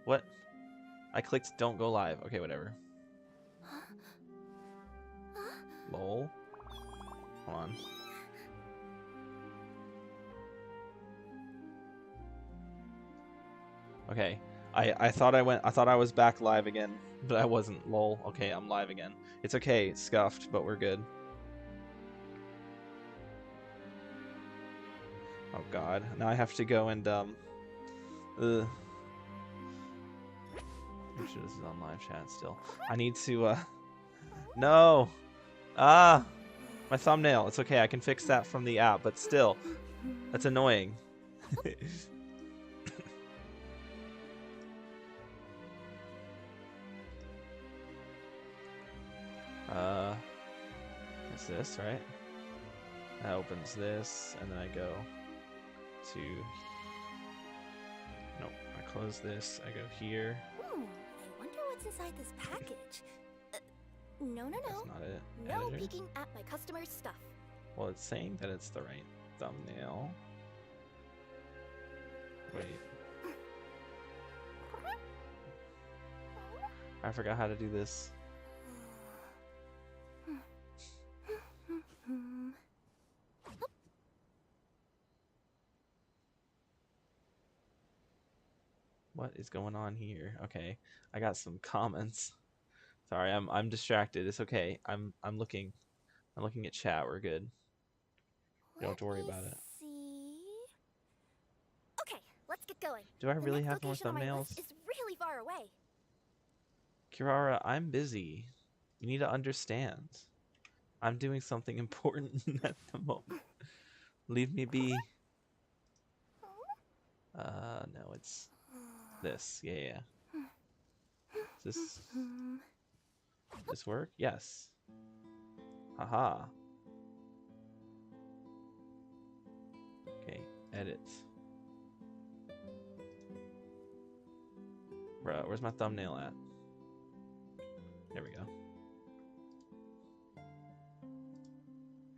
What? I clicked don't go live. Okay, whatever. Lol. Hold on. Okay. I thought I was back live again, but I wasn't. Lol. Okay, I'm live again. It's okay, it's scuffed, but we're good. Oh god. Now I have to go and Make sure this is on live chat still. I need to no. Ah, my thumbnail. It's okay. I can fix that from the app, but still, that's annoying. It's this, right? That opens this, and then I go to. Nope. I close this. I go here. I wonder what's inside this package. No. That's not it. No Editor? peeking at my customer's stuff. Well, it's saying that it's the right thumbnail. Wait. I forgot how to do this. What is going on here? Okay, I got some comments. Sorry, I'm distracted. It's okay. I'm looking at chat. We're good. You don't have to worry about it. See. Okay, let's get going. Do I The really next have more location on my thumbnails? list is really far away. Kirara, I'm busy. You need to understand. I'm doing something important at the moment. Leave me be. No, it's this. Yeah. Does this work? Yes. Haha. Okay, edit. Bruh, where's my thumbnail at? There we go.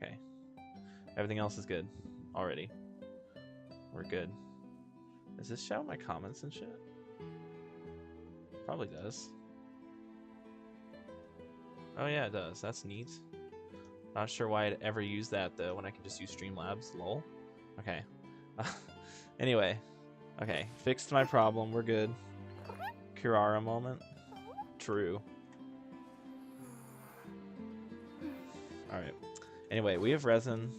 Okay. Everything else is good already. We're good. Does this show my comments and shit? Probably does. Oh yeah, it does. That's neat. Not sure why I'd ever use that though when I can just use Streamlabs. Lol. Okay. Anyway. Okay. Fixed my problem. We're good. Kirara moment. True. Alright. Anyway, we have resin.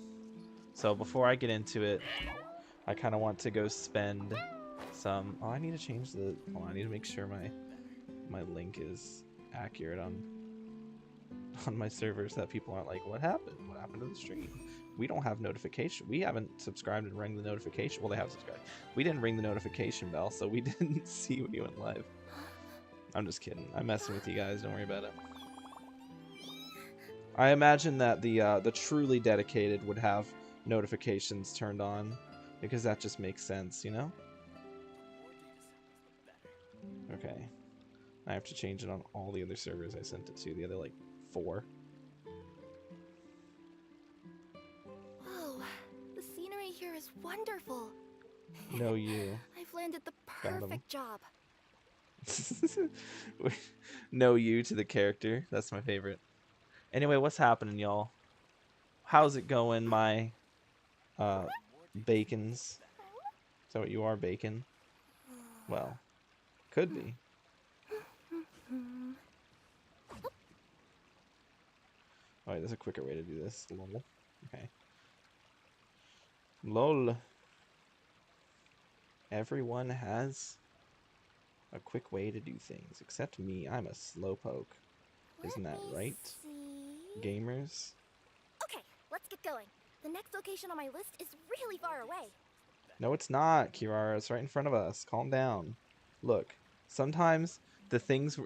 So before I get into it, I kind of want to go spend some... Oh, I need to change the... Hold on, I need to make sure my link is accurate on my servers, that people aren't like, what happened? What happened to the stream? We don't have notification. We haven't subscribed and rang the notification. Well, they have subscribed. We didn't ring the notification bell, so we didn't see when you went live. I'm just kidding. I'm messing with you guys. Don't worry about it. I imagine that the truly dedicated would have notifications turned on, because that just makes sense, you know? Okay. I have to change it on all the other servers I sent it to, the other, like, 4. Whoa, the scenery here is wonderful. No, you. I've landed the Got 'em. perfect job. No, you to the character. That's my favorite. Anyway, what's happening, y'all? How's it going, my bacons? Is that what you are, bacon? Well, could be. Oh, wait, there's a quicker way to do this. Lol. Okay. Lol. Everyone has a quick way to do things, except me. I'm a slowpoke. Isn't that right, gamers? Okay, let's get going. The next location on my list is really far away. No, it's not, Kirara. It's right in front of us. Calm down. Look, sometimes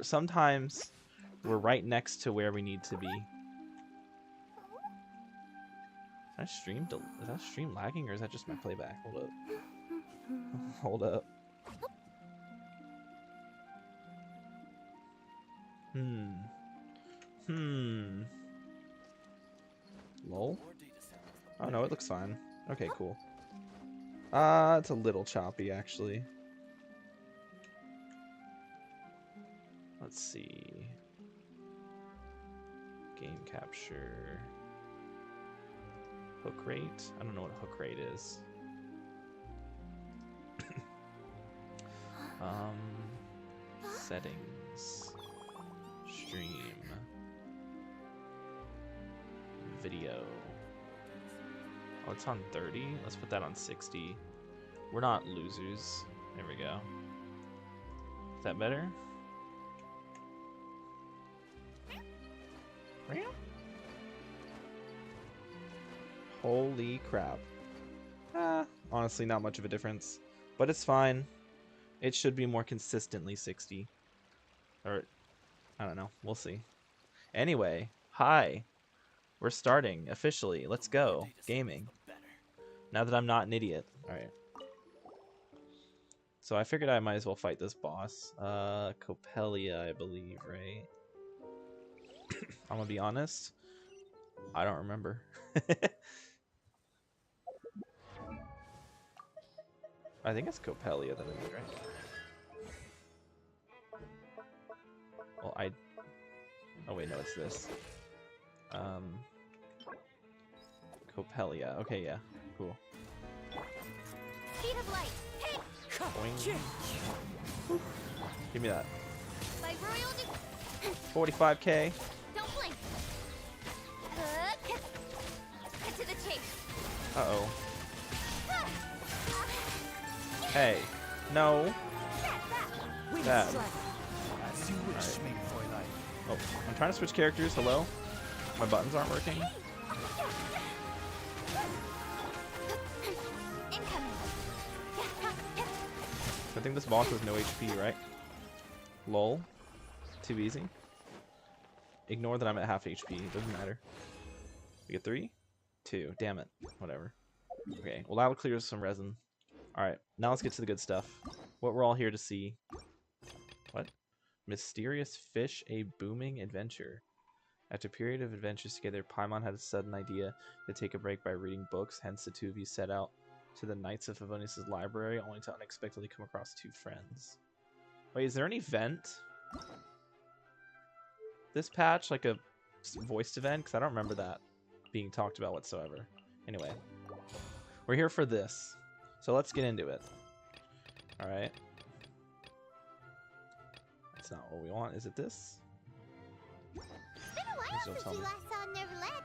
sometimes we're right next to where we need to be. Is that stream lagging, or is that just my playback? Hold up. Hold up. Lol. Oh no, it looks fine. Okay, cool. It's a little choppy actually. Let's see. Game capture. Hook rate? I don't know what hook rate is. Settings. Stream. Video. Oh, it's on 30? Let's put that on 60. We're not losers. There we go. Is that better? Holy crap. Honestly, not much of a difference. But it's fine. It should be more consistently 60. Or, I don't know. We'll see. Anyway, hi. We're starting, officially. Let's go. Gaming. Now that I'm not an idiot. Alright. So I figured I might as well fight this boss. Copelia, I believe, right? I'm gonna be honest. I don't remember. I think it's Copelia that I need, right? Well, oh wait, no, it's this. Copelia. Okay, yeah. Cool. Speed of light. Hey! Boing. Give me that. By royal 45k. Don't blink. Get to the chase. Uh-oh. Hey. No. Bad. Oh, I'm trying to switch characters. Hello? My buttons aren't working. I think this boss has no HP, right? Lol. Too easy. Ignore that I'm at half HP. It doesn't matter. We get 3? 2. Damn it. Whatever. Okay. Well, that'll clear some resin. Alright. Now let's get to the good stuff. What we're all here to see. What? Mysterious fish, a booming adventure. After a period of adventures together, Paimon had a sudden idea to take a break by reading books. Hence, the two of you set out to the Knights of Favonius' library, only to unexpectedly come across 2 friends. Wait, is there an event? This patch, like a voiced event? Because I don't remember that being talked about whatsoever. Anyway, we're here for this. So let's get into it. Alright. That's not what we want. Is it this? It's been a while since you last saw Neuvillette.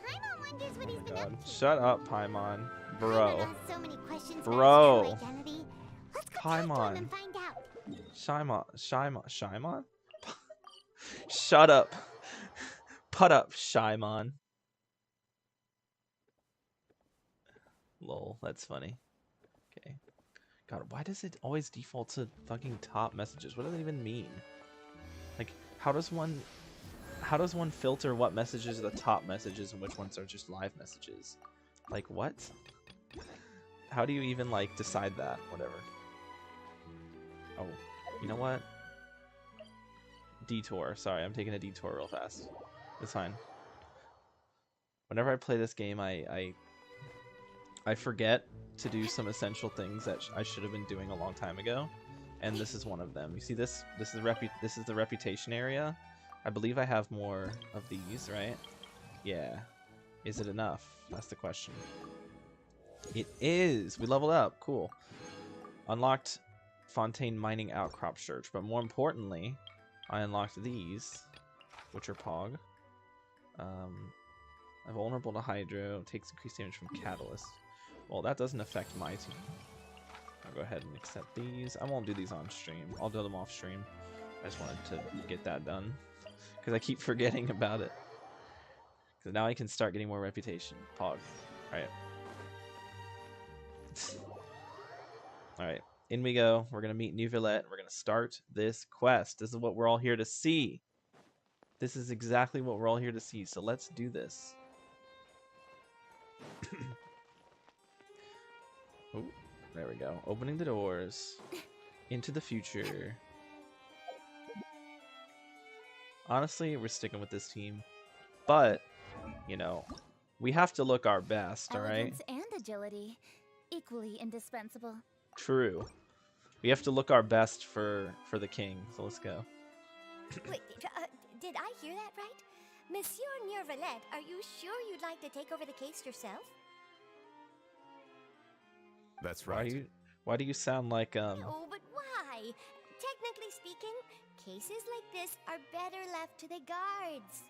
Paimon wonders what he's been up to. Shut up, Paimon. Bro. Paimon asks so many questions Bro. about his true identity. Let's go talk to him Paimon. and find out. Shimon? Shut up. Put up, Shimon. Lol, that's funny. Okay. God, why does it always default to fucking top messages? What does that even mean? Like, how does one filter what messages are the top messages and which ones are just live messages? Like, what? How do you even, like, decide that? Whatever. Oh, you know what? Detour. Sorry, I'm taking a detour real fast. It's fine. Whenever I play this game, I forget to do some essential things that I should have been doing a long time ago, and this is one of them. You see this? This is the reputation area. I believe I have more of these, right? Yeah. Is it enough? That's the question. It is. We leveled up. Cool. Unlocked Fontaine Mining Outcrop Search, but more importantly, I unlocked these, which are Pog. Vulnerable to Hydro, takes increased damage from Catalyst. Well, that doesn't affect my team. I'll go ahead and accept these. I won't do these on stream. I'll do them off stream. I just wanted to get that done because I keep forgetting about it. Because now I can start getting more reputation. Pog. Alright. Alright. In we go. We're going to meet Neuvillette. We're going to start this quest. This is what we're all here to see. This is exactly what we're all here to see. So let's do this. Oh, there we go. Opening the doors into the future. Honestly, we're sticking with this team. But, you know, we have to look our best, alright? Elegance and agility, equally indispensable. True. We have to look our best for the king. So let's go. Wait, did I hear that right? Monsieur Neuvillette, are you sure you'd like to take over the case yourself? That's right. Why do you sound like No, but why? Technically speaking, cases like this are better left to the guards.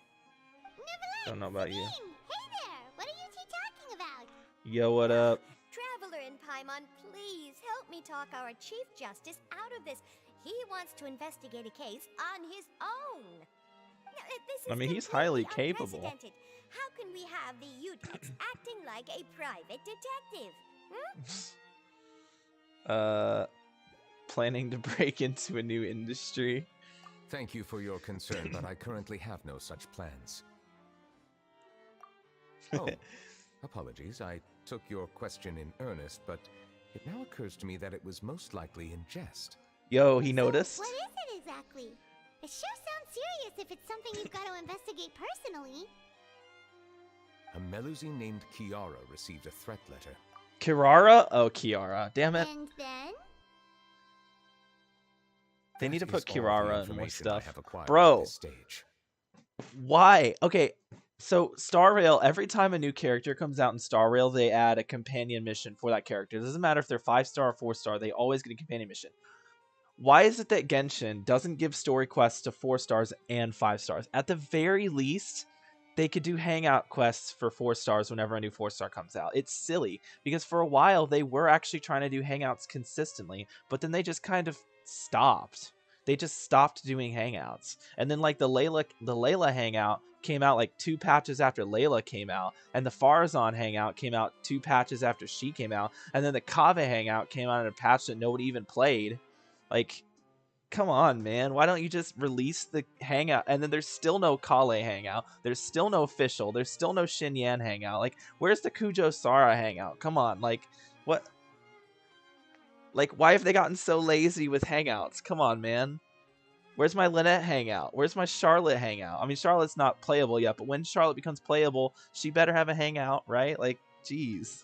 Neuvillette, Don't know about you. Sabine! Hey there! What are you two talking about? Yo, what up? Traveler in Paimon, please help me talk our Chief Justice out of this. He wants to investigate a case on his own. Now, this is I mean, he's highly completely capable. unprecedented. How can we have the Udex acting like a private detective? Planning to break into a new industry. Thank you for your concern, but I currently have no such plans. Oh, apologies. I took your question in earnest, but it now occurs to me that it was most likely in jest. Yo, he noticed. What is it exactly? It sure sounds serious if it's something you've got to investigate personally. A Melusine named Kiara received a threat letter. Kirara? Oh, Kiara. Damn it. And then? They need to That put is all the Kirara in more information I stuff. have acquired Bro. at this stage. Why? Okay, so Star Rail, every time a new character comes out in Star Rail, they add a companion mission for that character. It doesn't matter if they're 5-star or 4-star, they always get a companion mission. Why is it that Genshin doesn't give story quests to 4 stars and 5 stars? At the very least, they could do hangout quests for 4 stars whenever a new 4-star comes out. It's silly, because for a while, they were actually trying to do hangouts consistently, but then they just kind of stopped. They just stopped doing hangouts. And then like the Layla hangout came out like 2 patches after Layla came out, and the Farazan hangout came out 2 patches after she came out, and then the Kaveh hangout came out in a patch that nobody even played. Like, come on, man. Why don't you just release the hangout? And then there's still no Kale hangout. There's still no official. There's still no Xinyan hangout. Like, where's the Kujo Sara hangout? Come on. Like, what? Like, why have they gotten so lazy with hangouts? Come on, man. Where's my Lynette hangout? Where's my Charlotte hangout? I mean, Charlotte's not playable yet, but when Charlotte becomes playable, she better have a hangout, right? Like, jeez.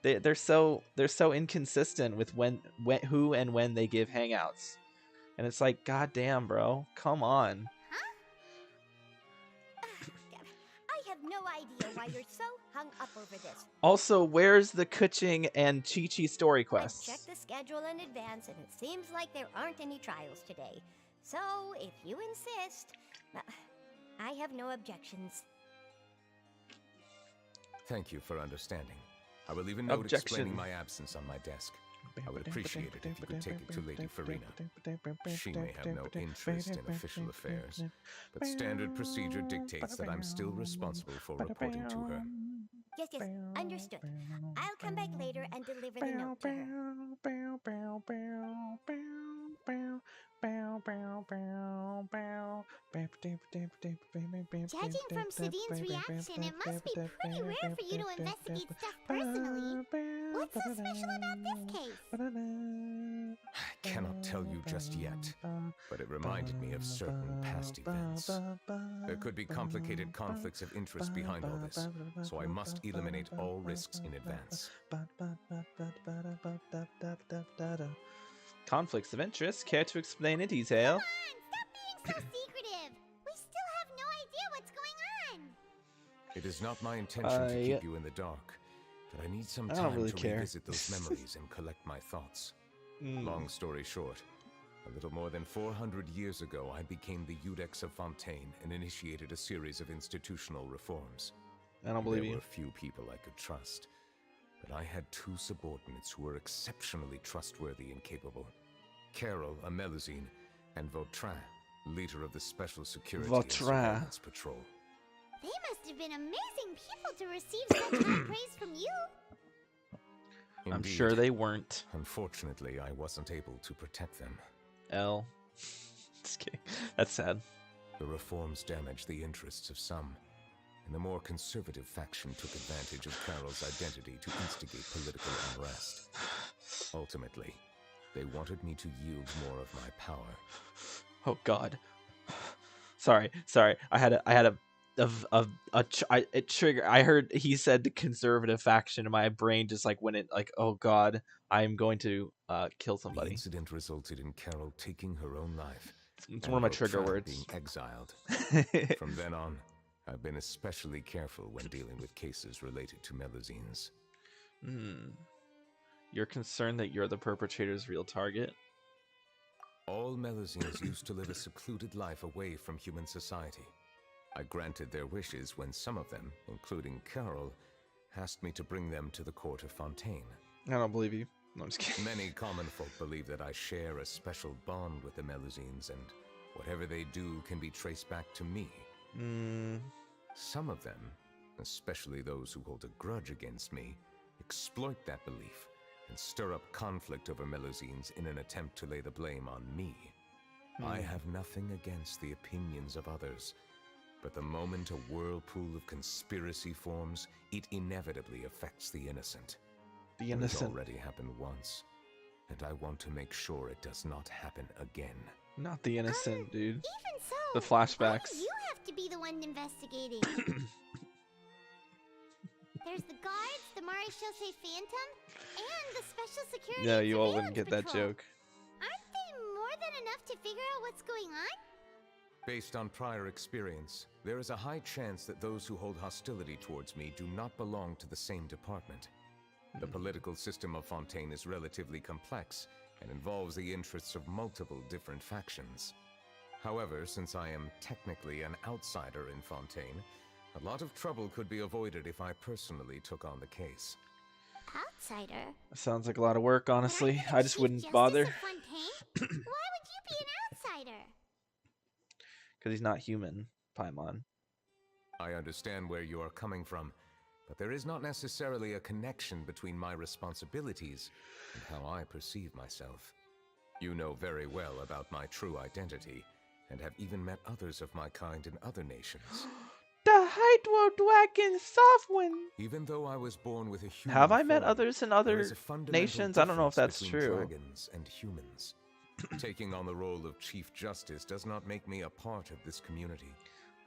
They're so inconsistent with who and when they give hangouts. And it's like, goddamn, bro. Come on. I have no idea why you're so hung up over this. Also, where's the Kuching and Chi-Chi story I quests? checked the schedule in advance, and it seems like there aren't any trials today. So, if you insist, I have no objections. Thank you for understanding. I will leave a note explaining my absence on my desk. I would appreciate it if you could take it to Lady Farina. She may have no interest in official affairs, but standard procedure dictates that I'm still responsible for reporting to her. Yes, understood. I'll come back later and deliver the note to her. Judging from Sadine's reaction, it must be pretty rare for you to investigate stuff personally. What's so special about this case? I cannot tell you just yet, but it reminded me of certain past events. There could be complicated conflicts of interest behind all this, so I must eliminate all risks in advance. Conflicts of interest? Care to explain in detail? Come on, stop being so secretive. We still have no idea what's going on. It is not my intention to keep you in the dark, but I need some time to revisit those memories and collect my thoughts. Long story short, a little more than 400 years ago, I became the Udex of Fontaine and initiated a series of institutional reforms. I don't believe you. There were few people I could trust, but I had 2 subordinates who were exceptionally trustworthy and capable. Carol, a Melusine, and Vautrin, leader of the Special Security and Surveillance Patrol. They must have been amazing people to receive such high praise from you. Indeed. I'm sure they weren't. Unfortunately, I wasn't able to protect them. L. Just kidding. That's sad. The reforms damaged the interests of some, and the more conservative faction took advantage of Carol's identity to instigate political unrest. Ultimately, they wanted me to yield more of my power. Oh God. Sorry. I had a trigger. I heard he said the conservative faction, and my brain just like went it like, oh God, I'm going to kill somebody. The incident resulted in Carol taking her own life, It's one of my trigger words. Being exiled. From then on, I've been especially careful when dealing with cases related to Melusines. You're concerned that you're the perpetrator's real target? All Melusines used to live a secluded life away from human society. I granted their wishes when some of them, including Carol, asked me to bring them to the court of Fontaine. I don't believe you. No, I'm just kidding. Many common folk believe that I share a special bond with the Melusines, and whatever they do can be traced back to me. Some of them, especially those who hold a grudge against me, exploit that belief and stir up conflict over Melusines in an attempt to lay the blame on me. I have nothing against the opinions of others, but the moment a whirlpool of conspiracy forms, it inevitably affects the innocent. The innocent. It's already happened once, and I want to make sure it does not happen again. Not the innocent, dude. Even so, The flashbacks. why do you have to be the one investigating? There's the guards, the Maréchaussée Phantom, and the special security. Yeah, you all wouldn't surveillance get that patrol. joke. Aren't they more than enough to figure out what's going on? Based on prior experience, there is a high chance that those who hold hostility towards me do not belong to the same department. The political system of Fontaine is relatively complex and involves the interests of multiple different factions. However, since I am technically an outsider in Fontaine, a lot of trouble could be avoided if I personally took on the case. Outsider? Sounds like a lot of work, honestly. I just wouldn't Chief bother. Justice of Fontaine? Why would you be an outsider? Because he's not human, Paimon. I understand where you are coming from, but there is not necessarily a connection between my responsibilities and how I perceive myself. You know very well about my true identity, and have even met others of my kind in other nations. The Hydro Dragon Sovereign! Even though I was born with a human Have I met form, others in there other is a fundamental nations? I don't know if difference that's between true. Dragons and humans. Taking on the role of Chief Justice does not make me a part of this community.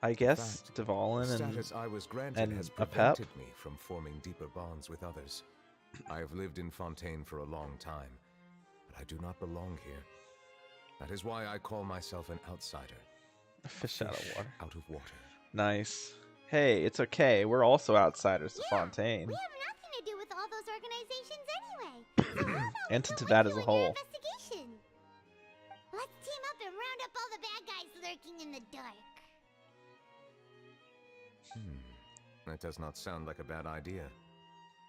I guess The Dvalin status I was granted and has a pep. prevented me from forming deeper bonds with others. I have lived in Fontaine for a long time, but I do not belong here. That is why I call myself an outsider. A fish out of water. Out of water. Nice. Hey, it's okay. We're also outsiders to Fontaine. We have nothing to do with all those organizations anyway. So how about And we to go that with as a you in your whole. investigation? Let's team up and round up all the bad guys lurking in the dark. That does not sound like a bad idea.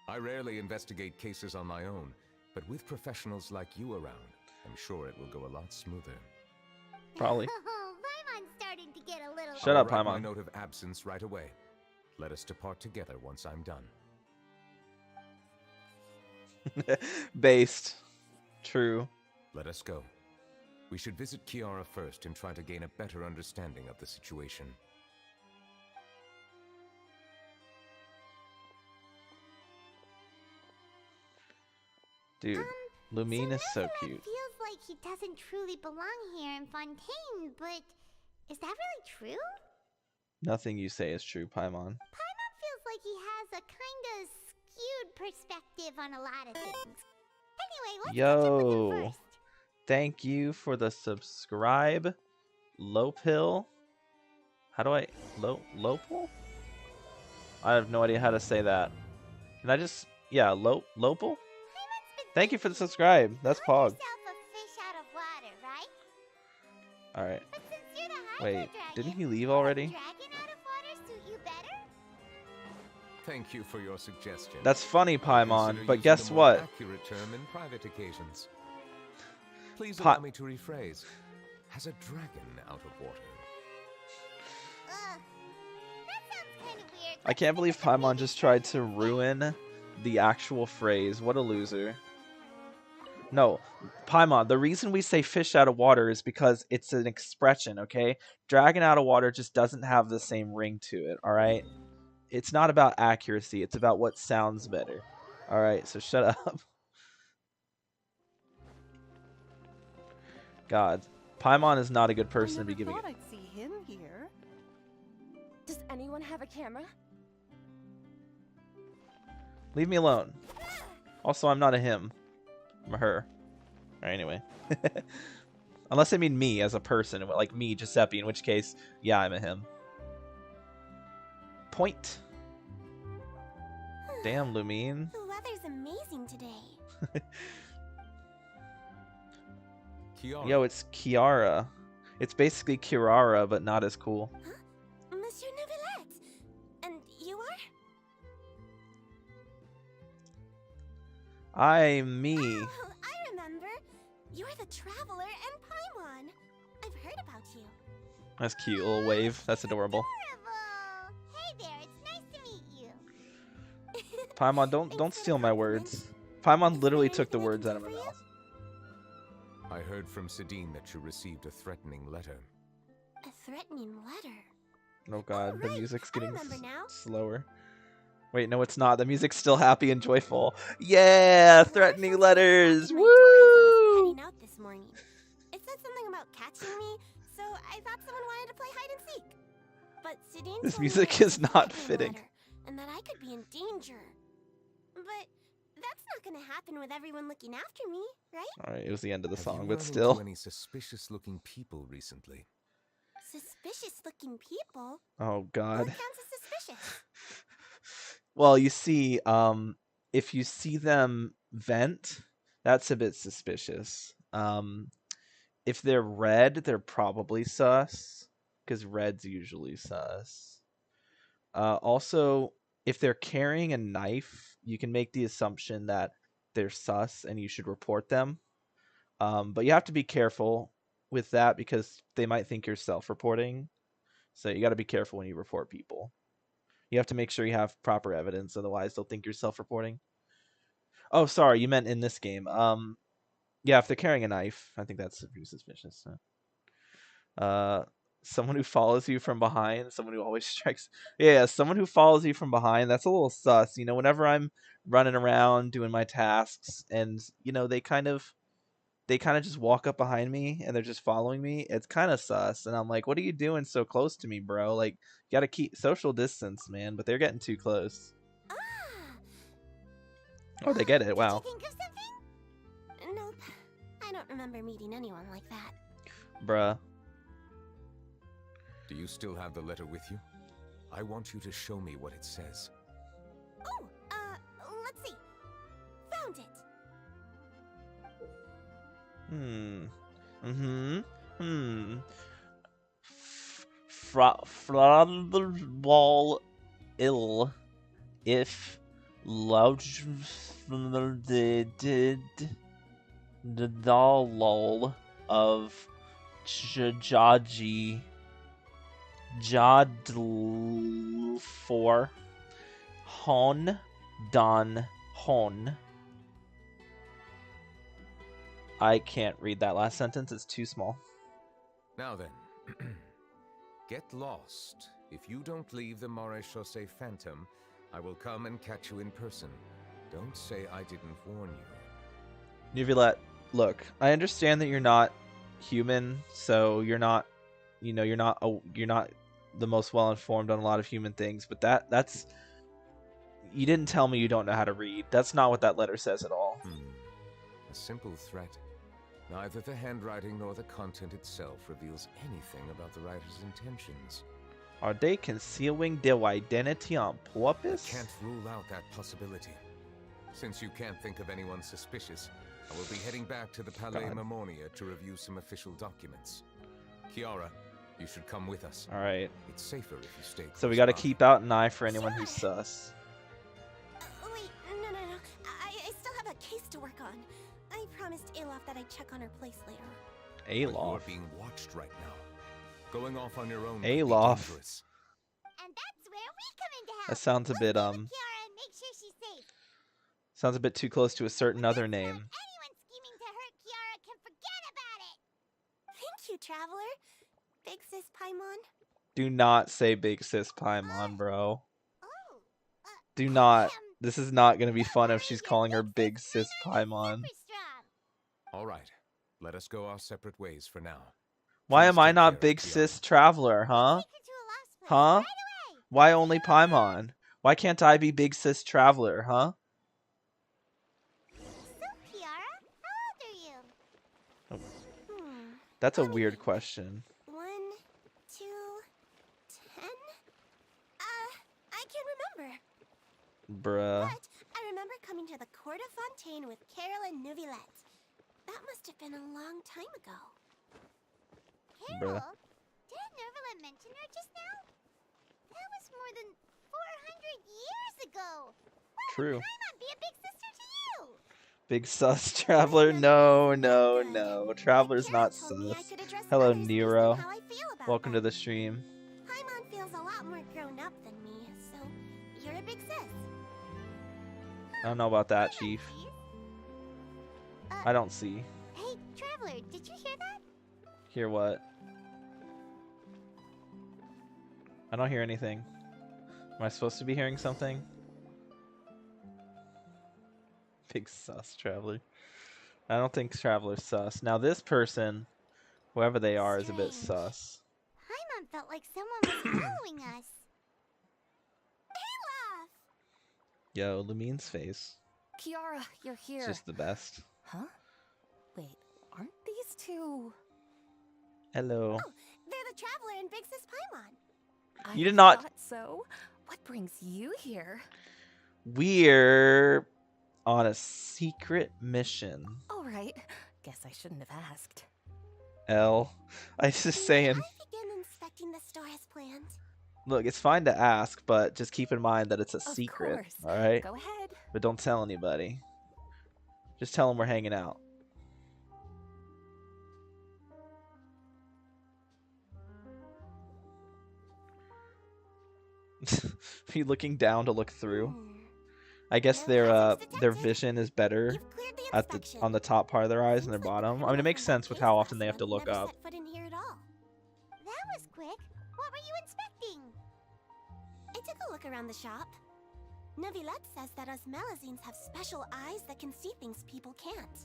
I rarely investigate cases on my own, but with professionals like you around, I'm sure it will go a lot smoother. Probably. Oh, Paimon's starting to get a little... Shut up, I'll write my Paimon. note of absence right away. Let us depart together once I'm done. Based. True. Let us go. We should visit Kiara first and try to gain a better understanding of the situation. Dude, Lumine is so Neuvillette cute. feels like he doesn't truly belong here in Fontaine, but is that really true? Nothing you say is true, Paimon. Paimon feels like he has a kind of skewed perspective on a lot of things. Anyway, let's catch up with Yo. him first. Thank you for the subscribe. Lopill. How do I... Lopil? I have no idea how to say that. Can I just... Yeah, Lopil? Paimon's been Thank you for the subscribe. That's Call Pog. yourself a fish out of water, right? Alright. But since you're the Hydro Wait, Dragon, didn't he leave would a already? dragon out of water suit you better? Thank you for your suggestion. That's funny, I'll Paimon, consider but using guess a more what? accurate term in private occasions. Please Pa- allow me to rephrase. Has a dragon out of water? Ugh. That sounds kind of weird. I can't believe Paimon just tried to ruin the actual phrase. What a loser. No, Paimon, the reason we say fish out of water is because it's an expression, okay? Dragon out of water just doesn't have the same ring to it, alright? It's not about accuracy, it's about what sounds better. Alright, so shut up. God, Paimon is not a good person to be giving thought I'd see him here. Does anyone have a camera? Leave me alone. Also, I'm not a him. I'm a her. Alright, anyway. Unless they mean me as a person, like me, Giuseppe, in which case, yeah, I'm a him. Point. Damn, Lumine. The weather's amazing today. Kiara. Yo, it's Kiara. It's basically Kirara, but not as cool. Huh? Monsieur Neuvillette. And you are? I'm me. Oh, I remember. You're the Traveler and Paimon. I've heard about you. That's cute, little wave. That's adorable. Adorable. Hey there, it's nice to meet you. Paimon, don't steal my words. Paimon literally took the words out of my mouth. I heard from Sidine that you received a threatening letter. A threatening letter. Oh god, the right. music's I getting remember now. slower. Wait, no, it's not. The music's still happy and joyful. Yeah, threatening letters. My door as I was Woo! heading out this morning. It said something about catching me, so I thought someone wanted to play hide and seek. But Sidine This told me music it was is a not threatening fitting. letter, and that I could be in danger. But that's not gonna happen with everyone looking after me, right? All right, it was the end of the Have song, you but run still. into any suspicious-looking people recently? Suspicious-looking people? Oh What god. counts as suspicious? Well, you see, if you see them vent, that's a bit suspicious. If they're red, they're probably sus, because red's usually sus. Also, if they're carrying a knife, you can make the assumption that they're sus and you should report them. But you have to be careful with that because they might think you're self-reporting. So you got to be careful when you report people. You have to make sure you have proper evidence, otherwise they'll think you're self-reporting. Oh, sorry, you meant in this game. Yeah, if they're carrying a knife, I think that's suspicious. Someone who follows you from behind, someone who always strikes. Yeah, someone who follows you from behind, that's a little sus. You know, whenever I'm running around doing my tasks and, you know, they kind of just walk up behind me and they're just following me, it's kind of sus. And I'm like, what are you doing so close to me, bro? Like, you gotta keep social distance, man. But they're getting too close. Ah! Oh, they get it. Wow. Did you think of something? Nope. I don't remember meeting anyone like that. Bruh. Do you still have the letter with you? I want you to show me what it says. Oh, let's see. Found it. Wall ill if large did the lol of Jaji Jadl for Hon Don Hon. I can't read that last sentence, it's too small. Now then, get lost. If you don't leave the Maréchaussée Phantom, I will come and catch you in person. Don't say I didn't warn you. Neuvillette, look, I understand that you're not human, so you're not, you know, you're not the most well informed on a lot of human things, but that's you didn't tell me you don't know how to read. That's not what that letter says at all. A simple threat. Neither the handwriting nor the content itself reveals anything about the writer's intentions. Are they concealing their identity on purpose? I can't rule out that possibility. Since you can't think of anyone suspicious, I will be heading back to the Palais Mammonia to review some official documents. Kiara, you should come with us. Alright. It's safer if you stay close So we gotta by. keep out an eye for anyone who's sus. Wait, no. I still have a case to work on. I promised Alof that I'd check on her place later. But you are Alof. being watched right now. Going off on your own could be Alof. dangerous. And that's where we come in to help. That sounds a bit Kiara and make sure she's safe. sounds a bit too close to a certain other name. Anyone scheming to hurt Kiara can forget about it. Thank you, Traveler. Big Sis Paimon. Do not say Big Sis Paimon, bro. Oh. Do not. This is not gonna be fun if she's calling her Big Sis Paimon. Super strong. All right, let us go our separate ways for now. Why Please am I take not care of Big Kiara. Sis Traveler, huh? Take her to a lost place Huh? right away. Why only Paimon? Why can't I be Big Sis Traveler, huh? So, Kiara, how old are you? That's a weird question. 1, 2, 10? I can't remember. Bruh. But I remember coming to the court of Fontaine with Carol and Neuvillette. That must have been a long time ago. Carol? Bruh. Didn't Neuvillette mention her just now? That was more than 400 years ago. Why True. would Paimon be a big sister to you? Big sus traveler? No, no, no. Traveler's not sus. Hello, Nero. Welcome to the stream. Paimon feels a lot more grown up than me, so you're a big sis. I don't know about that, Chief. I don't see. Hey, Traveler, did you hear that? Hear what? I don't hear anything. Am I supposed to be hearing something? Big sus Traveler. I don't think Traveler's sus. Now this person, whoever they are, is a bit sus. Paimon felt like someone was following us. Olaf! Yo, Lumine's face. Kiara, you're here. It's just the best. Huh? Wait, aren't these two? Hello. Oh, they're the Traveler and Big Sis Paimon. You did not. Thought so. What brings you here? We're on a secret mission. All right. Guess I shouldn't have asked. L. I was just saying. I begin inspecting the store as planned. Look, it's fine to ask, but just keep in mind that it's a secret. Course. All right. Go ahead. But don't tell anybody. Just tell them we're hanging out. Are you looking down to look through? I guess their vision is better You've cleared the at the inspection. on the top part of their eyes and their bottom. I mean, it makes sense with how often they have to look Never up. set foot in here at all. That was quick. What were you inspecting? I took a look around the shop. Neuvillette says that us Melazines have special eyes that can see things people can't.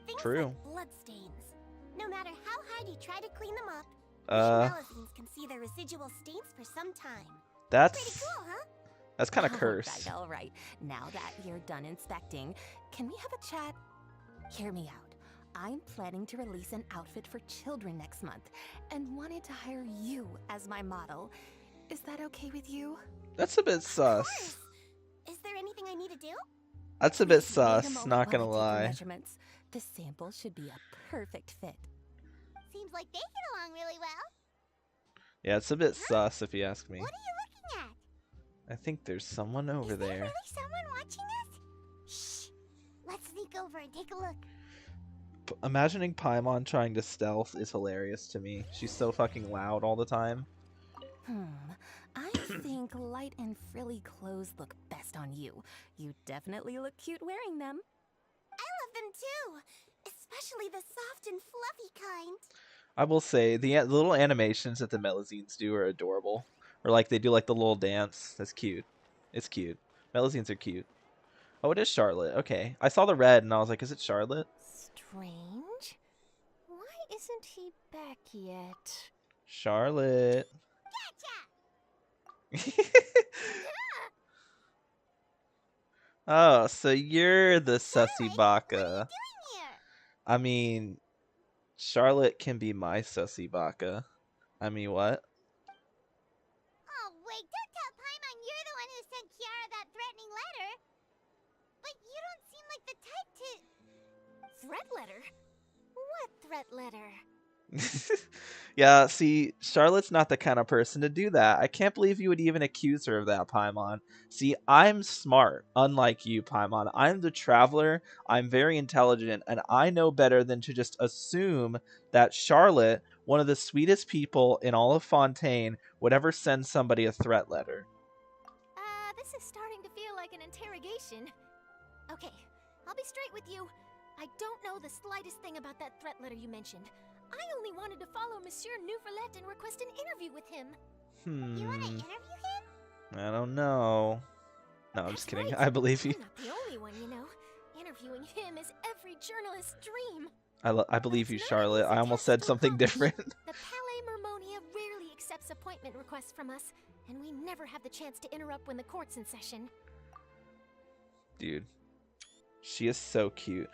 Things True. like bloodstains. No matter how hard you try to clean them up, we Uh, Melazines can see their residual stains for some time. Pretty that's cool, huh? that's kind of cursed. Right, all right. Now that you're done inspecting, can we have a chat? Hear me out. I'm planning to release an outfit for children next month and wanted to hire you as my model. Is that okay with you? That's a bit Of sus. course. Is there anything I need to do? That's a bit Please take a sus. moment Not while gonna I take your lie. measurements. The sample should be a perfect fit. Seems like they get along really well. Yeah, it's a bit sus if you ask me. What are you looking at? I think there's someone over Is there there. really someone watching us? Shh. Let's sneak over and take a look. Imagining Paimon trying to stealth is hilarious to me. She's so fucking loud all the time. I think light and frilly clothes look best on you. You definitely look cute wearing them. I love them too. Especially the soft and fluffy kind. I will say the little animations that the Melazines do are adorable. Or like they do like the little dance. That's cute. It's cute. Melazines are cute. Oh, it is Charlotte. Okay. I saw the red and I was like, is it Charlotte? Strange. Why isn't he back yet? Charlotte. Oh, so you're the sussy baka. Here. I mean, Charlotte can be my sussy baka. I mean, what? Oh, wait, don't tell Paimon you're the one who sent Kiara that threatening letter. But you don't seem like the type to... Threat letter? What threat letter? Yeah, see, Charlotte's not the kind of person to do that. I can't believe you would even accuse her of that, Paimon. See, I'm smart, unlike you, Paimon. I'm the traveler, I'm very intelligent, and I know better than to just assume that Charlotte, one of the sweetest people in all of Fontaine, would ever send somebody a threat letter. This is starting to feel like an interrogation. Okay, I'll be straight with you. I don't know the slightest thing about that threat letter you mentioned. I only wanted to follow Monsieur Neuvillette and request an interview with him. You want to Hmm, interview him? I don't know. No, I'm just That's kidding. right. I believe you. I'm not the only one, you know. Interviewing him is every journalist's dream. I believe you, None of Charlotte. these I almost attempts said will something accomplish. different. The Palais Mermonia rarely accepts appointment requests from us, and we never have the chance to interrupt when the court's in session. Dude, she is so cute.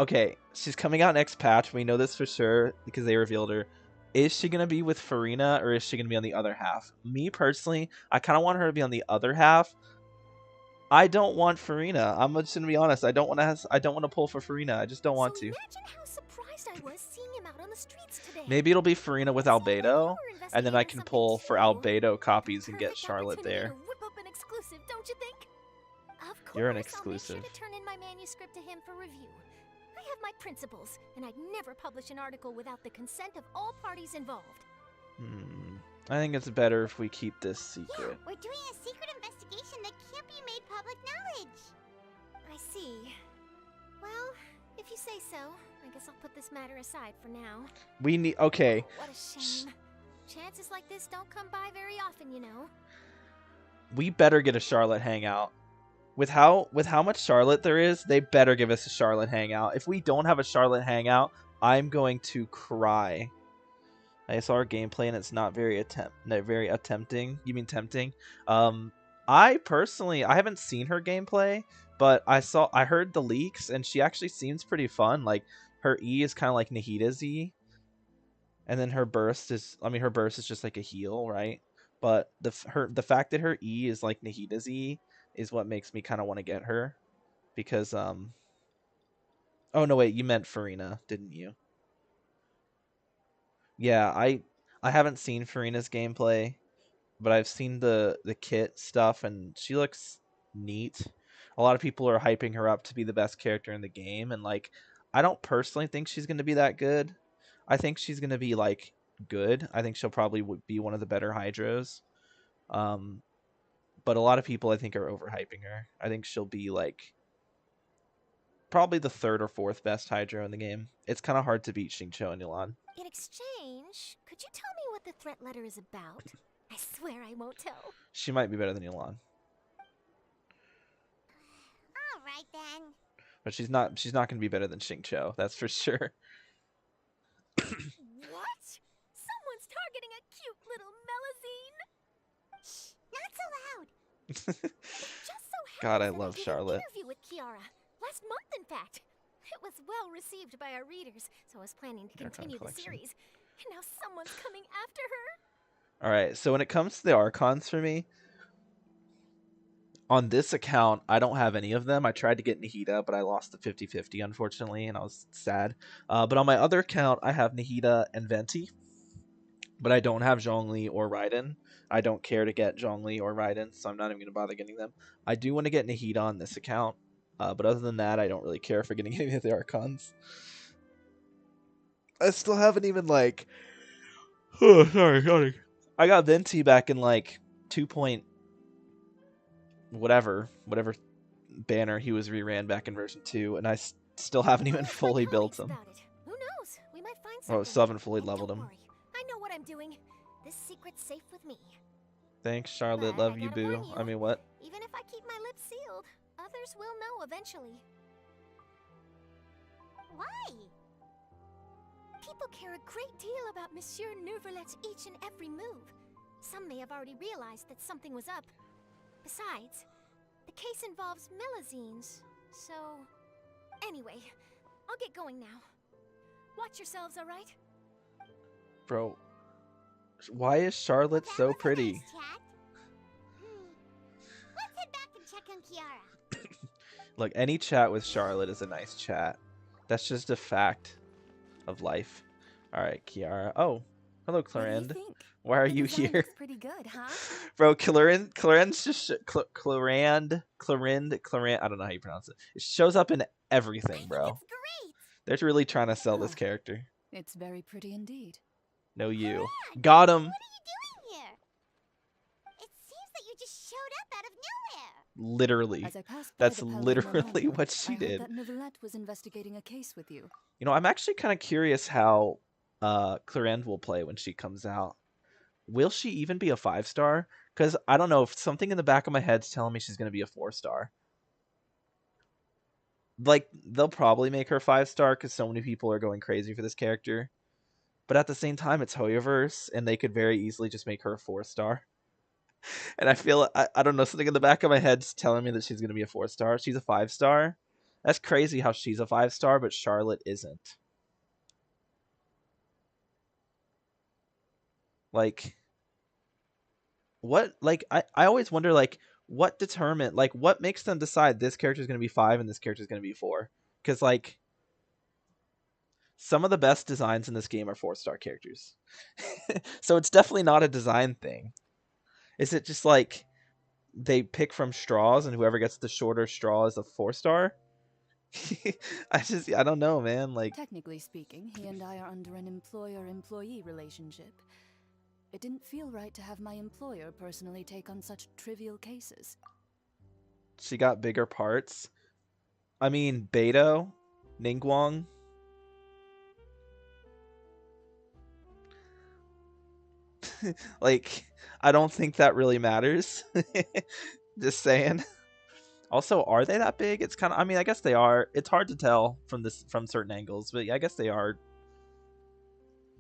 Okay, she's coming out next patch. We know this for sure because they revealed her. Is she going to be with Farina or is she going to be on the other half? Me personally, I kind of want her to be on the other half. I don't want Farina. I'm just going to be honest. I don't want to pull for Farina. I just don't want to. Imagine how surprised I was seeing him out on the streets today. Maybe it'll be Farina with Albedo, and then I can pull for Albedo copies and get Charlotte there. Whip up an exclusive, don't you think? Of course, You're an exclusive. I'll make sure to turn in my manuscript to him for review. I have my principles, and I'd never publish an article without the consent of all parties involved. I think it's better if we keep this secret. Yeah, we're doing a secret investigation that can't be made public knowledge. I see. Well, if you say so, I guess I'll put this matter aside for now. We need... Okay. Oh, what a shame. Chances like this don't come by very often, you know. We better get a Charlotte hangout. With how much Charlotte there is, they better give us a Charlotte hangout. If we don't have a Charlotte hangout, I'm going to cry. I saw her gameplay and it's not very tempting. You mean tempting? I personally haven't seen her gameplay, but I heard the leaks and she actually seems pretty fun. Like her E is kind of like Nahida's E, and then her burst is just like a heal, right? But the fact that her E is like Nahida's E is what makes me kind of want to get her, because oh no, wait, you meant Farina, didn't you? Yeah, I haven't seen Farina's gameplay, but I've seen the kit stuff and she looks neat. A lot of people are hyping her up to be the best character in the game, and like I don't personally think she's going to be that good. I think she's going to be like good. I think she'll probably be one of the better Hydros. But a lot of people I think are overhyping her. I think she'll be like probably the 3rd or 4th best Hydro in the game. It's kind of hard to beat Xingqiu and Yulan. In exchange, could you tell me what the threat letter is about? I swear I won't tell. She might be better than Yulan. All right then. But she's not going to be better than Xingqiu, that's for sure. What? Someone's targeting a cute little Melazine? Shh, not so loud. Just so God, I happens that love did Charlotte. An interview with Kiara last month, in fact. It was well received by our readers, so I was planning to continue the series. And now someone's coming after her. All right, so when it comes to the Archons for me, on this account, I don't have any of them. I tried to get Nahida, but I lost the 50-50, unfortunately, and I was sad. But on my other account, I have Nahida and Venti, but I don't have Zhongli or Raiden. I don't care to get Zhongli or Raiden, so I'm not even going to bother getting them. I do want to get Nahida on this account, but other than that, I don't really care for getting any of the Archons. I still haven't even, like... Oh, sorry. I got Venti back in, like, 2. Whatever banner he was reran back in version 2, and I still haven't even fully built him. Who knows? We might find something. Oh, still haven't fully leveled him. Don't worry. I know what I'm doing. This secret's safe with me. Thanks, Charlotte. But Love I you, gotta boo. warn you, I mean, what? Even if I keep my lips sealed, others will know eventually. Why? People care a great deal about Monsieur Neuvillette's each and every move. Some may have already realized that something was up. Besides, the case involves Melazines, so... Anyway, I'll get going now. Watch yourselves, alright? Bro, why is Charlotte That so was a pretty? nice chat. Let's head back and check on Kiara. Look, any chat with Charlotte is a nice chat. That's just a fact of life. Alright, Kiara. Oh, hello, Clarend. Why are you here? Looks pretty good, huh? Bro, Clarend's just... Clarend, I don't know how you pronounce it. It shows up in everything, bro. It's great. They're really trying to sell this character. It's very pretty indeed. No, you. Clarend, Got him! What are you doing here? It seems that you just showed up out of nowhere. Literally. As I passed by That's the palace literally alone, what she I heard did. that Neuvillette was investigating a case with you. You know, I'm actually kind of curious how Clarend will play when she comes out. Will she even be a 5-star? Because I don't know, if something in the back of my head's telling me she's going to be a 4-star. Like, they'll probably make her 5-star because so many people are going crazy for this character. But at the same time, it's Hoyoverse, and they could very easily just make her a 4-star. And I feel, I don't know, something in the back of my head's telling me that she's going to be a 4-star. She's a 5-star. That's crazy how she's a 5-star, but Charlotte isn't. Like, what? Like, I always wonder, like, what what makes them decide this character is going to be 5 and this character is going to be 4? Because, like, some of the best designs in this game are 4-star characters. So it's definitely not a design thing. Is it just like they pick from straws and whoever gets the shorter straw is a 4-star? I don't know, man. Like, technically speaking, he and I are under an employer-employee relationship. It didn't feel right to have my employer personally take on such trivial cases. she got bigger parts. I mean, Beto, Ningguang. Like, I don't think that really matters. Just saying. Also, are they that big? It's kind of, I mean, I guess they are. It's hard to tell from certain angles, but I guess they are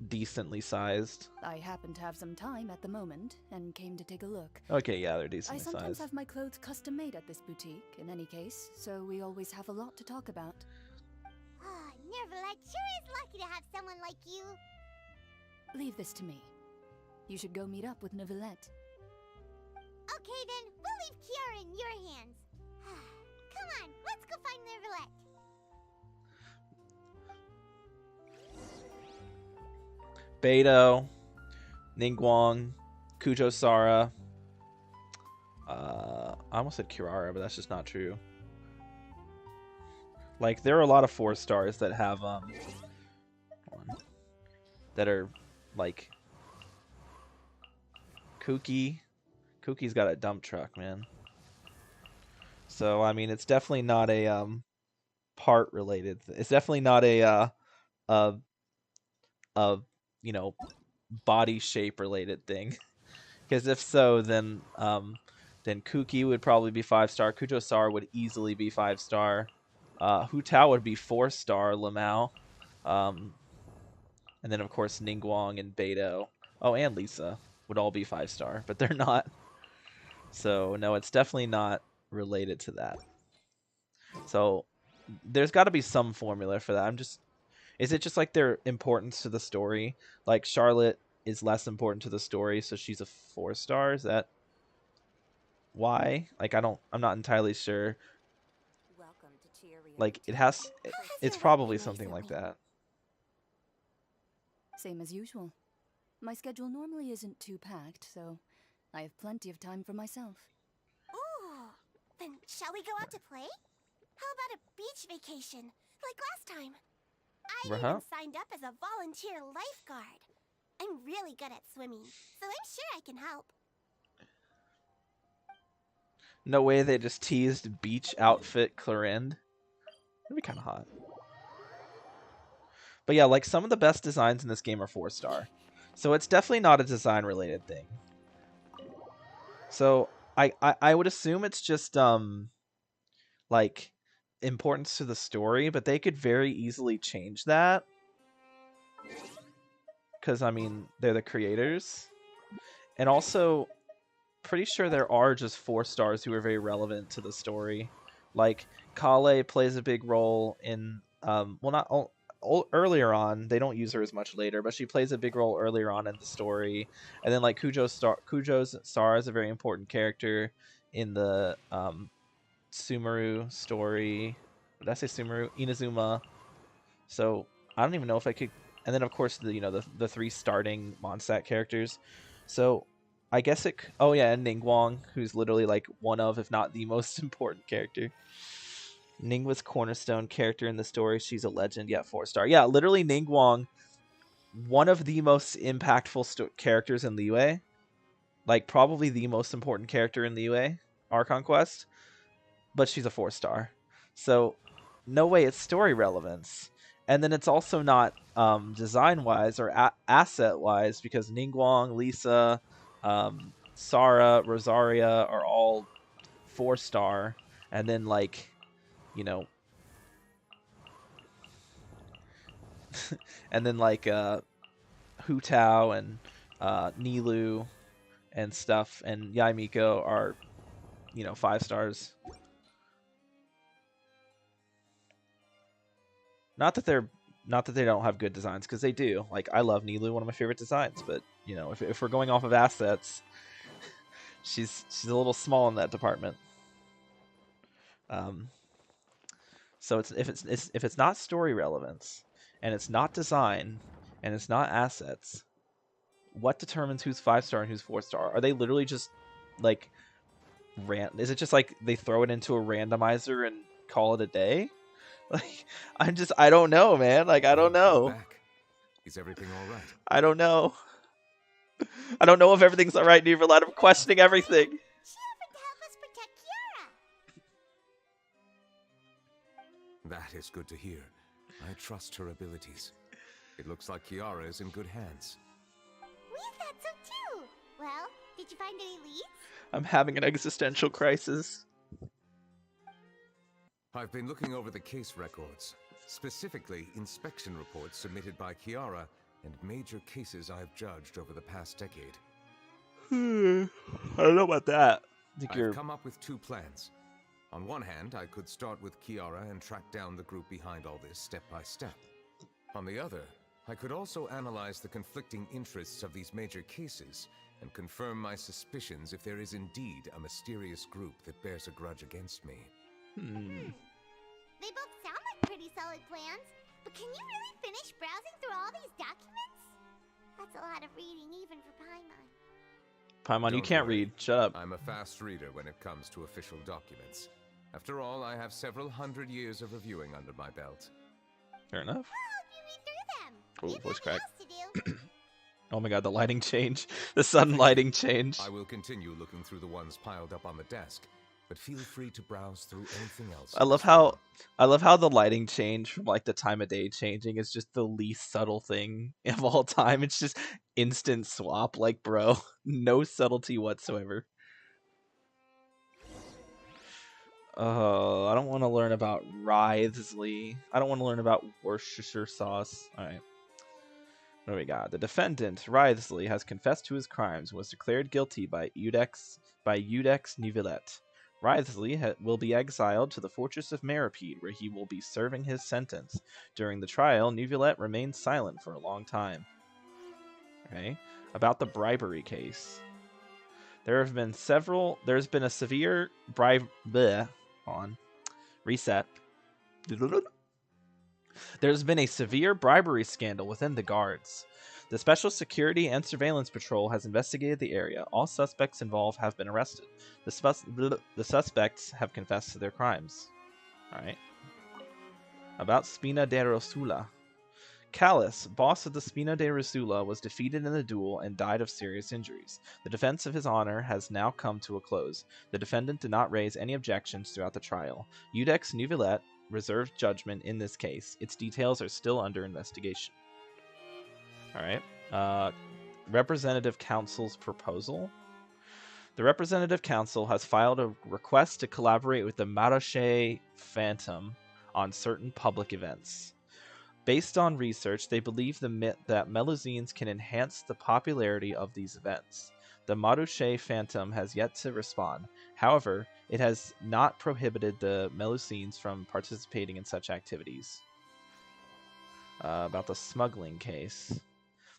decently sized. I happen to have some time at the moment and came to take a look. Okay, yeah, they're decently I sometimes sized. have my clothes custom made at this boutique, in any case, so we always have a lot to talk about. Ah, Neuvillette sure is lucky to have someone like you. Leave this to me. You should go meet up with Neuvillette. Okay then, we'll leave Kiara in your hands. Come on, let's go find Neuvillette. Beto, Ningguang, Kujo Sara. I almost said Kirara, but that's just not true. Like, there are a lot of 4-stars that have that are like Kuki. Kuki's got a dump truck, man. So I mean, it's definitely not a part related. It's definitely not a you know, body shape related thing. Because if so, then Kuki would probably be 5-star. Kujo Sar would easily be 5-star. Hu Tao would be 4-star. Lamau, and then of course Ningguang and Beto. Oh, and Lisa would all be 5-star, but they're not. So no, it's definitely not related to that. So there's got to be some formula for that. Is it just like their importance to the story? Like Charlotte is less important to the story, so she's a 4-star. Is that why? Like, I'm not entirely sure. Like, it's probably something like that. Same as usual. My schedule normally isn't too packed, so I have plenty of time for myself. Ooh, then shall we go out to play? How about a beach vacation, like last time? I even signed up as a volunteer lifeguard. I'm really good at swimming, so I'm sure I can help. No way they just teased beach outfit Clarend. That'd be kind of hot. But yeah, like, some of the best designs in this game are 4-star. So it's definitely not a design related thing. So I would assume it's just like importance to the story, but they could very easily change that. Because, I mean, they're the creators. And also, pretty sure there are just 4-stars who are very relevant to the story. Like, Kale plays a big role in, well, not earlier on. They don't use her as much later, but she plays a big role earlier on in the story. And then, like, Kujo Sara is a very important character in the Sumeru story. Did I say Sumeru? Inazuma. So I don't even know if I could. And then of course the 3 starting Mondstadt characters. So I guess it. Oh yeah, and Ningguang, who's literally like one of, if not the most important character. Ning was cornerstone character in the story. She's a legend. Yeah, 4-star. Yeah, literally Ningguang, one of the most impactful characters in Liyue. Like, probably the most important character in Liyue Archon Quest. But she's a 4-star. So no way it's story relevance. And then it's also not design-wise or asset-wise, because Ningguang, Lisa, Sara, Rosaria are all 4-star. And then, like, and then, like, Hu Tao and Nilou and stuff, and Yaimiko are, 5 stars. Not that they don't have good designs, because they do. Like, I love Nilou, one of my favorite designs, but you know, if we're going off of assets, she's a little small in that department. So if it's not story relevance, and it's not design, and it's not assets, what determines who's 5-star and who's 4-star? Are they literally just like is it just like they throw it into a randomizer and call it a day? Like, I don't know, man. Like, I don't know. Is everything all right? I don't know. I don't know if everything's all right, Neuvillette. I'm questioning everything. She offered to help us protect Kiara. That is good to hear. I trust her abilities. It looks like Kiara is in good hands. We thought so too. Well, did you find any leads? I'm having an existential crisis. I've been looking over the case records, specifically inspection reports submitted by Kiara and major cases I've judged over the past decade. I don't know about that. I've come up with 2 plans. On one hand, I could start with Kiara and track down the group behind all this step by step. On the other, I could also analyze the conflicting interests of these major cases and confirm my suspicions if there is indeed a mysterious group that bears a grudge against me. They both sound like pretty solid plans, but can you really finish browsing through all these documents? That's a lot of reading even for Paimon. Paimon, you can't read. Shut up. I'm a fast reader when it comes to official documents. After all, I have several hundred years of reviewing under my belt. Fair enough. Well, if you read through them, Oh, you've voice nothing crack. else to do. Oh my god, the lighting change. The sudden lighting change. I will continue looking through the ones piled up on the desk, but feel free to browse through anything else. I love how the lighting change from like the time of day changing is just the least subtle thing of all time. It's just instant swap, like, bro, no subtlety whatsoever. I don't want to learn about Wriothesley. I don't want to learn about Worcestershire sauce. All right. What do we got? The defendant, Wriothesley, has confessed to his crimes and was declared guilty by Udex Neuvillette. Wriothesley will be exiled to the fortress of Meripede, where he will be serving his sentence. During the trial, Neuvillette remained silent for a long time. Okay. About the bribery case. There's been a severe reset. There's been a severe bribery scandal within the guards. The Special Security and Surveillance Patrol has investigated the area. All suspects involved have been arrested. The suspects have confessed to their crimes. Alright. About Spina de Rosula. Callus, boss of the Spina de Rosula, was defeated in the duel and died of serious injuries. The defense of his honor has now come to a close. The defendant did not raise any objections throughout the trial. Udex Neuvillette reserved judgment in this case. Its details are still under investigation. Alright. Representative Council's proposal. The Representative Council has filed a request to collaborate with the Marochet Phantom on certain public events. Based on research, they believe that Melusines can enhance the popularity of these events. The Marochet Phantom has yet to respond. However, it has not prohibited the Melusines from participating in such activities. About the smuggling case.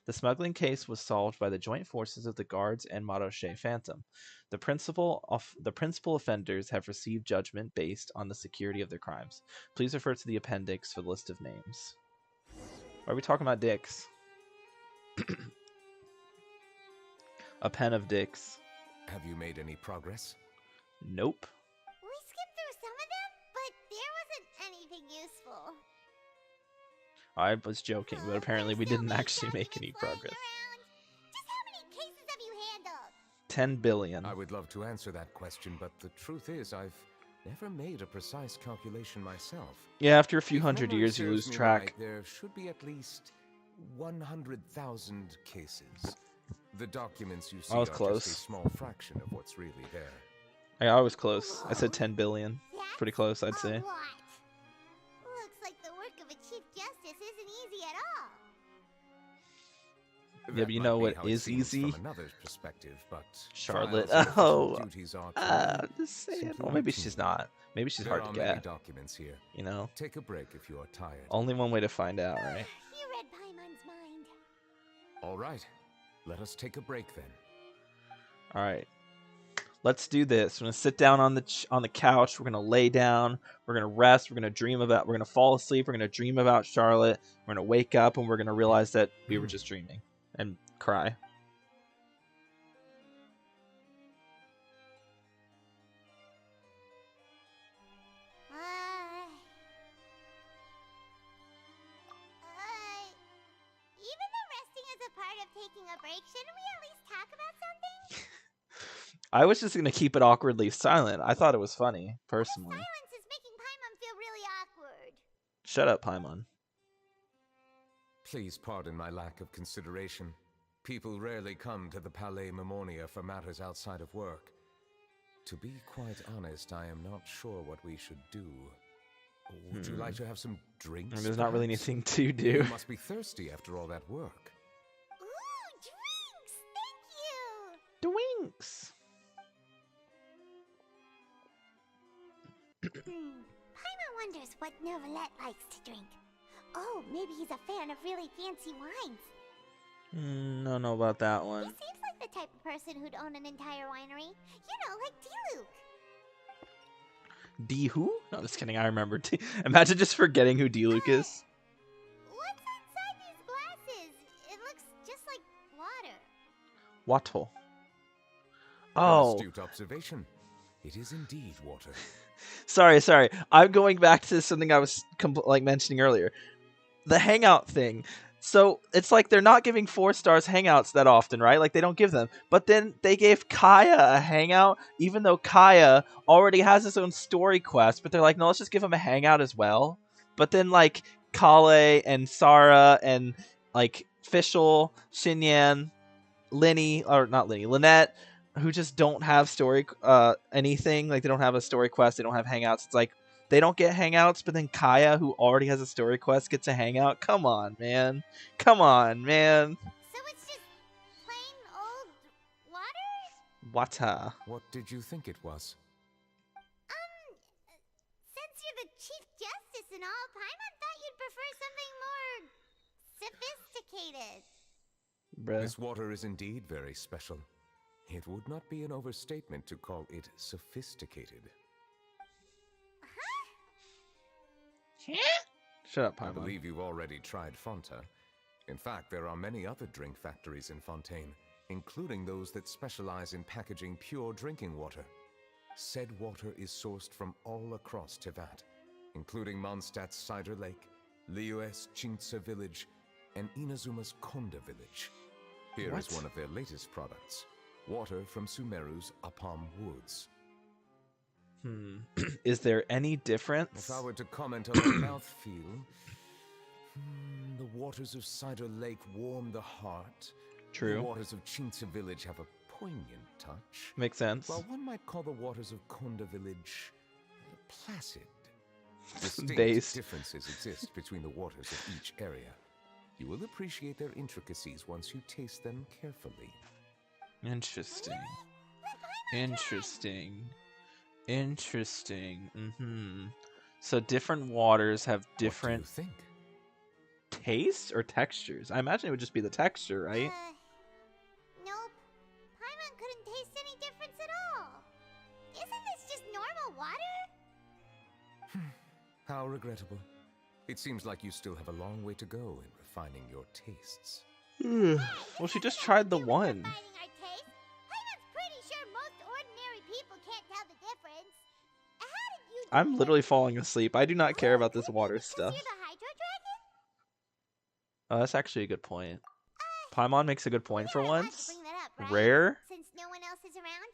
The smuggling case was solved by the joint forces of the Guards and Marochet Phantom. The principal offenders have received judgment based on the security of their crimes. Please refer to the appendix for the list of names. Why are we talking about dicks? A pen of dicks. Have you made any progress? Nope. We skipped through some of them, but there wasn't anything useful. I was joking, but apparently we didn't actually make any progress. Just how many cases have you handled? 10 billion. I would love to answer that question, but the truth is I've never made a precise calculation myself. Yeah, after a few hundred years you lose track. Right, there should be at least 100,000 cases. The documents you see are close. just a small fraction of what's really there. I was close. I said 10 billion. Pretty close, I'd say. Looks like the work of a Chief Justice isn't easy at all. Yeah, but you know what is easy? From another's perspective, but Charlotte. Duties are I'm just saying. Well, maybe she's not. Maybe she's hard to get. Documents here. You know? Take a break if you are tired. Only one way to find out, right? You read Paimon's mind. All right. Let us take a break then. All right. Let's do this. We're gonna sit down on the couch. We're gonna lay down. We're gonna rest. We're gonna fall asleep. We're gonna dream about Charlotte. We're gonna wake up and we're gonna realize that we were just dreaming and cry. Even though resting is a part of taking a break, shouldn't we at least talk about something? I was just gonna keep it awkwardly silent. I thought it was funny, personally. Silence is making Paimon feel really awkward. Shut up, Paimon. Please pardon my lack of consideration. People rarely come to the Palais Memonia for matters outside of work. To be quite honest, I am not sure what we should do. Would you like to have some drinks? There's not really anything to do. You must be thirsty after all that work. Ooh, drinks! Thank you! Drinks! Paimon wonders what Neuvillette likes to drink. Oh, maybe he's a fan of really fancy wines. Don't know about that He one. seems like the type of person who'd own an entire winery. You know, like D-Luke. D who? No, just kidding. I remember. Imagine just forgetting who D-Luke is. What's inside these glasses? It looks just like water. Wato. Oh. Astute observation. It is indeed water. Sorry. I'm going back to something I was mentioning earlier. The hangout thing. So it's like they're not giving 4 stars hangouts that often, right? Like they don't give them. But then they gave Kaya a hangout, even though Kaya already has his own story quest. But they're like, no, let's just give him a hangout as well. But then like Kale and Sarah and like Fischl, Xinyan, Lynette, who just don't have story anything. Like they don't have a story quest. They don't have hangouts. It's like they don't get hangouts, but then Kaya, who already has a story quest, gets a hangout. Come on, man. So it's just plain old water? Wata. What did you think it was? Since you're the Chief Justice and all, Paimon thought you'd prefer something more sophisticated. Bruh. This water is indeed very special. It would not be an overstatement to call it sophisticated. Shut up, I Paimon. believe you've already tried Fonta. In fact, there are many other drink factories in Fontaine, including those that specialize in packaging pure drinking water. Said water is sourced from all across Teyvat, including Mondstadt's Cider Lake, Liyue's Chintse Village, and Inazuma's Konda Village. Here is one of their latest products, water from Sumeru's Apam Woods. Is there any difference? If I were to comment on the mouthfeel, the waters of Cider Lake warm the heart. True. The waters of Chintse Village have a poignant touch. Makes sense. While one might call the waters of Konda Village placid. Distinct Based. differences exist between the waters of each area. You will appreciate their intricacies once you taste them carefully. Interesting. So different waters have different What do you think? tastes or textures? I imagine it would just be the texture, right? Nope. Paimon couldn't taste any difference at all. Isn't this just normal water? How regrettable. It seems like you still have a long way to go in refining your tastes. Well, she just tried the one. Refining our taste? Paimon's pretty sure most ordinary people can't tell the difference. How did you I'm literally falling asleep. I do not care about this water stuff. You're the Hydro Dragon? Oh, that's actually a good point. Paimon makes a good point for You're not allowed to once. bring that up, right? Rare? Since no one else is around?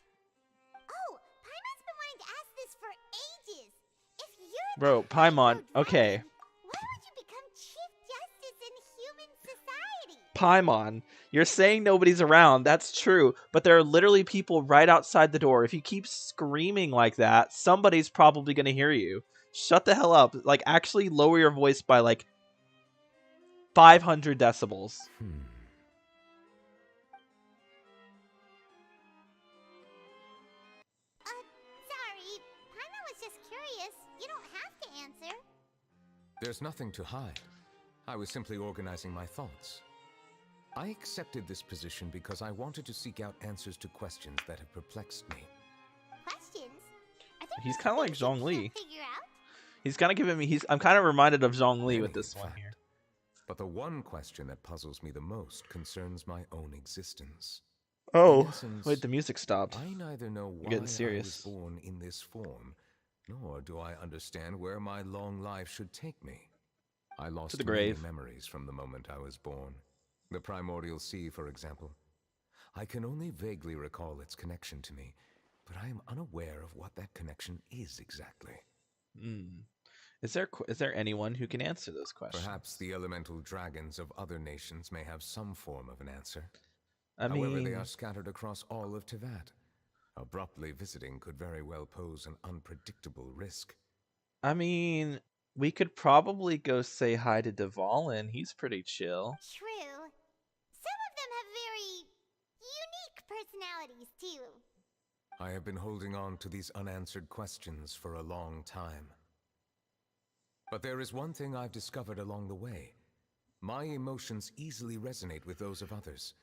Oh, Paimon's been wanting to ask this for ages. If you're Bro, the Paimon, Hydro okay. Dragon, why would you become Chief Justice in human society? Paimon, you're saying nobody's around. That's true. But there are literally people right outside the door. If you keep screaming like that, somebody's probably going to hear you. Shut the hell up. Like, actually lower your voice by, like, 500 decibels. curious. You don't have to answer. There's nothing to hide. I was simply organizing my thoughts. I accepted this position because I wanted to seek out answers to questions that have perplexed me. Questions? Are there He's kind of like things you Zhongli. can't figure out? He's kind of giving me. I'm kind of reminded of Zhongli Many, with this in one fact. here. But the one question that puzzles me the most concerns my own existence. Oh, In essence, wait, the music stopped. I neither know why getting I was serious. born in this form, nor do I understand where my long life should take me. I lost the many grave. memories from the moment I was born. The primordial sea, for example. I can only vaguely recall its connection to me, but I am unaware of what that connection is exactly. Is there anyone who can answer those questions? Perhaps the elemental dragons of other nations may have some form of an answer. However, they are scattered across all of Teyvat. Abruptly visiting could very well pose an unpredictable risk. I mean, we could probably go say hi to Dvalin. He's pretty chill. True. Some of them have very unique personalities, too. I have been holding on to these unanswered questions for a long time. But there is one thing I've discovered along the way. My emotions easily resonate with those of others.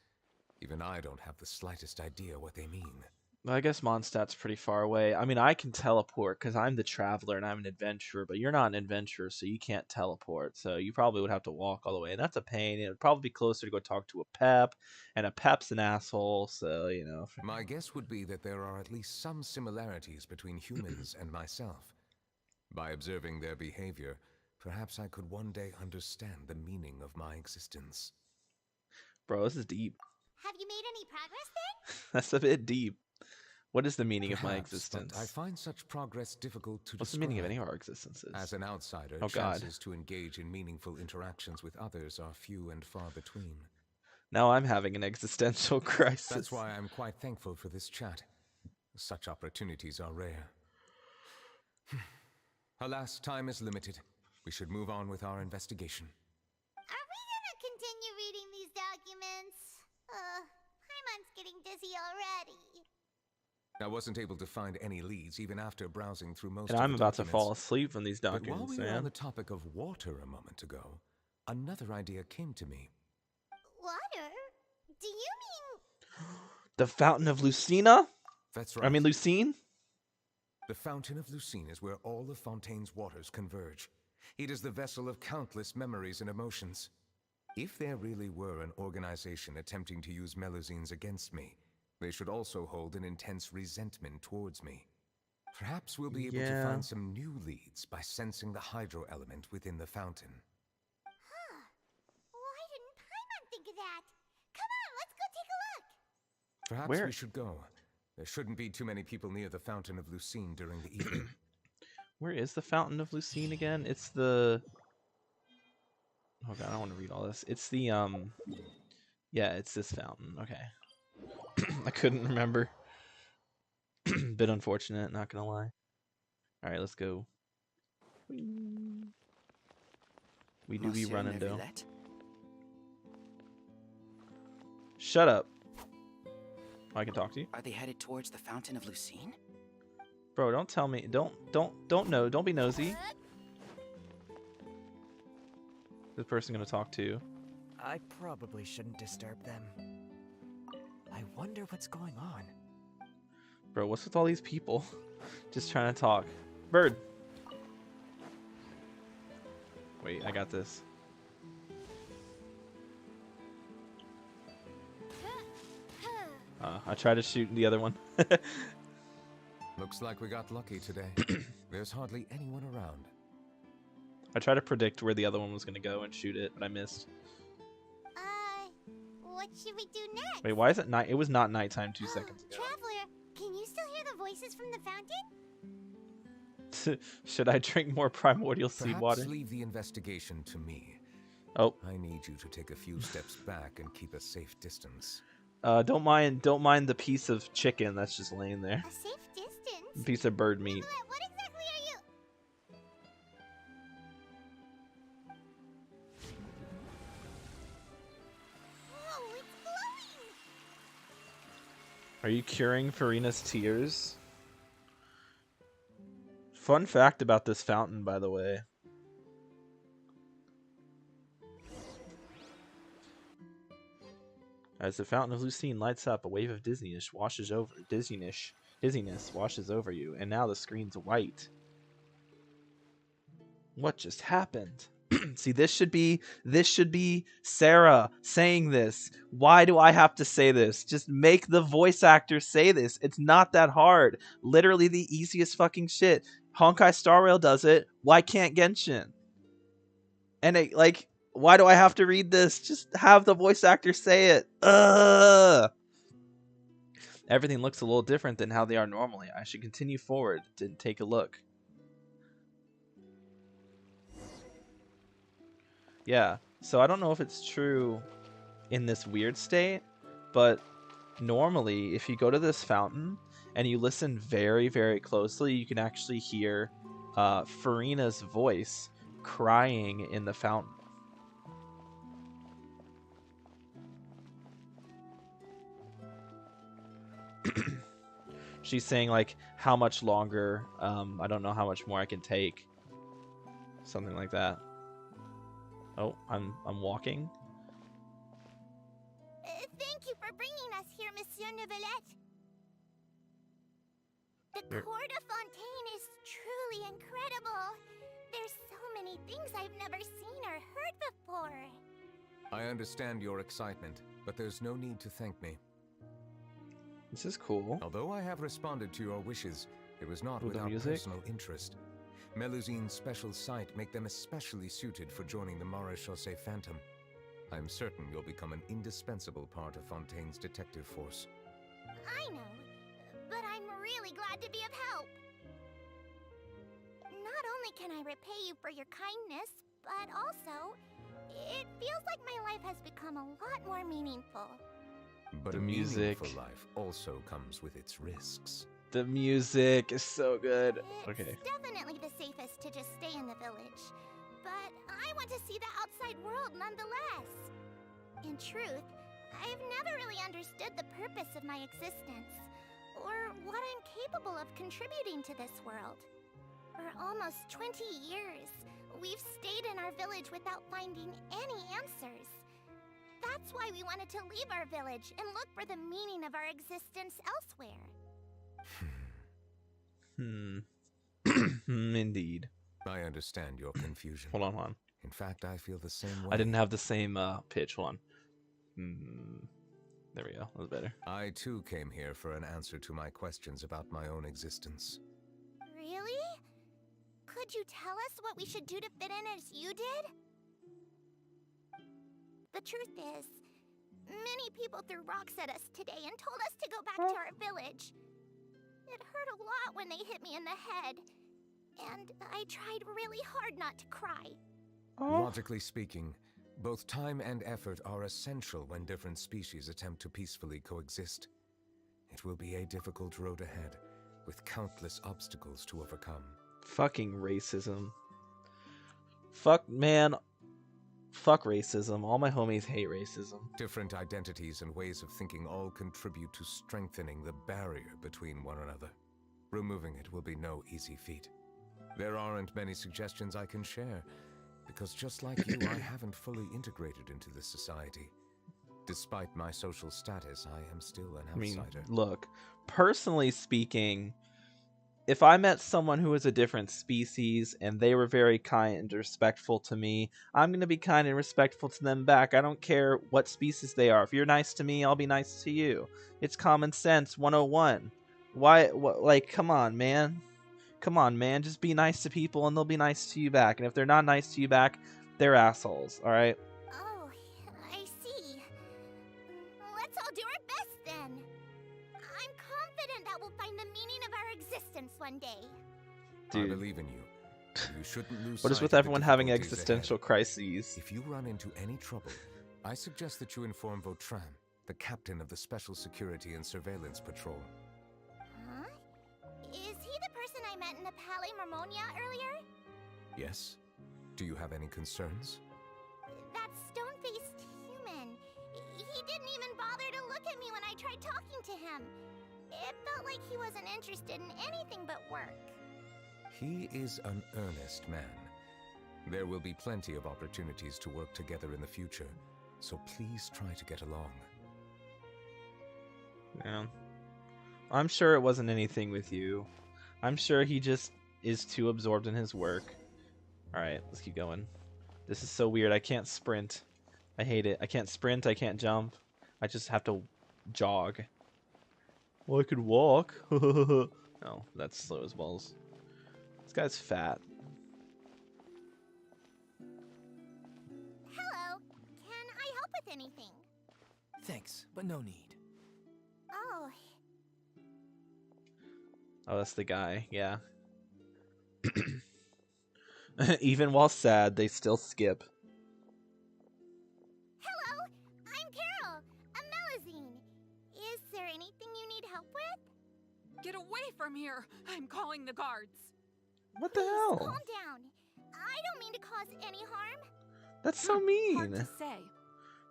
Even I don't have the slightest idea what they mean. I guess Mondstadt's pretty far away. I mean, I can teleport because I'm the traveler and I'm an adventurer, but you're not an adventurer, so you can't teleport. So you probably would have to walk all the way, and that's a pain. It would probably be closer to go talk to a Pep, and a Pep's an asshole, so, you know. My guess would be that there are at least some similarities between humans and myself. By observing their behavior, perhaps I could one day understand the meaning of my existence. Bro, this is deep. Have you made any progress then? That's a bit deep. What is the meaning of my Perhaps, existence? but I find such progress difficult to What's the describe. meaning of any of our existences? As an outsider, Oh, God. chances to engage in meaningful interactions with others are few and far between. Now I'm having an existential crisis. That's why I'm quite thankful for this chat. Such opportunities are rare. Alas, time is limited. We should move on with our investigation. Are we gonna continue reading these documents? Paimon's getting dizzy already. I wasn't able to find any leads even after browsing through most And of I'm the about to documents. fall asleep from these But while documents, we were on man. the topic of water a moment ago, another idea came to me. Water? Do you mean... The Fountain of Lucina? That's right. I mean, Lucine? The Fountain of Lucine is where all of Fontaine's waters converge. It is the vessel of countless memories and emotions. If there really were an organization attempting to use Melusines against me, they should also hold an intense resentment towards me. Perhaps we'll be able to find some new leads by sensing the hydro element within the fountain. Huh. Why didn't Paimon think of that? Come on, let's go take a look. Perhaps Where? we should go. There shouldn't be too many people near the Fountain of Lucine during the evening. Where is the Fountain of Lucine again? It's the... Oh god, I don't want to read all this. It's the, yeah, it's this fountain. Okay. I couldn't remember. Bit unfortunate, not gonna lie. Alright, let's go. We do be running, though. Shut up. Oh, I can talk to you? Are they headed towards the Fountain of Lucine? Bro, don't tell me. Don't know. Don't be nosy. This person gonna talk to. I probably shouldn't disturb them. I wonder what's going on. Bro, what's with all these people just trying to talk? Bird. Wait, I got this. I tried to shoot the other one. Looks like we got lucky today. There's hardly anyone around. I tried to predict where the other one was gonna go and shoot it, but I missed. What should we do next? Wait, why is it night? It was not nighttime 2 seconds ago. Traveler, can you still hear the voices from the fountain? Should I drink more primordial seawater? Perhaps leave the investigation to me. Oh. I need you to take a few steps back and keep a safe distance. Don't mind the piece of chicken that's just laying there. A safe distance? Piece of bird meat. Neuvillette, what exactly are you? Whoa, it's glowing! Are you curing Farina's tears? Fun fact about this fountain, by the way. As the fountain of Lucine lights up, a wave of dizziness washes over you, and now the screen's white. What just happened? See, this should be Sarah saying this. Why do I have to say this? Just make the voice actor say this. It's not that hard. Literally the easiest fucking shit. Honkai Star Rail does it. Why can't Genshin? And it, like, why do I have to read this? Just have the voice actor say it. Ugh. Everything looks a little different than how they are normally. I should continue forward to take a look. Yeah, so I don't know if it's true in this weird state, but normally if you go to this fountain and you listen very, very closely, you can actually hear Farina's voice crying in the fountain. She's saying, like, how much longer, I don't know how much more I can take. Something like that. Oh, I'm walking. Thank you for bringing us here, Monsieur Neuvillette. The Court of Fontaine is truly incredible. There's so many things I've never seen or heard before. I understand your excitement, but there's no need to thank me. This is cool. Although I have responded to your wishes, it was not without personal interest. Melusine's special sight make them especially suited for joining the Maréchaussée Phantom. I'm certain you'll become an indispensable part of Fontaine's detective force. I know, but I'm really glad to be of help. Not only can I repay you for your kindness, but also, it feels like my life has become a lot more meaningful. But a meaningful life also comes with its risks. The music is so good. It's definitely the safest to just stay in the village. But I want to see the outside world nonetheless. In truth, I've never really understood the purpose of my existence, or what I'm capable of contributing to this world. For almost 20 years, we've stayed in our village without finding any answers. That's why we wanted to leave our village and look for the meaning of our existence elsewhere. Indeed. I understand your confusion. Hold on. In fact, I feel the same way. I didn't have the same pitch. Hold on. There we go. That was better. I too came here for an answer to my questions about my own existence. Really? Could you tell us what we should do to fit in as you did? The truth is, many people threw rocks at us today and told us to go back to our village. It hurt a lot when they hit me in the head, and I tried really hard not to cry. Logically speaking, both time and effort are essential when different species attempt to peacefully coexist. It will be a difficult road ahead, with countless obstacles to overcome. Fucking racism. Fuck racism. All my homies hate racism. Different identities and ways of thinking all contribute to strengthening the barrier between one another. Removing it will be no easy feat. There aren't many suggestions I can share, because just like you, I haven't fully integrated into this society. Despite my social status, I am still an outsider. Look, personally speaking, if I met someone who was a different species and they were very kind and respectful to me, I'm going to be kind and respectful to them back. I don't care what species they are. If you're nice to me, I'll be nice to you. It's common sense 101. Like, come on, man. Come on, man. Just be nice to people and they'll be nice to you back. And if they're not nice to you back, they're assholes, all right? Oh, I see. Let's all do our best then. I'm confident that we'll find the meaning of our existence one day. Dude. I believe in you. You shouldn't lose What is with everyone having existential crises? If you run into any trouble, I suggest that you inform Vautrin, the captain of the Special Security and Surveillance Patrol. Huh? Is he the person I met in the Palais Marmonia earlier? Yes. Do you have any concerns? That stone-faced human. He didn't even bother to look at me when I tried talking to him. It felt like he wasn't interested in anything but work. He is an earnest man. There will be plenty of opportunities to work together in the future, so please try to get along. Yeah. I'm sure it wasn't anything with you. I'm sure he just is too absorbed in his work. Alright, let's keep going. This is so weird. I can't sprint. I hate it. I can't sprint. I can't jump. I just have to jog. Well, I could walk. No, that's slow as balls. This guy's fat. Hello. Can I help with anything? Thanks, but no need. Oh. Oh, that's the guy. Yeah. Even while sad, they still skip. Hello. I'm Carol. A Melazine. Is there anything you need help with? Get away from here! I'm calling the guards. What the Please, hell? calm down. I don't mean to cause any harm. That's so Hard mean. to say.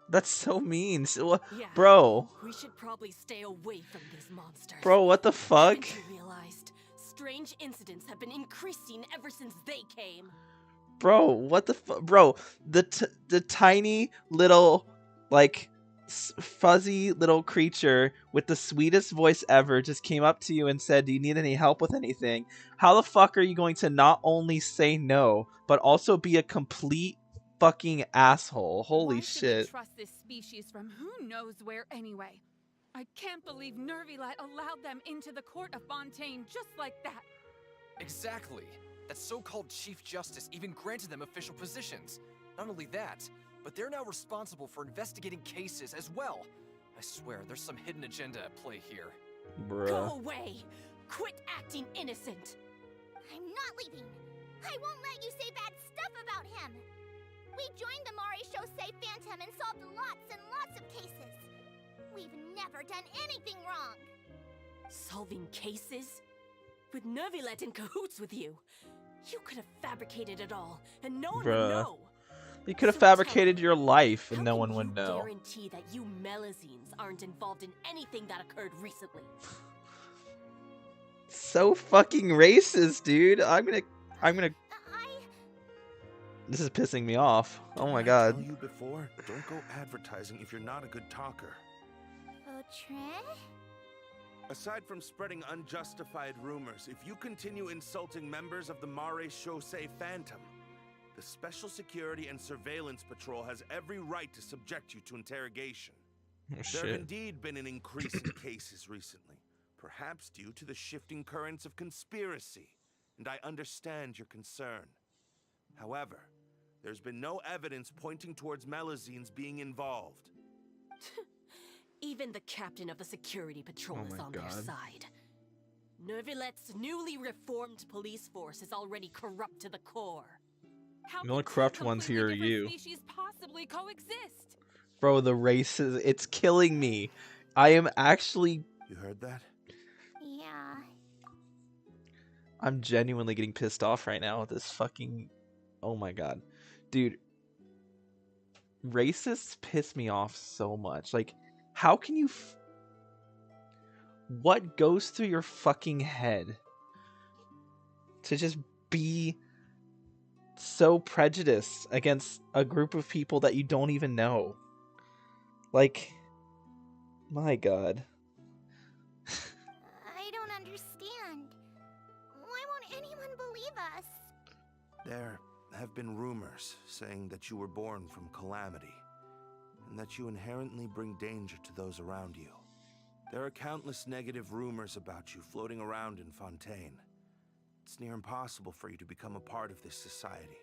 That's so mean. Yeah. Bro. We should probably stay away from these monsters. Bro, what the fuck? Haven't you realized strange incidents have been increasing ever since they came? Bro, what the fuck? Bro, the tiny little, like, fuzzy little creature with the sweetest voice ever just came up to you and said, do you need any help with anything? How the fuck are you going to not only say no, but also be a complete fucking asshole? Holy Why should shit. we trust this species from who knows where anyway? I can't believe Neuvillette allowed them into the court of Fontaine just like that. Exactly. That so-called Chief Justice even granted them official positions. Not only that, but they're now responsible for investigating cases as well. I swear, there's some hidden agenda at play here. Bruh. Go away! Quit acting innocent! I'm not leaving. I won't let you say bad stuff about him. We joined the Maréchaussée Phantom and solved lots and lots of cases. We've never done anything wrong. Solving cases? With Neuvillette in cahoots with you? You could have fabricated it all, and no one would know. You could have So fabricated tell me, your life, and how no can one would you know. guarantee that you Melazines aren't involved in anything that occurred recently? So fucking racist, dude. I'm gonna. This is pissing me off. Oh my god. I told you before, don't go advertising if you're not a good talker. Vautrin? Aside from spreading unjustified rumors, if you continue insulting members of the Maréchaussée Phantom, the Special Security and Surveillance Patrol has every right to subject you to interrogation. Oh, There shit. have indeed been an increase in cases recently, perhaps due to the shifting currents of conspiracy, and I understand your concern. However, there's been no evidence pointing towards Melazines being involved. Even the captain of the security patrol Oh is my on their God. side. Neuvillette's newly reformed police force is already corrupt to the core. How The only can two corrupt ones here are completely you. different species possibly coexist? Bro, the race is. It's killing me. I am actually. You heard that? Yeah. I'm genuinely getting pissed off right now with this fucking. Oh my god. Dude. Racists piss me off so much. Like, how can you. What goes through your fucking head to just be so prejudiced against a group of people that you don't even know? Like, my god. I don't understand. Why won't anyone believe us? There have been rumors saying that you were born from calamity, and that you inherently bring danger to those around you. There are countless negative rumors about you floating around in Fontaine. It's near impossible for you to become a part of this society.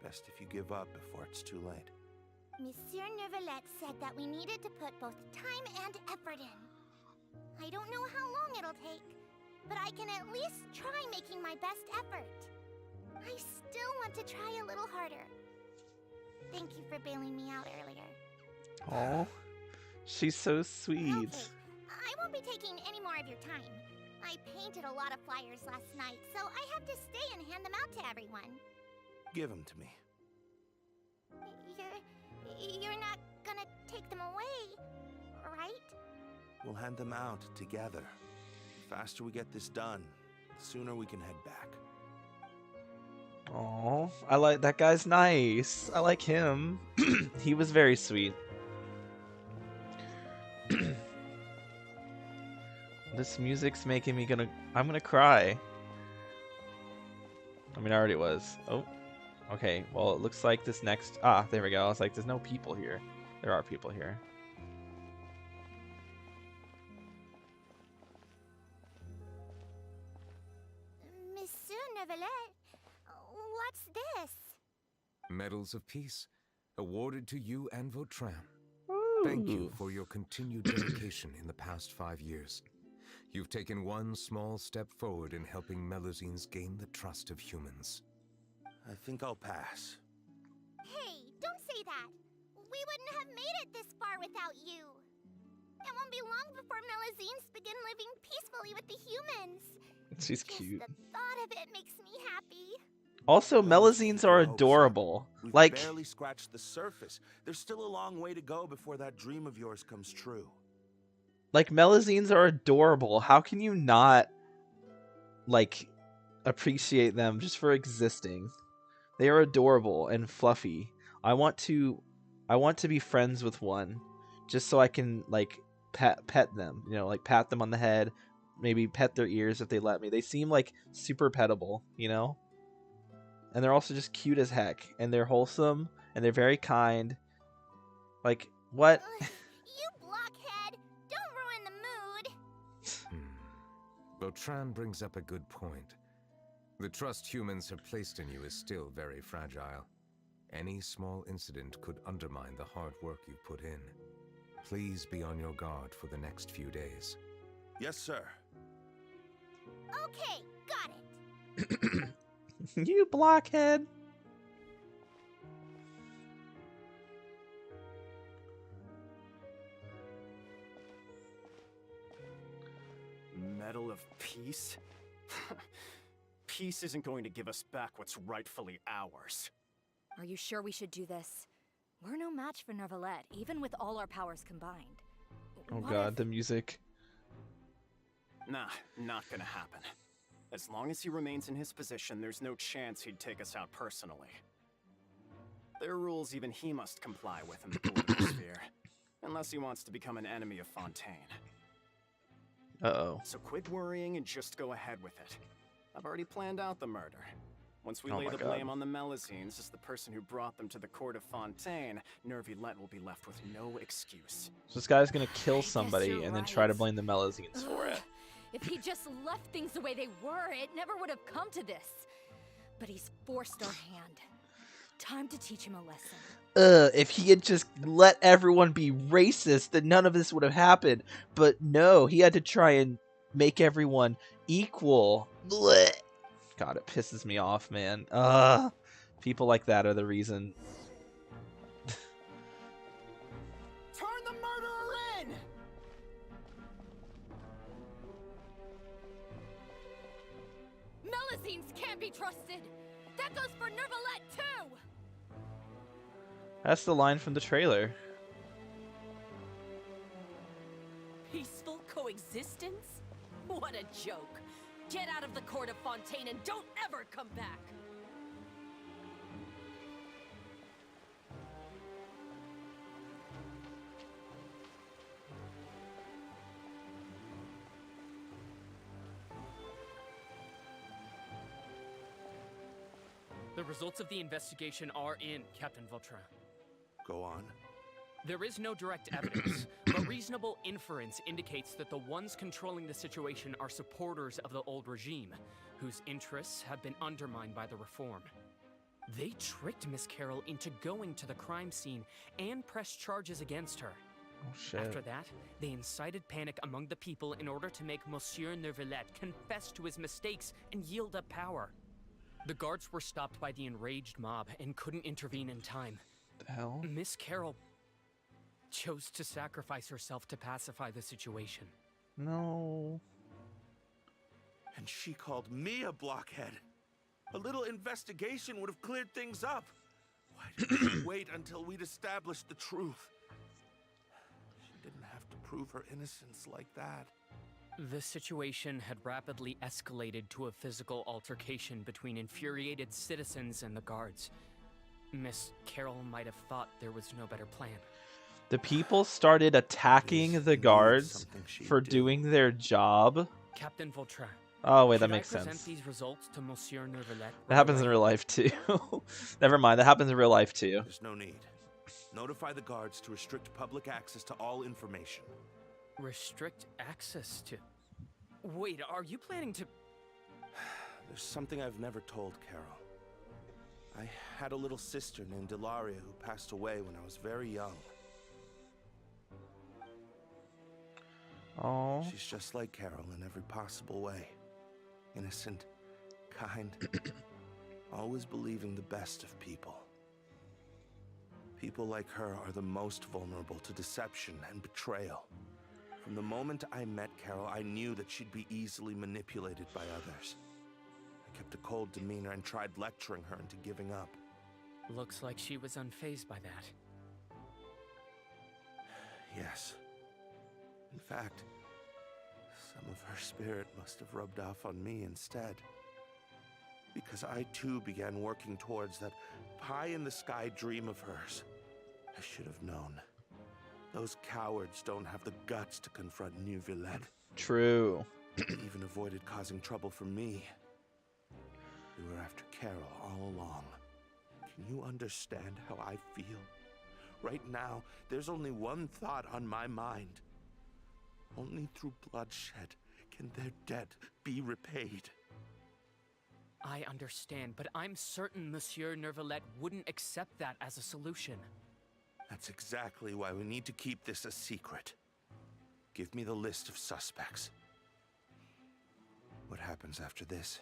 Best if you give up before it's too late. Monsieur Neuvillette said that we needed to put both time and effort in. I don't know how long it'll take, but I can at least try making my best effort. I still want to try a little harder. Thank you for bailing me out earlier. Aw. She's so sweet. Okay, I won't be taking any more of your time. I painted a lot of flyers last night, so I have to stay and hand them out to everyone. Give them to me. You're not gonna take them away, right? We'll hand them out together. The faster we get this done, the sooner we can head back. Oh, I like that guy's nice. I like him. He was very sweet. This music's making me I'm gonna cry. I mean, I already was. Oh, okay. Well, it looks like this next... Ah, there we go. I was like, there's no people here. There are people here. Monsieur Neuvillette, what's this? Medals of Peace, awarded to you and Vautrin. Thank you for your continued dedication in the past 5 years. You've taken one small step forward in helping Melusines gain the trust of humans. I think I'll pass. Hey, don't say that. We wouldn't have made it this far without you. It won't be long before Melusines begin living peacefully with the humans. She's cute. Just the thought of it makes me happy. Also, Melusines are adorable. We've Like, barely scratched the surface. There's still a long way to go before that dream of yours comes true. Like, Melusines are adorable. How can you not, like, appreciate them just for existing? They are adorable and fluffy. I want to be friends with one, just so I can, like, pet them. You know, like, pat them on the head, maybe pet their ears if they let me. They seem, like, super petable, you know? And they're also just cute as heck. And they're wholesome, and they're very kind. Like, what? You blockhead! Don't ruin the mood! Vautrin brings up a good point. The trust humans have placed in you is still very fragile. Any small incident could undermine the hard work you've put in. Please be on your guard for the next few days. Yes, sir. Okay, got it. You blockhead. Medal of Peace? Peace isn't going to give us back what's rightfully ours. Are you sure we should do this? We're no match for Neuvillette, even with all our powers combined. Oh god, the music. Nah, not gonna happen. As long as he remains in his position, there's no chance he'd take us out personally. There are rules even he must comply with in the political sphere. Unless he wants to become an enemy of Fontaine. Uh-oh. So quit worrying and just go ahead with it. I've already planned out the murder. Once we lay the blame on the Melusines as the person who brought them to the court of Fontaine, Neuvillette will be left with no excuse. So this guy's gonna kill somebody and then try to blame the Melusines for it. If he just left things the way they were, it never would have come to this. But he's forced our hand. Time to teach him a lesson. If he had just let everyone be racist, then none of this would have happened. But no, he had to try and make everyone equal. Blech. God, it pisses me off, man. People like that are the reason. Turn the murderer in! Melusines can't be trusted! That goes for Neuvillette, too! That's the line from the trailer. Peaceful coexistence? What a joke. Get out of the court of Fontaine and don't ever come back. The results of the investigation are in, Captain Vautrin. Go on. There is no direct evidence, but reasonable inference indicates that the ones controlling the situation are supporters of the old regime, whose interests have been undermined by the reform. They tricked Miss Carroll into going to the crime scene and pressed charges against her. Oh, shit. After that, they incited panic among the people in order to make Monsieur Neuvillette confess to his mistakes and yield up power. The guards were stopped by the enraged mob and couldn't intervene in time. The hell? Miss Carroll chose to sacrifice herself to pacify the situation. No. And she called me a blockhead. A little investigation would have cleared things up. Why did she wait until we'd established the truth? She didn't have to prove her innocence like that. The situation had rapidly escalated to a physical altercation between infuriated citizens and the guards. Miss Carol might have thought there was no better plan. The people started attacking the guards for doing their job. Captain Vautrin. Oh wait, that makes sense. These results to Monsieur Neuvillette that happens in real life too. Never mind, that happens in real life too. There's no need. Notify the guards to restrict public access to all information. Restrict access to... Wait, are you planning to... There's something I've never told Carol. I had a little sister named Delaria who passed away when I was very young. Oh. She's just like Carol in every possible way. Innocent, kind, always believing the best of people. People like her are the most vulnerable to deception and betrayal. From the moment I met Carol, I knew that she'd be easily manipulated by others. I kept a cold demeanor and tried lecturing her into giving up. Looks like she was unfazed by that. Yes. In fact, some of her spirit must have rubbed off on me instead. Because I too began working towards that pie-in-the-sky dream of hers. I should have known. Those cowards don't have the guts to confront Neuvillette. True. They even avoided causing trouble for me. We were after Carol all along. Can you understand how I feel? Right now, there's only one thought on my mind. Only through bloodshed can their debt be repaid. I understand, but I'm certain Monsieur Neuvillette wouldn't accept that as a solution. That's exactly why we need to keep this a secret. Give me the list of suspects. What happens after this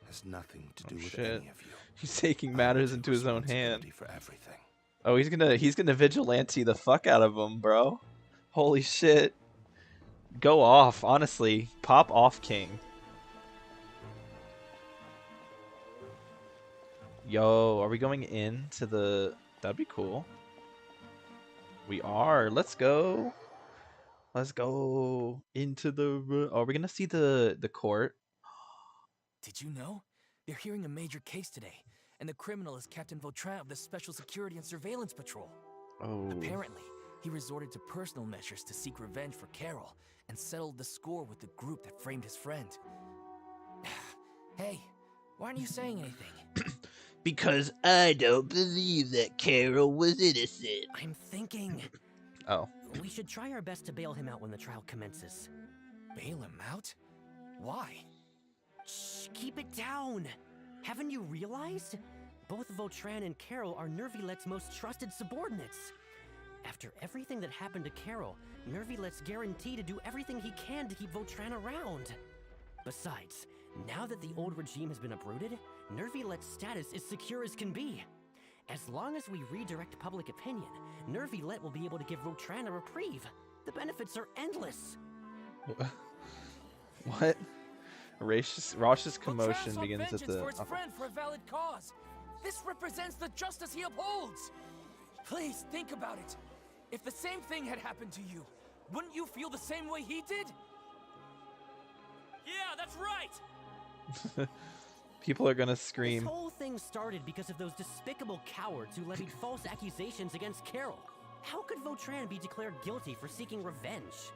has nothing to do with any of you. He's taking matters into his own hand. For everything. Oh, he's gonna vigilante the fuck out of him, bro. Holy shit. Go off, honestly. Pop off, King. Yo, are we going into the... That'd be cool. We are. Let's go. Let's go into the... Are we gonna see the court? Did you know? They're hearing a major case today, and the criminal is Captain Vautrin of the Special Security and Surveillance Patrol. Oh. Apparently, he resorted to personal measures to seek revenge for Carol, and settled the score with the group that framed his friend. Hey, why aren't you saying anything? Because I don't believe that Carol was innocent. I'm thinking... Oh. We should try our best to bail him out when the trial commences. Bail him out? Why? Shh, keep it down! Haven't you realized? Both Vautrin and Carol are Neuvillette's most trusted subordinates. After everything that happened to Carol, Neuvillette's guaranteed to do everything he can to keep Vautrin around. Besides, now that the old regime has been uprooted, Neuvillette's status is secure as can be. As long as we redirect public opinion, Neuvillette will be able to give Vautrin a reprieve. The benefits are endless. What? Raush's commotion begins at the... For its friend for a valid cause. This represents the justice he upholds. Please think about it. If the same thing had happened to you, wouldn't you feel the same way he did? Yeah, that's right! People are gonna scream. This whole thing started because of those despicable cowards who levied false accusations against Carol. How could Vautrin be declared guilty for seeking revenge?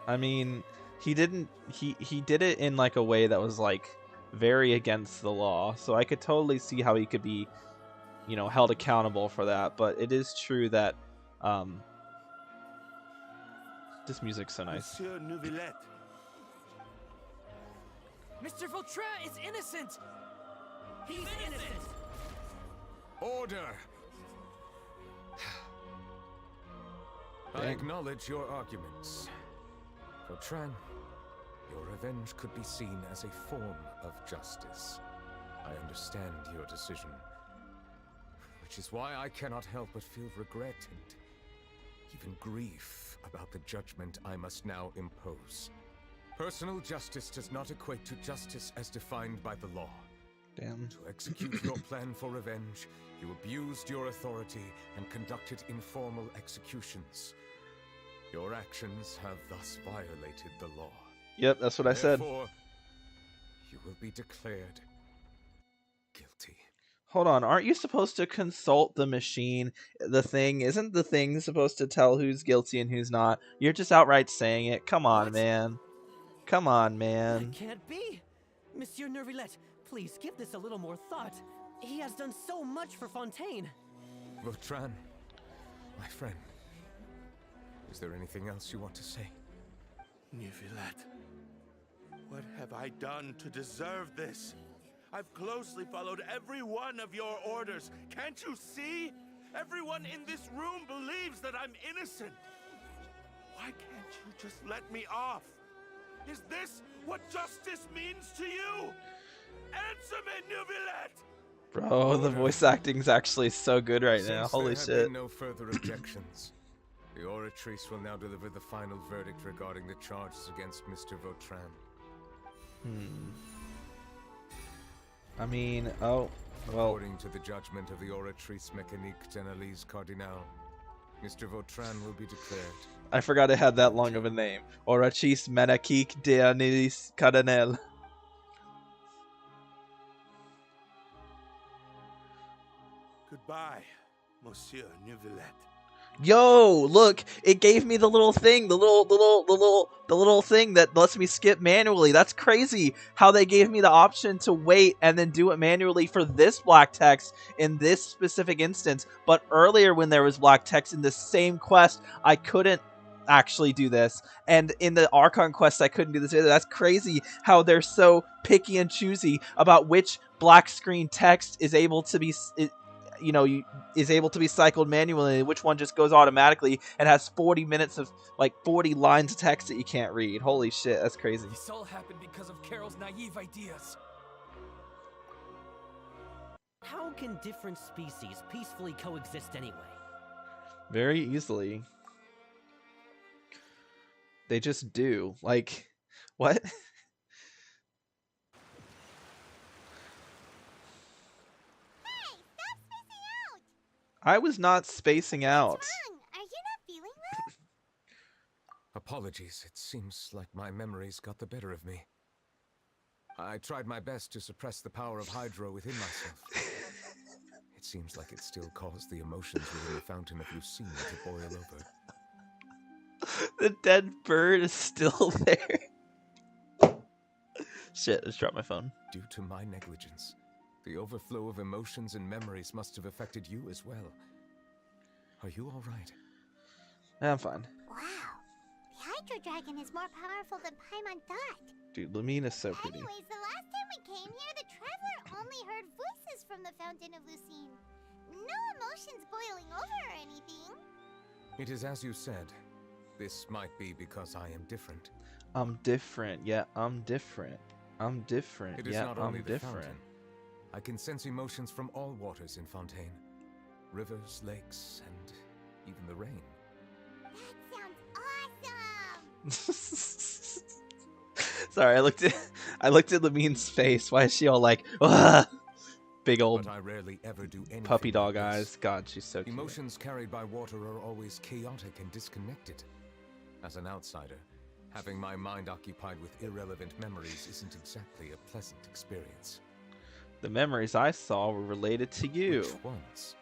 I mean, he didn't... He did it in like a way that was like very against the law, so I could totally see how he could be, you know, held accountable for that. But it is true that this music's so nice. Monsieur Neuvillette. Mr. Vautrin is innocent! He's innocent! Order! I acknowledge your arguments. Vautrin, your revenge could be seen as a form of justice. I understand your decision, which is why I cannot help but feel regret and even grief about the judgment I must now impose. Personal justice does not equate to justice as defined by the law. Damn. To execute your plan for revenge, you abused your authority and conducted informal executions. Your actions have thus violated the law. Yep, that's what I said. Therefore, you will be declared guilty. Hold on, aren't you supposed to consult the machine? The thing, isn't the thing supposed to tell who's guilty and who's not? You're just outright saying it. Come on, man. Come on, man. That can't be. Monsieur Neuvillette, please give this a little more thought. He has done so much for Fontaine. Vautrin, my friend, is there anything else you want to say? Neuvillette, what have I done to deserve this? I've closely followed every one of your orders. Can't you see? Everyone in this room believes that I'm innocent. Why can't you just let me off? Is this what justice means to you? Answer me, Neuvillette! Bro, the voice acting's actually so good right now. Holy shit. Since there have been no further objections, the Oratrice will now deliver the final verdict regarding the charges against Mr. Vautrin. I mean, oh, well. According to the judgment of the Oratrice Mécanique d'Analyse Cardinal, Mr. Vautrin will be declared. I forgot it had that long of a name. Oratrice Mécanique d'Analyse Cardinal. Goodbye, Monsieur Neuvillette. Yo, look, it gave me the little thing, the little thing that lets me skip manually. That's crazy how they gave me the option to wait and then do it manually for this black text in this specific instance. But earlier when there was black text in the same quest, I couldn't actually do this. And in the Archon quest, I couldn't do this either. That's crazy how they're so picky and choosy about which black screen text is able to be... is able to be cycled manually, which one just goes automatically and has 40 minutes of, 40 lines of text that you can't read. Holy shit, that's crazy. This all happened because of Carol's naive ideas. How can different species peacefully coexist anyway? Very easily. They just do. What? I was not spacing out. Are you not feeling well? Apologies, it seems like my memories got the better of me. I tried my best to suppress the power of Hydro within myself. It seems like it still caused the emotions within the Fountain of Lucine to boil over. The dead bird is still there. Shit, I just dropped my phone. Due to my negligence, the overflow of emotions and memories must have affected you as well. Are you all right? I'm fine. Wow. The Hydro Dragon is more powerful than Paimon thought. Dude, Lumine is so pretty. Anyways, the last time we came here, the Traveler only heard voices from the Fountain of Lucine. No emotions boiling over or anything. It is as you said. This might be because I am different. I'm different. Yeah, I'm different. I'm different. It is yeah, not only I'm the different. fountain. I can sense emotions from all waters in Fontaine. Rivers, lakes, and even the rain. That sounds awesome! Sorry, I looked at Lumine's face. Why is she all like, "Ugh!" Big old But I rarely ever do anything puppy dog like eyes? this. God, she's so cute. Emotions carried by water are always chaotic and disconnected. As an outsider, having my mind occupied with irrelevant memories isn't exactly a pleasant experience. The memories I saw were related to you. Which ones?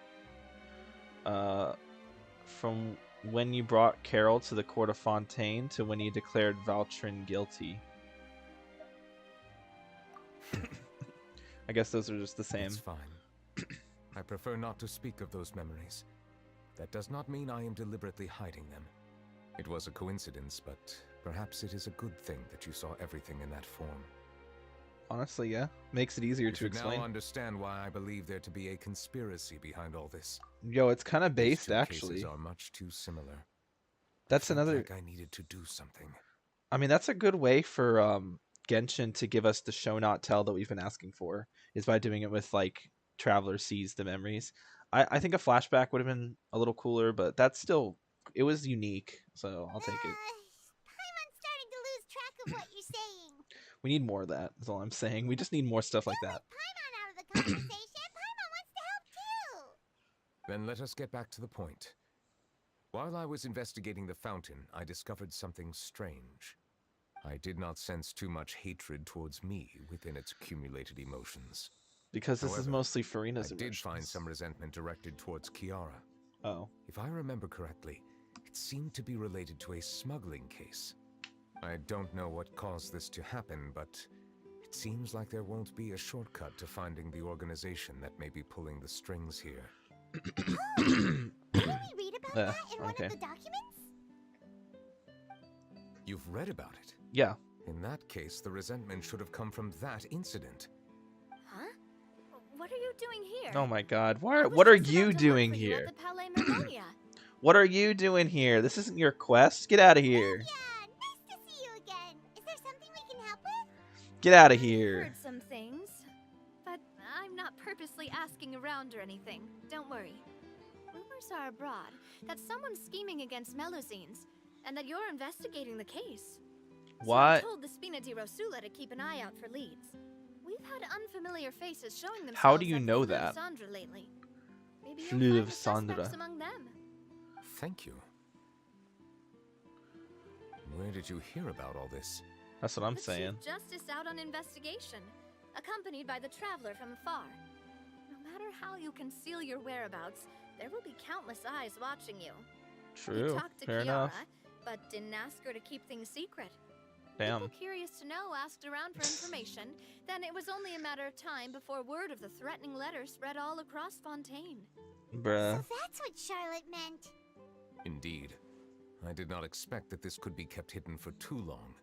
From when you brought Carol to the court of Fontaine to when you declared Vautrin guilty. I guess those are just the same. It's fine. I prefer not to speak of those memories. That does not mean I am deliberately hiding them. It was a coincidence, but perhaps it is a good thing that you saw everything in that form. Honestly, yeah. Makes it easier You to should explain. now understand why I believe there to be a conspiracy behind all this. Yo, it's kind of These based, two actually. cases are much too similar. That's I felt another... like I needed to do something. I mean, that's a good way for Genshin to give us the show not tell that we've been asking for, is by doing it with, Traveler sees the memories. I think a flashback would have been a little cooler, but that's still... It was unique, so I'll take it. Paimon's starting to lose track of what you're saying. We need more of that, is all I'm saying. We just need more stuff like that. Paimon out of the conversation. Paimon wants to help too. Then let us get back to the point. While I was investigating the fountain, I discovered something strange. I did not sense too much hatred towards me within its accumulated emotions. Because this However, is mostly Farina's I did emotions. find some resentment directed towards Kiara. Oh. If I remember correctly, it seemed to be related to a smuggling case. I don't know what caused this to happen, but it seems like there won't be a shortcut to finding the organization that may be pulling the strings here. Didn't we read about that in one of the documents? You've read about it? Yeah. In that case, the resentment should have come from that incident. Huh? What are you doing here? Oh my god. What are you doing here? What are you doing here? This isn't your quest. Get out of here. Yeah, nice to see you again. Is there something we can help with? Get out of I've here. heard some things, but I'm not purposely asking around or anything. Don't worry. Rumors are abroad that someone's scheming against Melusines, and that you're investigating the case. What? So I told the Spina di Rosula to keep an eye out for leads. We've had unfamiliar faces showing themselves. How do you at know Fleur that? Sandra lately. Maybe Fleur you'll of find the Sandra. suspects among them. Thank you. Where did you hear about all this? That's what I'm The saying. Chief Justice out on investigation, accompanied by the traveler from afar. No matter how you conceal your whereabouts, there will be countless eyes watching you. True. We talked to Fair Kiara, enough. but didn't ask her to keep things secret. Damn. People curious to know asked around for information, then it was only a matter of time before word of the threatening letter spread all across Fontaine. Bruh. So that's what Charlotte meant. Indeed. I did not expect that this could be kept hidden for too long,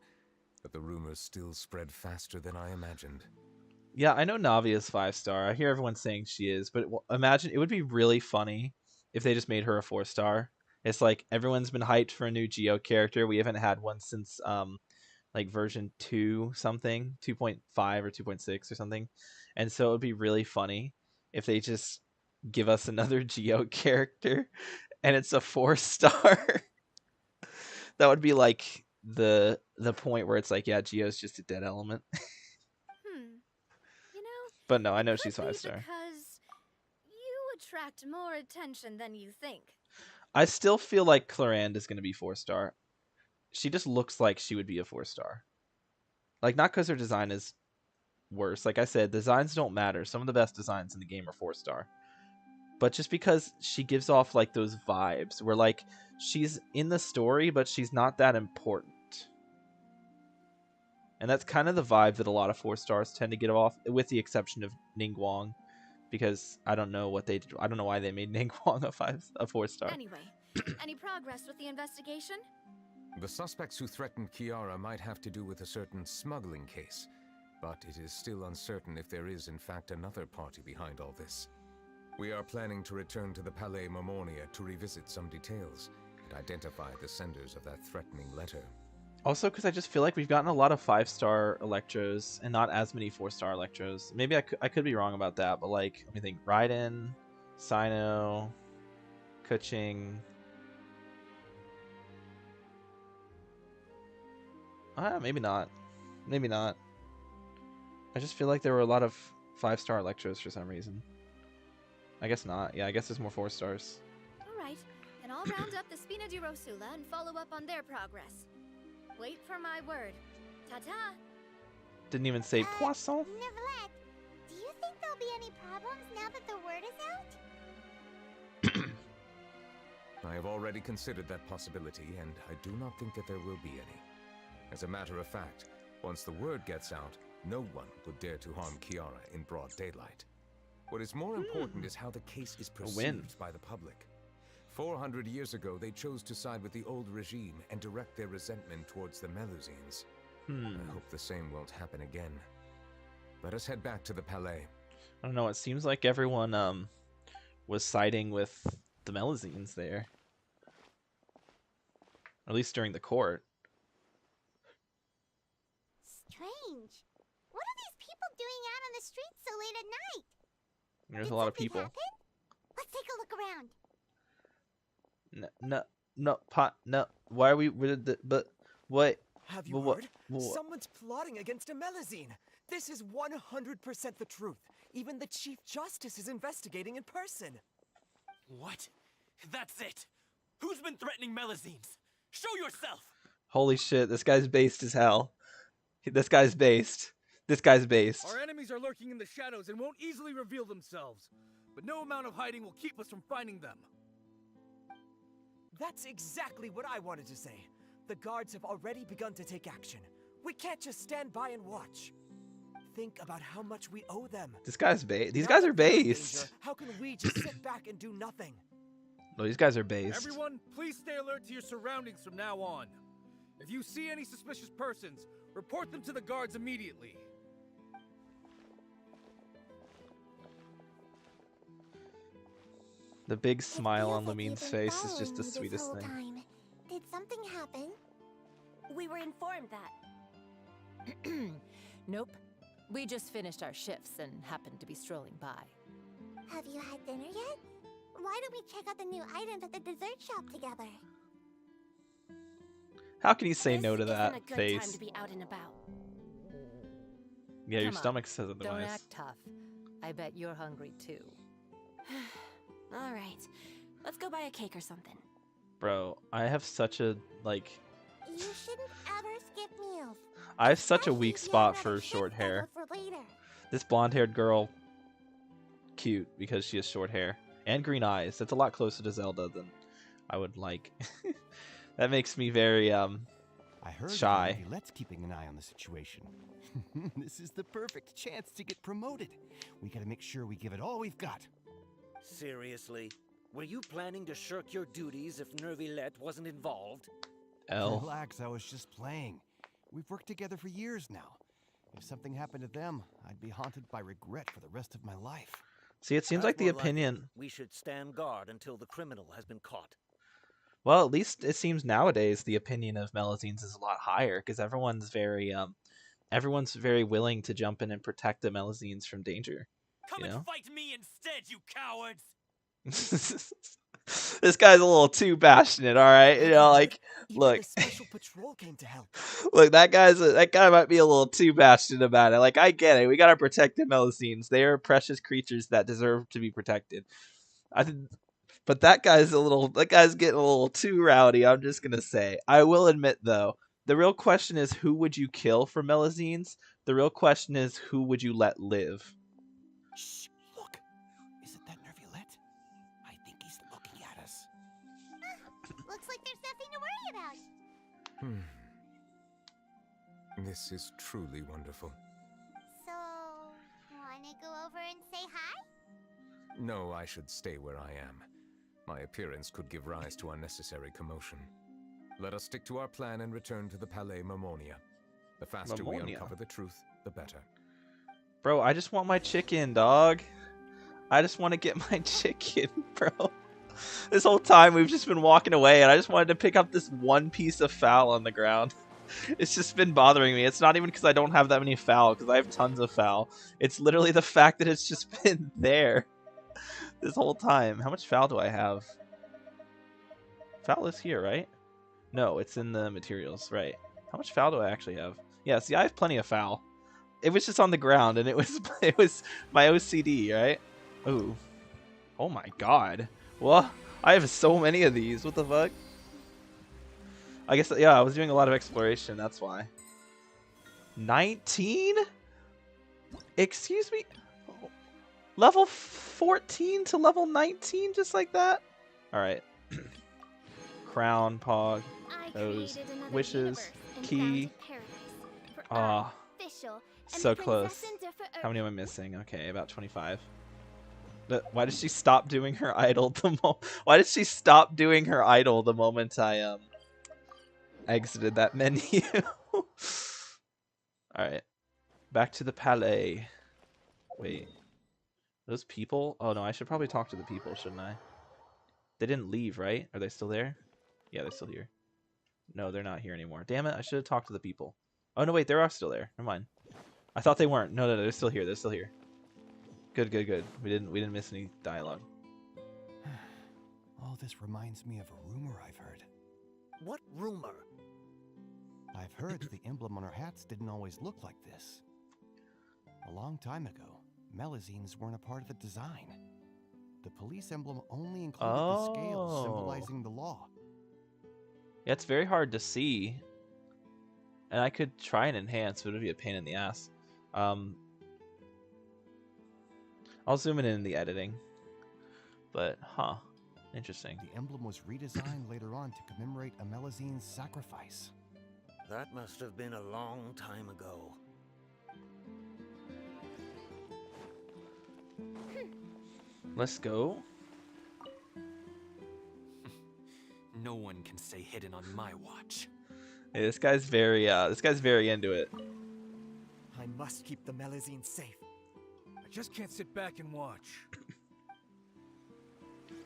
but the rumors still spread faster than I imagined. Yeah, I know Navi is 5-star. I hear everyone saying she is, but imagine it would be really funny if they just made her a 4-star. It's like everyone's been hyped for a new Geo character. We haven't had one since like version 2 something, 2.5 or 2.6 or something. And so it would be really funny if they just give us another Geo character and it's a 4-star. That would be like the point where it's like, yeah, Geo's just a dead element. You know, But no, I know it she's could be 5-star. because you attract more attention than you think. I still feel like Clarande is going to be 4-star. She just looks like she would be a 4-star. Like, not because her design is worse. Like I said, designs don't matter. Some of the best designs in the game are 4-star. But just because she gives off, like, those vibes where, like, she's in the story, but she's not that important. And that's kind of the vibe that a lot of 4-stars tend to get off, with the exception of Ningguang. Because I don't know what they did. I don't know why they made Ningguang a 4-star. Anyway, any progress with the investigation? The suspects who threatened Kiara might have to do with a certain smuggling case, but it is still uncertain if there is in fact another party behind all this. We are planning to return to the Palais Marmonia to revisit some details and identify the senders of that threatening letter. Also, because I just feel like we've gotten a lot of 5-star Electros and not as many 4-star Electros. Maybe I could be wrong about that, but like, let me think. Raiden, Sino, Kuching. Maybe not. Maybe not. I just feel like there were a lot of 5-star Electros for some reason. I guess not. Yeah, I guess there's more 4-stars. Alright, then I'll round up the Spina di Rosula and follow up on their progress. Wait for my word. Ta-ta! Didn't even say poisson. Neuvillette, do you think there'll be any problems now that the word is out? I have already considered that possibility, and I do not think that there will be any. As a matter of fact, once the word gets out, no one would dare to harm Kiara in broad daylight. What is more important is how the case is perceived by the public. 400 years ago, they chose to side with the old regime and direct their resentment towards the Melusines. I hope the same won't happen again. Let us head back to the Palais. I don't know, it seems like everyone was siding with the Melusines there. At least during the court. Strange. What are these people doing out on the streets so late at night? There's a lot of people. Happen? Let's take a look around. No. Why are we? But what? Have you heard? Someone's plotting against a Melusine. This is 100% the truth. Even the Chief Justice is investigating in person. What? That's it. Who's been threatening Melazines? Show yourself! Holy shit, this guy's based as hell. This guy's based. This guy's based. Our enemies are lurking in the shadows and won't easily reveal themselves. But no amount of hiding will keep us from finding them. That's exactly what I wanted to say. The guards have already begun to take action. We can't just stand by and watch. Think about how much we owe them. This guy's based. These guys are based. Danger, how can we just sit back and do nothing? No, these guys are based. Everyone, please stay alert to your surroundings from now on. If you see any suspicious persons, report them to the guards immediately. The big smile on Lumine's face is just the sweetest thing. Time. Did something happen? We were informed that. Nope. We just finished our shifts and happened to be strolling by. Have you had dinner yet? Why don't we check out the new items at the dessert shop together? How can you say no to This that isn't a good face? time to be out and about. Yeah, your Come on, stomach says Don't otherwise. act tough. I bet you're hungry too. All right, let's go buy a cake or something. Bro, I have such a like. You shouldn't ever skip meals. I have such a weak spot for short hair. For later. This blonde-haired girl, cute because she has short hair and green eyes. That's a lot closer to Zelda than I would like. That makes me very I heard shy. Let's keeping an eye on the situation. This is the perfect chance to get promoted. We gotta make sure we give it all we've got. Seriously? Were you planning to shirk your duties if Neuvillette wasn't involved? Relax, I was just playing. We've worked together for years now. If something happened to them, I'd be haunted by regret for the rest of my life. See, it seems like the opinion. We should stand guard until the criminal has been caught. Well, at least it seems nowadays the opinion of Melazines is a lot higher because everyone's very willing to jump in and protect the Melazines from danger. Come and fight me instead, you cowards! This guy's a little too passionate, all right? You know, like, look. The special patrol came to help. Look, that guy might be a little too passionate about it. Like, I get it. We gotta protect the Melazines. They are precious creatures that deserve to be protected. But that guy's getting a little too rowdy, I'm just gonna say. I will admit, though, the real question is who would you kill for Melazines? The real question is who would you let live? Shh, look. Is it that Neuvillette? I think he's looking at us. Looks like there's nothing to worry about. This is truly wonderful. So, wanna go over and say hi? No, I should stay where I am. My appearance could give rise to unnecessary commotion. Let us stick to our plan and return to the Palais Mermonia. The faster we uncover the truth, the better. Bro, I just want my chicken, dog. I just want to get my chicken, bro. This whole time we've just been walking away and I just wanted to pick up this one piece of fowl on the ground. It's just been bothering me. It's not even because I don't have that many fowl, because I have tons of fowl. It's literally the fact that it's just been there this whole time. How much fowl do I have? Fowl is here, right? No, it's in the materials, right? How much fowl do I actually have? Yeah, see, I have plenty of fowl. It was just on the ground, and it was my OCD, right? Ooh. Oh my god. Well, I have so many of these. What the fuck? I guess, yeah, I was doing a lot of exploration, that's why. 19? Excuse me? Level 14 to level 19, just like that? Alright. Crown, Pog, those wishes, key. Ah, so close. How many am I missing? Okay, about 25. Why did she stop doing her idol Why did she stop doing her idol the moment I exited that menu? Alright. Back to the Palais. Wait. Those people? Oh no, I should probably talk to the people, shouldn't I? They didn't leave, right? Are they still there? Yeah, they're still here. No, they're not here anymore. Damn it, I should have talked to the people. Oh no, wait, they are still there. Never mind. I thought they weren't. No, they're still here. They're still here. Good, good, good. We didn't miss any dialogue. All this reminds me of a rumor I've heard. What rumor? I've heard that the emblem on our hats didn't always look like this. A long time ago, Melazines weren't a part of the design. The police emblem only included the scales symbolizing the law. Yeah, it's very hard to see. And I could try and enhance, but it would be a pain in the ass. I'll zoom it in the editing. But, interesting. The emblem was redesigned later on to commemorate Amelizine's sacrifice. That must have been a long time ago. Let's go. No one can stay hidden on my watch. Hey, this guy's very into it. I must keep the Melazine safe. I just can't sit back and watch.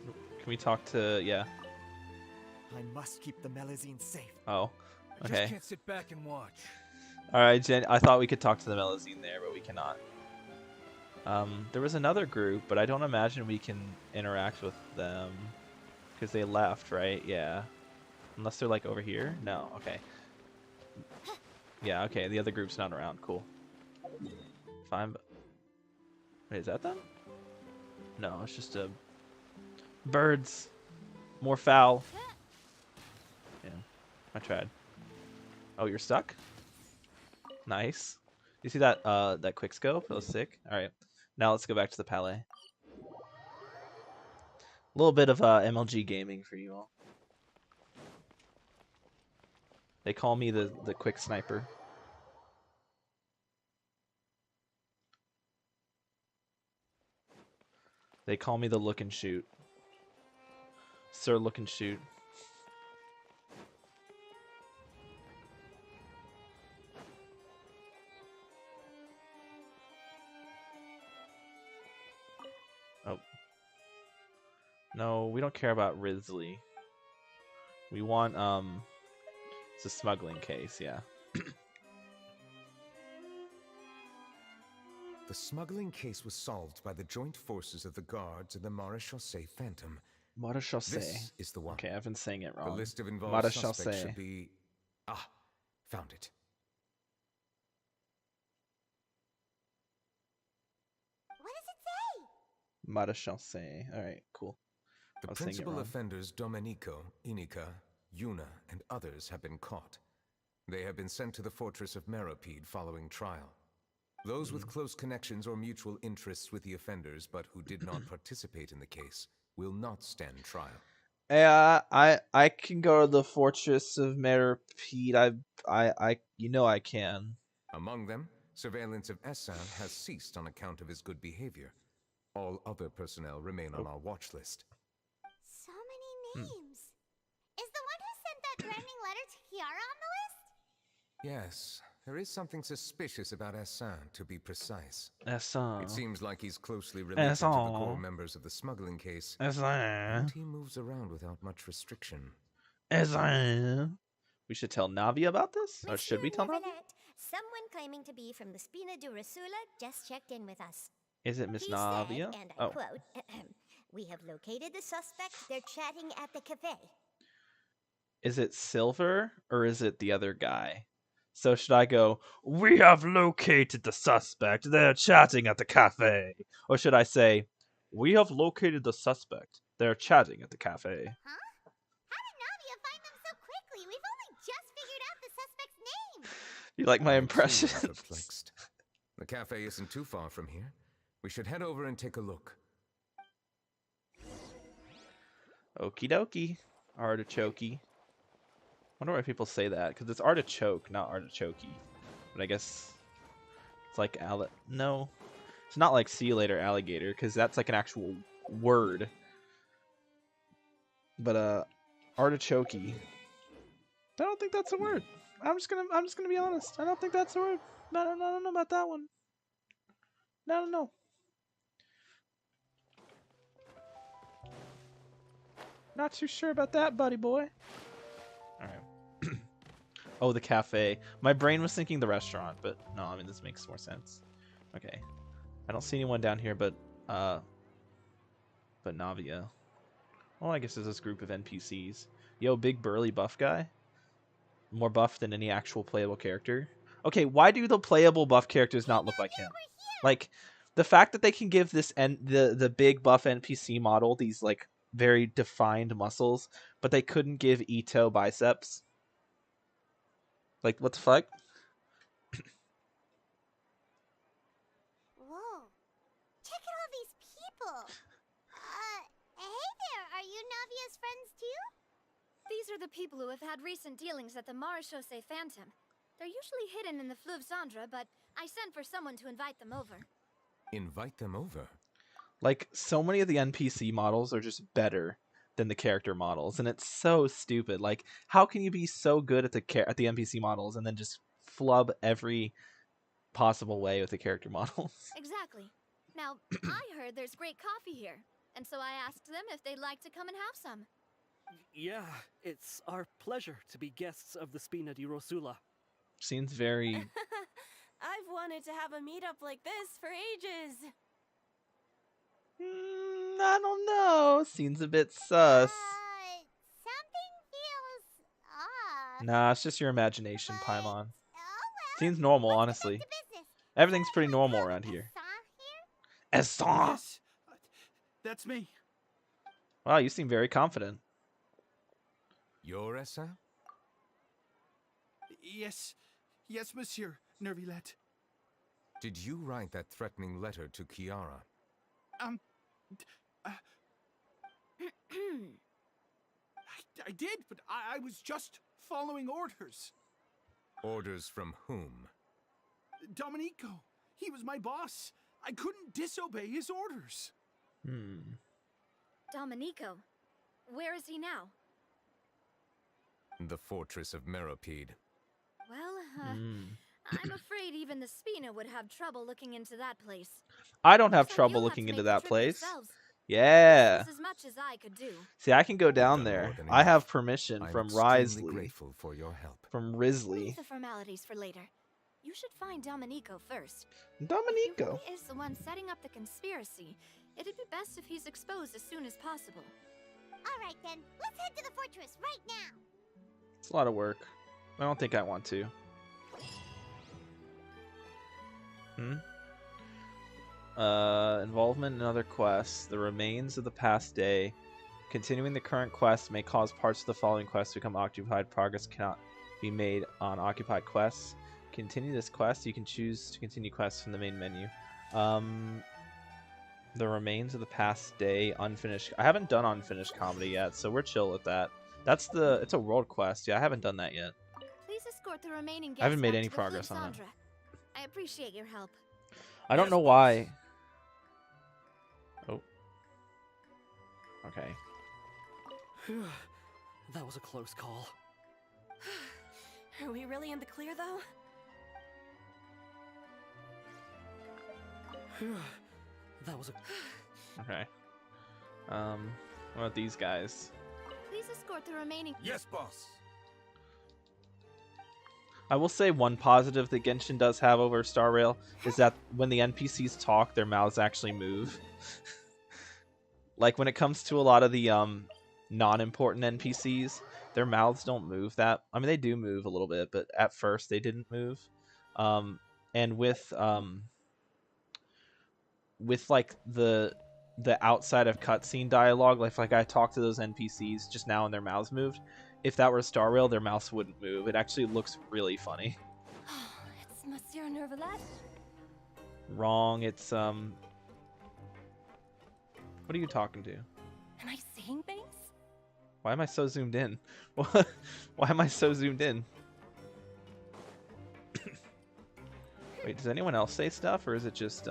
Can we talk to I must keep the Melazine safe. Oh, okay. I just can't sit back and watch. All right, Jen. I thought we could talk to the Melazine there, but we cannot. There was another group, but I don't imagine we can interact with them because they left, right? Yeah. Unless they're like over here. No. Okay. Yeah. Okay. The other group's not around. Cool. Fine. Wait, is that them? No, it's just a birds. More foul. Yeah. I tried. Oh, you're stuck? Nice. You see that that quick scope? That was sick. All right. Now let's go back to the Palais. A little bit of MLG gaming for you all. They call me the quick sniper. They call me the look and shoot. Sir, look and shoot. Oh. No, we don't care about Risley. We want, it's a smuggling case, yeah. The smuggling case was solved by the joint forces of the guards and the Maréchaussée Phantom. Maréchaussée. This is the one. Okay, I've been saying it wrong. The list of involved suspects should be... Ah, found it. What does it say? Maréchaussée. Alright, cool. The principal offenders Domenico, Inica, Yuna, and others have been caught. They have been sent to the fortress of Meropide following trial. Those with close connections or mutual interests with the offenders but who did not participate in the case will not stand trial. Yeah, I can go to the fortress of Meropide. You know I can. Among them, surveillance of Essan has ceased on account of his good behavior. All other personnel remain on our watch list. So many names. Is the one who sent that threatening letter to Kiara on the list? Yes, there is something suspicious about Essan, to be precise. Essan. It seems like he's closely related to the core members of the smuggling case. Essan. And he moves around without much restriction. Essan. We should tell Navi about this? Or should we tell Navi? Someone claiming to be from the Spina Durasula just checked in with us. Is it Miss He Navia? said, and I quote, "We have located the suspect. They're chatting at the cafe." Is it Silver or is it the other guy? So should I go, "We have located the suspect. They're chatting at the cafe." Or should I say, "We have located the suspect. They're chatting at the cafe." Huh? How did Navia find them so quickly? We've only just figured out the suspect's name. You like my impressions? Perplexed. The cafe isn't too far from here. We should head over and take a look. Okie dokie. Artichoke. Wonder why people say that, because it's artichoke, not artichoke. But I guess it's like no, it's not like see you later alligator, because that's like an actual word. But artichoke, I don't think that's a word. I'm just gonna be honest. I don't think that's a word. I don't know about that one. No. Not too sure about that, buddy boy. Alright. Oh, the cafe. My brain was thinking the restaurant, but no, I mean, this makes more sense. Okay. I don't see anyone down here but Navia. Well, I guess there's this group of NPCs. Yo, big burly buff guy. More buff than any actual playable character. Okay, why do the playable buff characters not look like him? Like, the fact that they can give this the big buff NPC model these, like, very defined muscles, but they couldn't give Ito biceps. Like, what the fuck? Whoa. Check out all these people. Hey there, are you Navia's friends too? These are the people who have had recent dealings at the Marechaussee Phantom. They're usually hidden in the Fleuve Cendre, but I sent for someone to invite them over. Invite them over? Like, so many of the NPC models are just better than the character models, and it's so stupid. Like, how can you be so good at the NPC models and then just flub every possible way with the character models? Exactly. Now, I heard there's great coffee here, and so I asked them if they'd like to come and have some. Yeah, it's our pleasure to be guests of the Spina di Rosula. Seems very... I've wanted to have a meetup like this for ages. I don't know. Seems a bit sus. Something feels off. Nah, it's just your imagination, Paimon. Seems normal, honestly. Everything's pretty normal around here. Essan? Yes, that's me. Wow, you seem very confident. You're Essan? Yes, monsieur Neuvillette. Did you write that threatening letter to Kiara? I did, but I was just following orders. Orders from whom? Domenico. He was my boss. I couldn't disobey his orders. Domenico? Where is he now? The fortress of Meropide. Well, I'm afraid even the Spina would have trouble looking into that place. I don't have trouble looking into that place. Yeah. As much as I could do. See, I can go down there. I have permission from Risley. Grateful for your help. From Risley. Leave the formalities for later. You should find Domenico first. Domenico? If he really is the one setting up the conspiracy, it'd be best if he's exposed as soon as possible. All right then, let's head to the fortress right now. It's a lot of work. I don't think I want to. Involvement in other quests. The remains of the past day. Continuing the current quest may cause parts of the following quests to become occupied. Progress cannot be made on occupied quests. Continue this quest. You can choose to continue quests from the main menu. The remains of the past day. Unfinished. I haven't done unfinished comedy yet, so we're chill with that. It's a world quest. Yeah, I haven't done that yet. Please escort the remaining guests. I haven't made back any to the progress Fleuve on it. Cendre. I appreciate your help. I don't know why. Oh. Okay. That was a close call. Are we really in the clear, though? That was a... Okay. What about these guys? Please escort the remaining... Yes, boss. I will say one positive that Genshin does have over Star Rail is that when the NPCs talk, their mouths actually move. Like when it comes to a lot of the non-important NPCs, their mouths don't move that. I mean, they do move a little bit, but at first they didn't move. And with like the outside of cutscene dialogue, like I talked to those NPCs just now and their mouths moved. If that were Star Rail, their mouths wouldn't move. It actually looks really funny. It's Monsieur Neuvillette. Wrong. It's What are you talking to? Am I seeing things? Why am I so zoomed in? Why am I so zoomed in? Wait, does anyone else say stuff, or is it just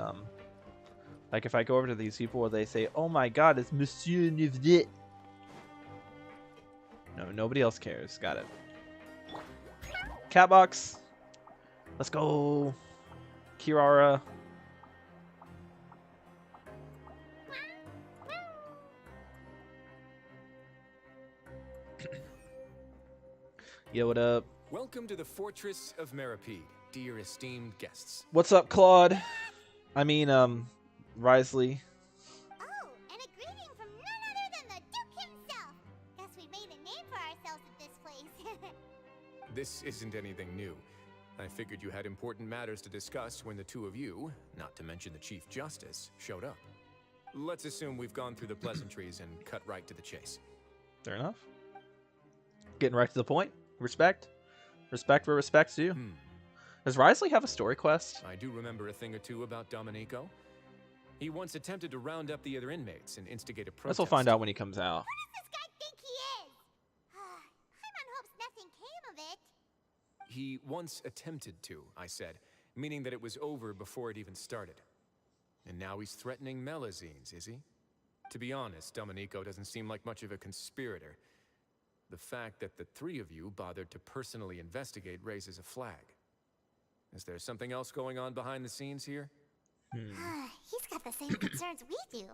like if I go over to these people, will they say, "Oh my God, it's Monsieur Neuvillette"? No, nobody else cares. Got it. Catbox. Let's go. Kirara. Yo, what up? Welcome to the Fortress of Meropide, dear esteemed guests. What's up, Claude? I mean, Risley. Oh, and a greeting from none other than the Duke himself. Guess we made a name for ourselves at this place. This isn't anything new. I figured you had important matters to discuss when the two of you, not to mention the Chief Justice, showed up. Let's assume we've gone through the pleasantries and cut right to the chase. Fair enough. Getting right to the point. Respect. Respect where respect's due. Does Risley have a story quest? I do remember a thing or two about Domenico. He once attempted to round up the other inmates and instigate a protest. Guess we'll find out when he comes out. Who does this guy think he is? Paimon hopes nothing came of it. He once attempted to, I said, meaning that it was over before it even started. And now he's threatening Melazines, is he? To be honest, Domenico doesn't seem like much of a conspirator. The fact that the three of you bothered to personally investigate raises a flag. Is there something else going on behind the scenes here? He's got the same concerns we do.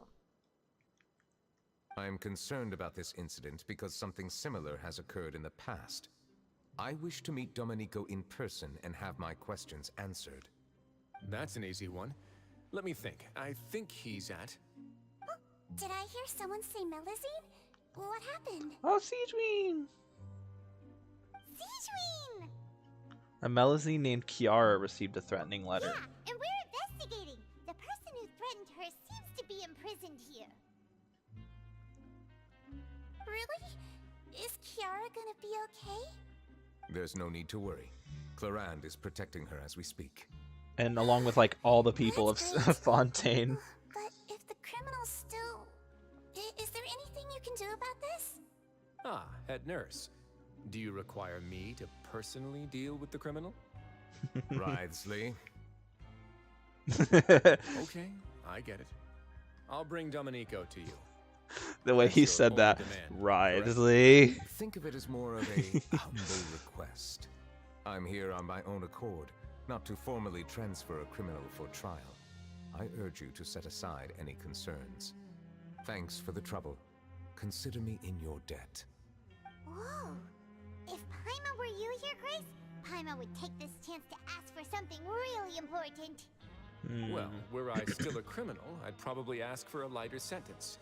I am concerned about this incident because something similar has occurred in the past. I wish to meet Domenico in person and have my questions answered. That's an easy one. Let me think. I think he's at... Oh, did I hear someone say Melazine? What happened? Oh, Siegeween! Siegeween! A Melazine named Kiara received a threatening letter. Yeah, and we're investigating. The person who threatened her seems to be imprisoned here. Really? Is Kiara gonna be okay? There's no need to worry. Clarande is protecting her as we speak. And along with like all the people of Fontaine. But if the criminal's still... Is there anything you can do about this? Ah, head nurse. Do you require me to personally deal with the criminal? Risley. Okay, I get it. I'll bring Domenico to you. The way he said that, Risley. Think of it as more of a humble request. I'm here on my own accord, not to formally transfer a criminal for trial. I urge you to set aside any concerns. Thanks for the trouble. Consider me in your debt. Whoa. If Paimon were you here, Grace, Paimon would take this chance to ask for something really important. Well, were I still a criminal, I'd probably ask for a lighter sentence.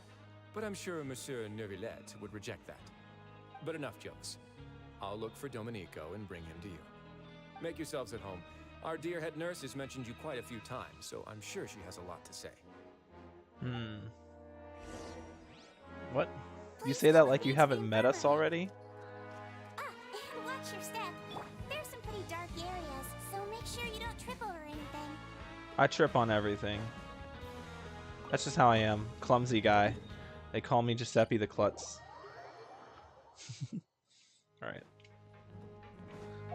But I'm sure Monsieur Neuvillette would reject that. But enough jokes. I'll look for Domenico and bring him to you. Make yourselves at home. Our dear head nurse has mentioned you quite a few times, so I'm sure she has a lot to say. What? You say that like you haven't met us already? And watch your step. There's some pretty dark areas, so make sure you don't trip over anything. I trip on everything. That's just how I am. Clumsy guy. They call me Giuseppe the Klutz. Alright.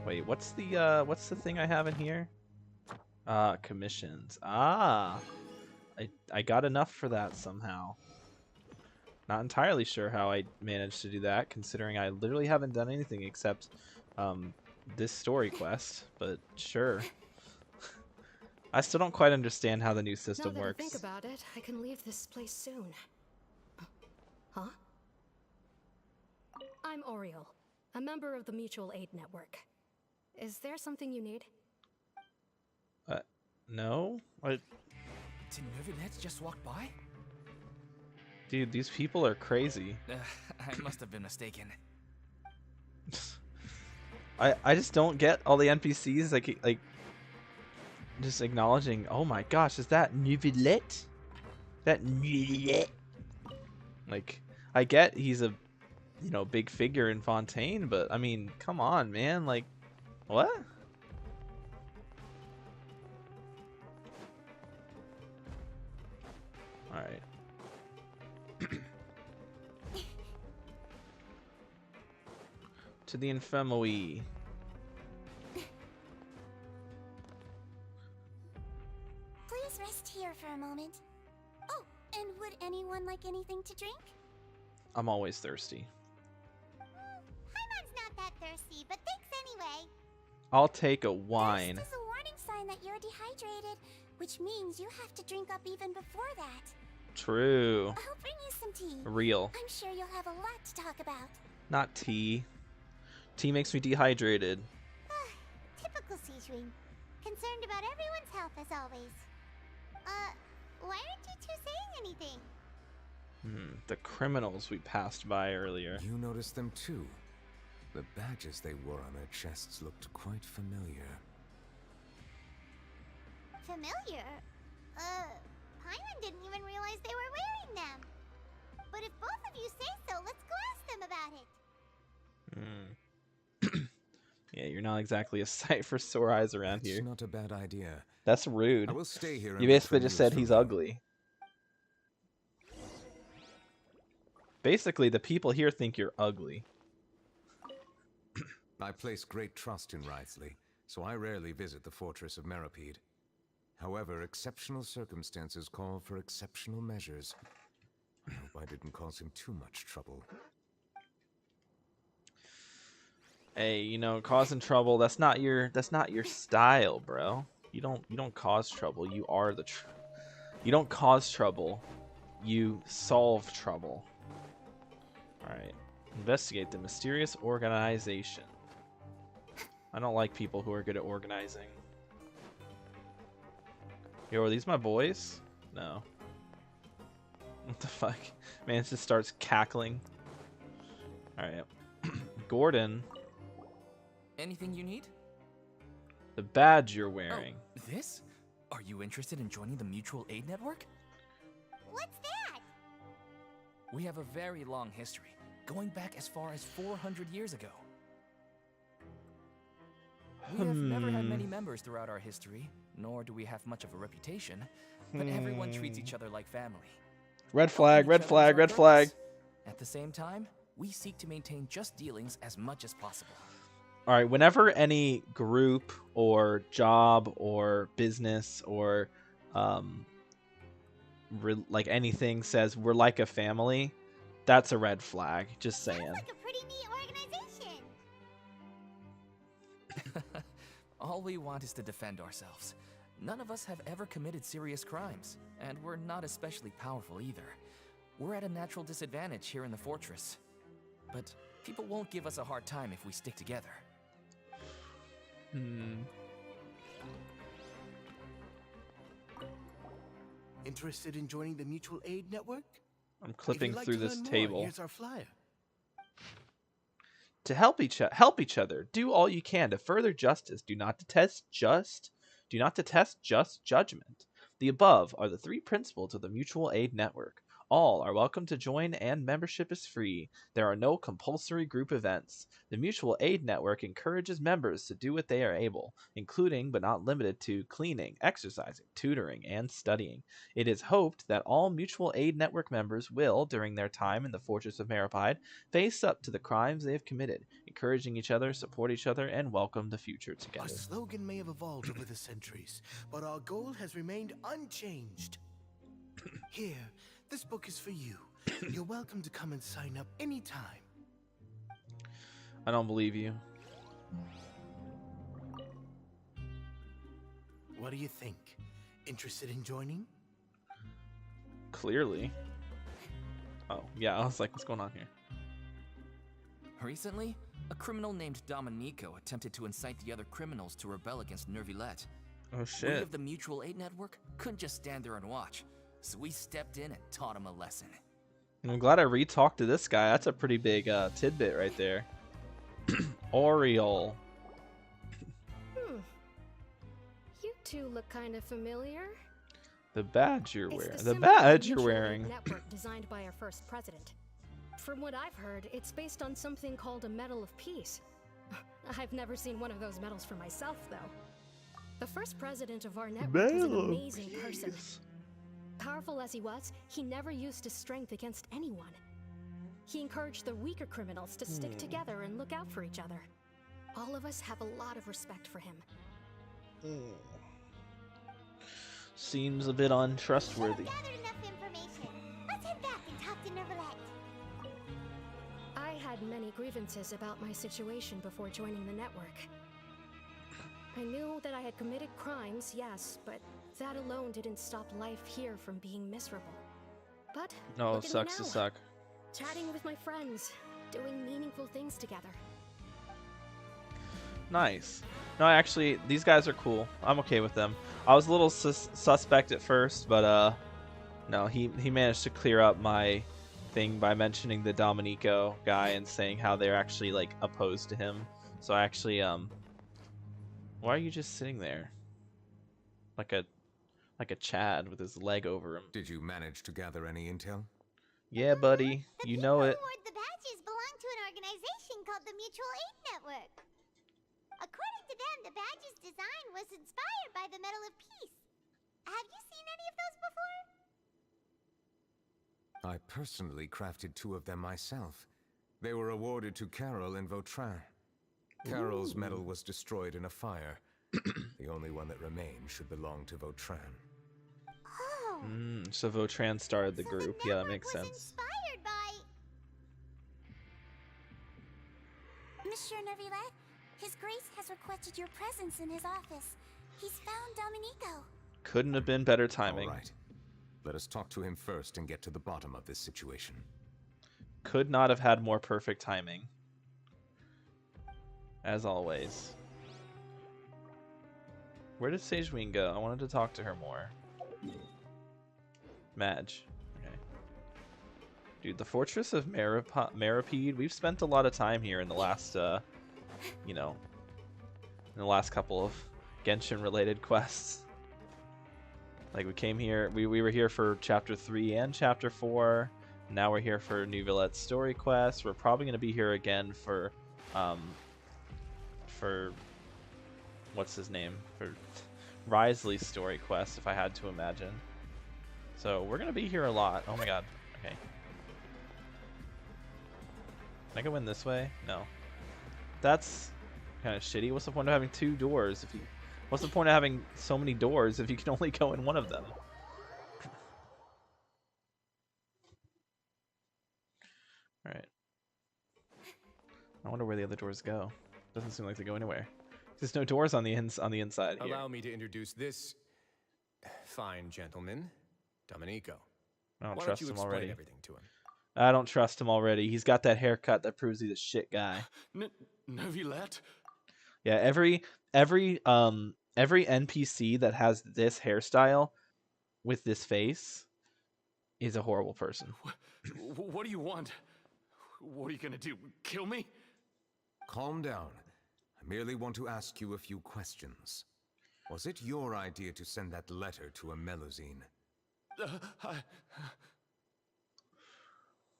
Wait, what's the thing I have in here? Commissions. I got enough for that somehow. Not entirely sure how I managed to do that, considering I literally haven't done anything except this story quest, but sure. I still don't quite understand how the new system now that works. I think about it, I can leave this place soon. Huh? I'm Oriole, a member of the Mutual Aid Network. Is there something you need? No? What? Did Neuvillette just walk by? Dude, these people are crazy. I must have been mistaken. I just don't get all the NPCs like just acknowledging. Oh my gosh, is that Neuvillette? That Neuvillette? Like, I get he's a big figure in Fontaine, but I mean, come on, man. Like, what? All right. To the infirmary. Please rest here for a moment. Oh, and would anyone like anything to drink? I'm always thirsty. Paimon's not that thirsty, but thanks anyway. I'll take a wine. This is a warning sign that you're dehydrated, which means you have to drink up even before that. True. I'll bring you some tea. Real. I'm sure you'll have a lot to talk about. Not tea. Tea makes me dehydrated. Typical Siegeween. Concerned about everyone's health as always. Why aren't you two saying anything? The criminals we passed by earlier. You noticed them too. The badges they wore on their chests looked quite familiar. Familiar? Paimon didn't even realize they were wearing them. But if both of you say so, let's go ask them about it. Yeah, you're not exactly a sight for sore eyes around here. That's not a bad idea. That's rude. I will stay here. You basically just said he's ugly. Basically, the people here think you're ugly. I place great trust in Wriothesley, so I rarely visit the fortress of Meripede. However, exceptional circumstances call for exceptional measures. I hope I didn't cause him too much trouble. Hey, you know, causing trouble, that's not your style, bro. You don't cause trouble. You are the you don't cause trouble. You solve trouble. All right. Investigate the mysterious organization. I don't like people who are good at organizing. Yo, are these my boys? No. What the fuck? Man, it just starts cackling. Alright. Gordon. Anything you need? The badge you're wearing. Oh, this? Are you interested in joining the Mutual Aid Network? What's that? We have a very long history, going back as far as 400 years ago. We have never had many members throughout our history, nor do we have much of a reputation, but everyone treats each other like family. Red flag, red flag, red flag. At the same time, we seek to maintain just dealings as much as possible. All right, whenever any group or job or business or like anything says we're like a family, that's a red flag. Just saying. Sounds like a pretty neat organization. All we want is to defend ourselves. None of us have ever committed serious crimes, and we're not especially powerful either. We're at a natural disadvantage here in the fortress. But people won't give us a hard time if we stick together. Interested in joining the Mutual Aid Network? I'm clipping through this more, table. here's our flyer. To help each other, do all you can to further justice. Do not detest just judgment. The above are the 3 principles of the Mutual Aid Network. All are welcome to join, and membership is free. There are no compulsory group events. The Mutual Aid Network encourages members to do what they are able, including but not limited to cleaning, exercising, tutoring, and studying. It is hoped that all Mutual Aid Network members will, during their time in the Fortress of Meripede, face up to the crimes they have committed, encouraging each other, support each other, and welcome the future together. Our slogan may have evolved over the centuries, but our goal has remained unchanged. Here, this book is for you. You're welcome to come and sign up anytime. I don't believe you. What do you think? Interested in joining? Clearly. Oh, yeah, I was like, what's going on here? Recently, a criminal named Domenico attempted to incite the other criminals to rebel against Neuvillette. Oh, shit. We of the Mutual Aid Network couldn't just stand there and watch, so we stepped in and taught him a lesson. I'm glad I re-talked to this guy. That's a pretty big tidbit right there. Oriole. You two look kind of familiar. The badge you're wearing. It's The badge you're Mutual Aid wearing. Network designed by our first president. From what I've heard, it's based on something called a Medal of Peace. I've never seen one of those medals for myself, though. The first president of our network is an amazing person. Powerful as he was, he never used his strength against anyone. He encouraged the weaker criminals to stick together and look out for each other. All of us have a lot of respect for him. Seems a bit untrustworthy. We've gathered enough information. Let's head back and talk to Neuvillette. I had many grievances about my situation before joining the network. I knew that I had committed crimes, yes, but that alone didn't stop life here from being miserable. But No, look it at sucks me to now, suck. chatting with my friends, doing meaningful things together. Nice. No, actually, these guys are cool. I'm okay with them. I was a little suspect at first, but no, he managed to clear up my thing by mentioning the Domenico guy and saying how they're actually like opposed to him. So I actually why are you just sitting there? Like like a Chad with his leg over him. Did you manage to gather any intel? Yeah, buddy. You know it. The badges belong to an organization called the Mutual Aid Network. According to them, the badge's design was inspired by the Medal of Peace. Have you seen any of those before? I personally crafted 2 of them myself. They were awarded to Carol and Vautrin. Carol's medal was destroyed in a fire. The only one that remained should belong to Vautrin. Oh. So Vautrin started the group. Yeah, that makes sense. Inspired by Monsieur Neuvillette, His Grace has requested your presence in his office. He's found Domenico. Couldn't have been better timing. All right. Let us talk to him first and get to the bottom of this situation. Could not have had more perfect timing. As always. Where did Sageween go? I wanted to talk to her more. Madge. Okay. Dude, the Fortress of Meripede, we've spent a lot of time here in the last, you know, in the last couple of Genshin-related quests. Like, we came here, we were here for Chapter 3 and Chapter 4. Now we're here for Neuvillette's story quest. We're probably going to be here again for what's his name? For Risley's story quest, if I had to imagine. So we're going to be here a lot. Oh my god. Okay. Can I go in this way? No. That's kind of shitty. What's the point of having 2 doors if you... What's the point of having so many doors if you can only go in one of them? Alright. I wonder where the other doors go. Doesn't seem like they go anywhere. There's no doors on the inside here. Allow me to introduce this fine gentleman, Domenico. I don't Why trust don't you him explain already. everything to him? I don't trust him already. He's got that haircut that proves he's a shit guy. Neuvillette? Yeah, every NPC that has this hairstyle with this face is a horrible person. What do you want? What are you gonna do? Kill me? Calm down. I merely want to ask you a few questions. Was it your idea to send that letter to a Melusine?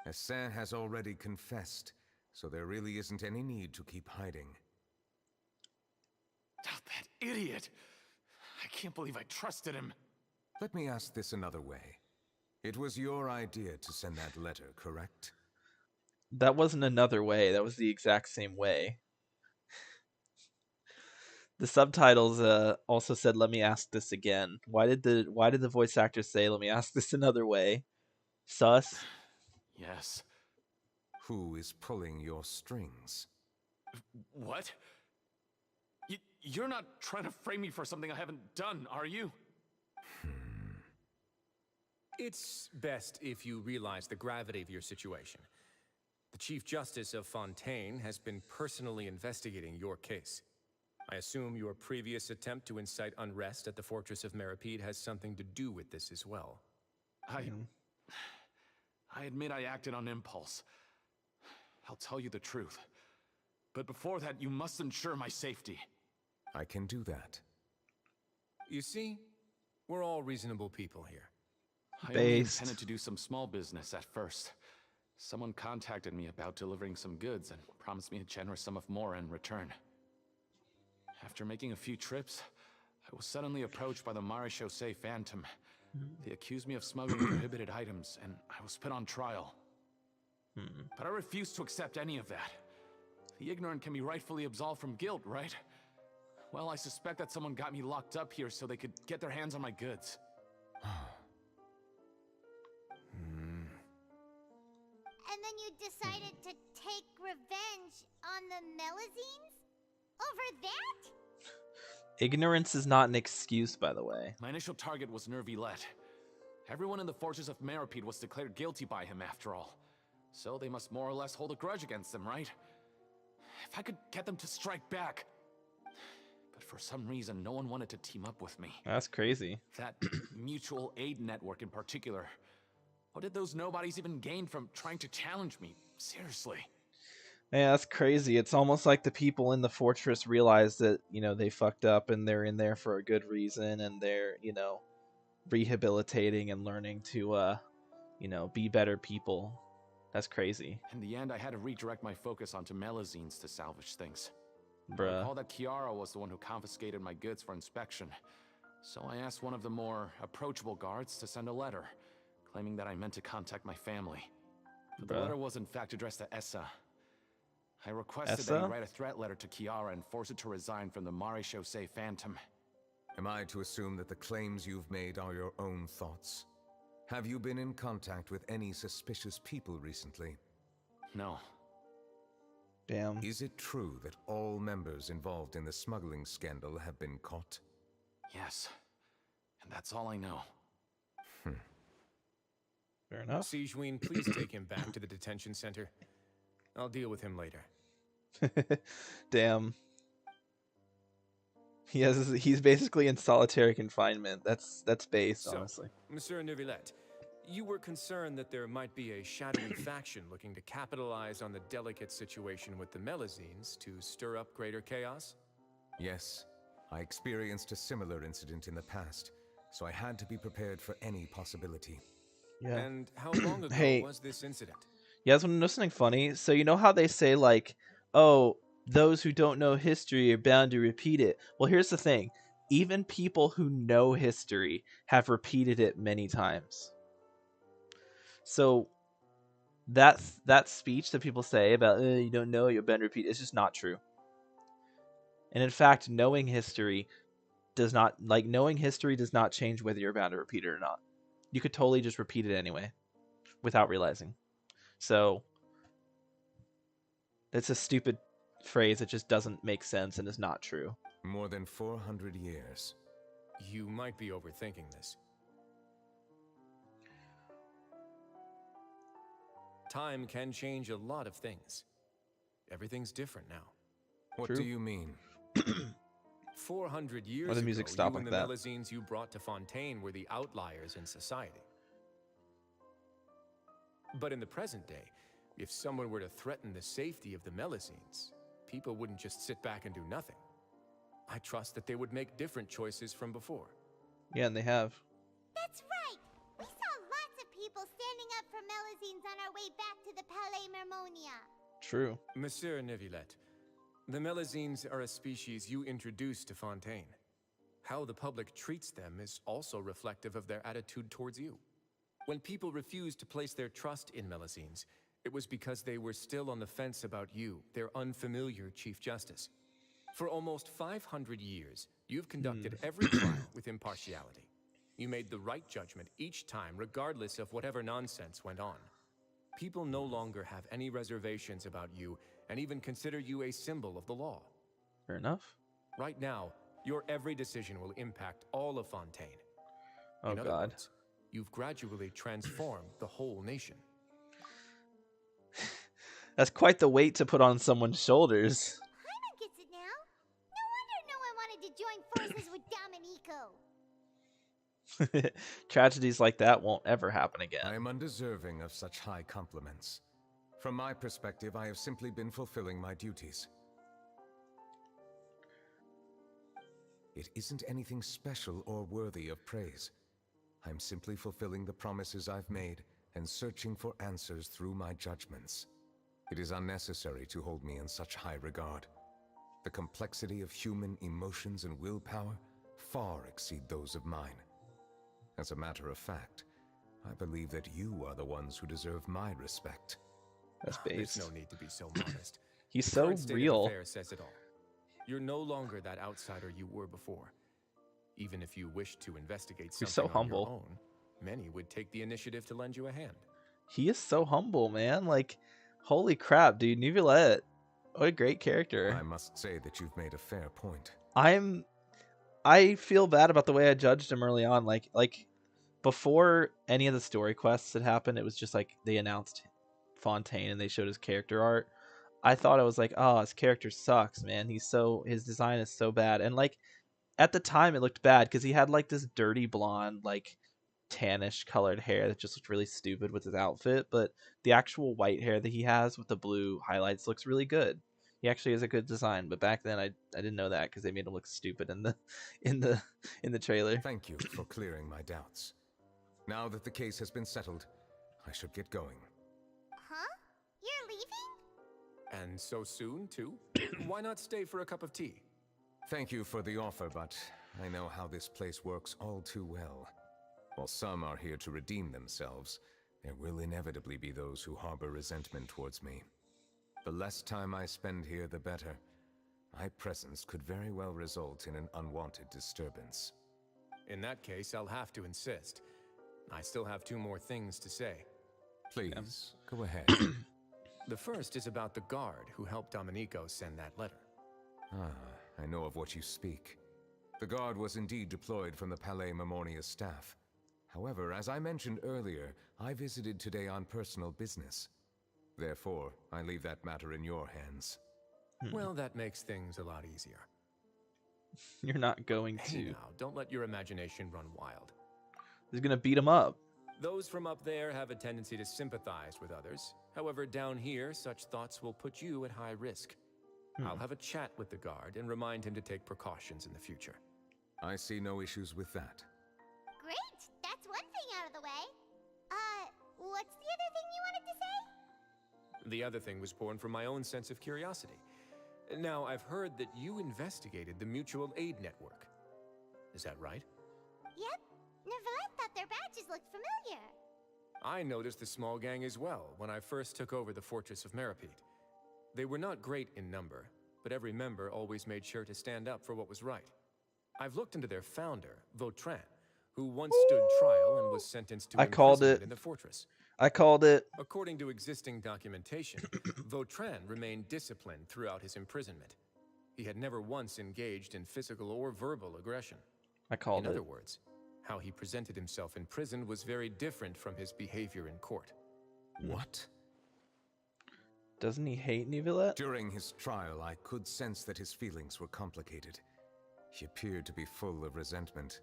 Hassan has already confessed, so there really isn't any need to keep hiding. Oh, that idiot! I can't believe I trusted him. Let me ask this another way. It was your idea to send that letter, correct? That wasn't another way. That was the exact same way. The subtitles also said, "Let me ask this again." Why did the voice actor say, "Let me ask this another way"? Sus. Yes. Who is pulling your strings? What? You're not trying to frame me for something I haven't done, are you? It's best if you realize the gravity of your situation. The Chief Justice of Fontaine has been personally investigating your case. I assume your previous attempt to incite unrest at the Fortress of Meripede has something to do with this as well. I admit I acted on impulse. I'll tell you the truth. But before that, you must ensure my safety. I can do that. You see, we're all reasonable people here. I only intended to do some small business at first. Someone contacted me about delivering some goods and promised me a generous sum of more in return. After making a few trips, I was suddenly approached by the Marechaussee Phantom. They accused me of smuggling prohibited items, and I was put on trial. But I refused to accept any of that. The ignorant can be rightfully absolved from guilt, right? Well, I suspect that someone got me locked up here so they could get their hands on my goods. And then you decided to take revenge on the Melusines? Over that? Ignorance is not an excuse, by the way. My initial target was Neuvillette. Everyone in the Fortress of Meripede was declared guilty by him after all. So they must more or less hold a grudge against him, right? If I could get them to strike back. But for some reason, no one wanted to team up with me. That's crazy. That mutual aid network in particular. What did those nobodies even gain from trying to challenge me? Seriously. Yeah, that's crazy. It's almost like the people in the fortress realize that, you know, they fucked up and they're in there for a good reason and they're, you know, rehabilitating and learning to, you know, be better people. That's crazy. In the end, I had to redirect my focus onto Melazines to salvage things. Bruh. I recall that Kiara was the one who confiscated my goods for inspection. So I asked one of the more approachable guards to send a letter, claiming that I meant to contact my family. But the letter was in fact addressed to Essa. I requested that he write a threat letter to Kiara and force it to resign from the Marechaussee Phantom. Am I to assume that the claims you've made are your own thoughts? Have you been in contact with any suspicious people recently? No. Damn. Is it true that all members involved in the smuggling scandal have been caught? Yes. And that's all I know. Fair enough. Sijuin, please take him back to the detention center. I'll deal with him later. Damn. He's basically in solitary confinement. That's base, honestly. Monsieur Neuvillette, you were concerned that there might be a shadowy faction looking to capitalize on the delicate situation with the Melazines to stir up greater chaos? Yes. I experienced a similar incident in the past, so I had to be prepared for any possibility. Yeah. And how long ago was this incident? Yeah, that's when something funny. So you know how they say, like, oh, those who don't know history are bound to repeat it. Well, here's the thing. Even people who know history have repeated it many times. So that speech that people say about you don't know, you're bound to repeat, it's just not true. And in fact, knowing history does not change whether you're bound to repeat it or not. You could totally just repeat it anyway without realizing. So that's a stupid phrase that just doesn't make sense and is not true. More than 400 years. You might be overthinking this. Time can change a lot of things. Everything's different now. What do you mean? 400 years Why the music ago, stop you like and the that? Melazines you brought to Fontaine were the outliers in society. But in the present day, if someone were to threaten the safety of the Melazines, people wouldn't just sit back and do nothing. I trust that they would make different choices from before. Yeah, and they have. That's right! We saw lots of people standing up for Melazines on our way back to the Palais Mermonia. True. Monsieur Neuvillette, the Melazines are a species you introduced to Fontaine. How the public treats them is also reflective of their attitude towards you. When people refused to place their trust in Melazines, it was because they were still on the fence about you, their unfamiliar Chief Justice. For almost 500 years, you've conducted every trial with impartiality. You made the right judgment each time, regardless of whatever nonsense went on. People no longer have any reservations about you and even consider you a symbol of the law. Fair enough. Right now, your every decision will impact all of Fontaine. Oh, in other God. words, you've gradually transformed the whole nation. That's quite the weight to put on someone's shoulders. Paimon gets it now. No wonder no one wanted to join forces with Dominico. Tragedies like that won't ever happen again. I am undeserving of such high compliments. From my perspective, I have simply been fulfilling my duties. It isn't anything special or worthy of praise. I'm simply fulfilling the promises I've made and searching for answers through my judgments. It is unnecessary to hold me in such high regard. The complexity of human emotions and willpower far exceed those of mine. As a matter of fact, I believe that you are the ones who deserve my respect. That's based. There's no need to be so modest. He's The so current state of real. affairs says it all. You're no longer that outsider you were before. Even if you wished to investigate He's something so on your humble. own, many would take the initiative to lend you a hand. He is so humble, man. Like, holy crap, dude. Neuvillette. What a great character. I must say that you've made a fair point. I feel bad about the way I judged him early on. Like before any of the story quests had happened, it was just like they announced Fontaine and they showed his character art. I thought I was like, oh, his character sucks, man. His design is so bad. And like at the time it looked bad because he had like this dirty blonde, like tannish colored hair that just looked really stupid with his outfit. But the actual white hair that he has with the blue highlights looks really good. He actually has a good design, but back then I didn't know that because they made him look stupid in the trailer. Thank you for clearing my doubts. Now that the case has been settled, I should get going. Huh? You're leaving? And so soon, too? Why not stay for a cup of tea? Thank you for the offer, but I know how this place works all too well. While some are here to redeem themselves, there will inevitably be those who harbor resentment towards me. The less time I spend here, the better. My presence could very well result in an unwanted disturbance. In that case, I'll have to insist. I still have 2 more things to say. Please, go ahead. The first is about the guard who helped Domenico send that letter. Ah, I know of what you speak. The guard was indeed deployed from the Palais Memornia's staff. However, as I mentioned earlier, I visited today on personal business. Therefore, I leave that matter in your hands. Well, that makes things a lot easier. You're not going to. Hey now, don't let your imagination run wild. He's gonna beat him up. Those from up there have a tendency to sympathize with others. However, down here, such thoughts will put you at high risk. I'll have a chat with the guard and remind him to take precautions in the future. I see no issues with that. Great! That's one thing out of the way. What's the other thing you wanted to say? The other thing was born from my own sense of curiosity. Now, I've heard that you investigated the mutual aid network. Is that right? Yep. Neuvillette thought their badges looked familiar. I noticed the small gang as well when I first took over the Fortress of Meripede. They were not great in number, but every member always made sure to stand up for what was right. I've looked into their founder, Vautrin, who once stood trial and was sentenced to imprisonment in the fortress. I called it. According to existing documentation, Vautrin remained disciplined throughout his imprisonment. He had never once engaged in physical or verbal aggression. I called it. In other words, how he presented himself in prison was very different from his behavior in court. What? Doesn't he hate Neuvillette? During his trial, I could sense that his feelings were complicated. He appeared to be full of resentment,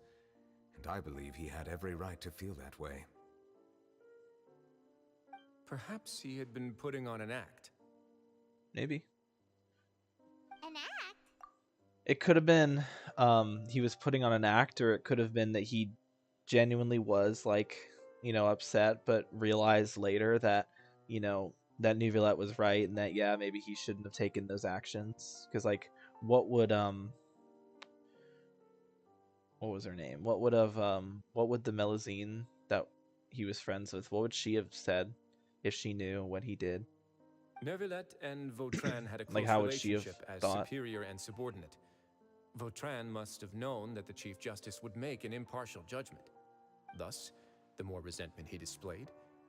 and I believe he had every right to feel that way. Perhaps he had been putting on an act. Maybe. An act? It could have been he was putting on an act, or it could have been that he genuinely was, like, you know, upset, but realized later that, you know, that Neuvillette was right, and that, yeah, maybe he shouldn't have taken those actions. Because, like, what would what was her name? What would the Melusine that he was friends with, what would she have said if she knew what he did? Neuvillette and Vautrin had a close like, how would she have relationship as thought? superior and subordinate. Vautrin must have known that the Chief Justice would make an impartial judgment. Thus, the more resentment he displayed,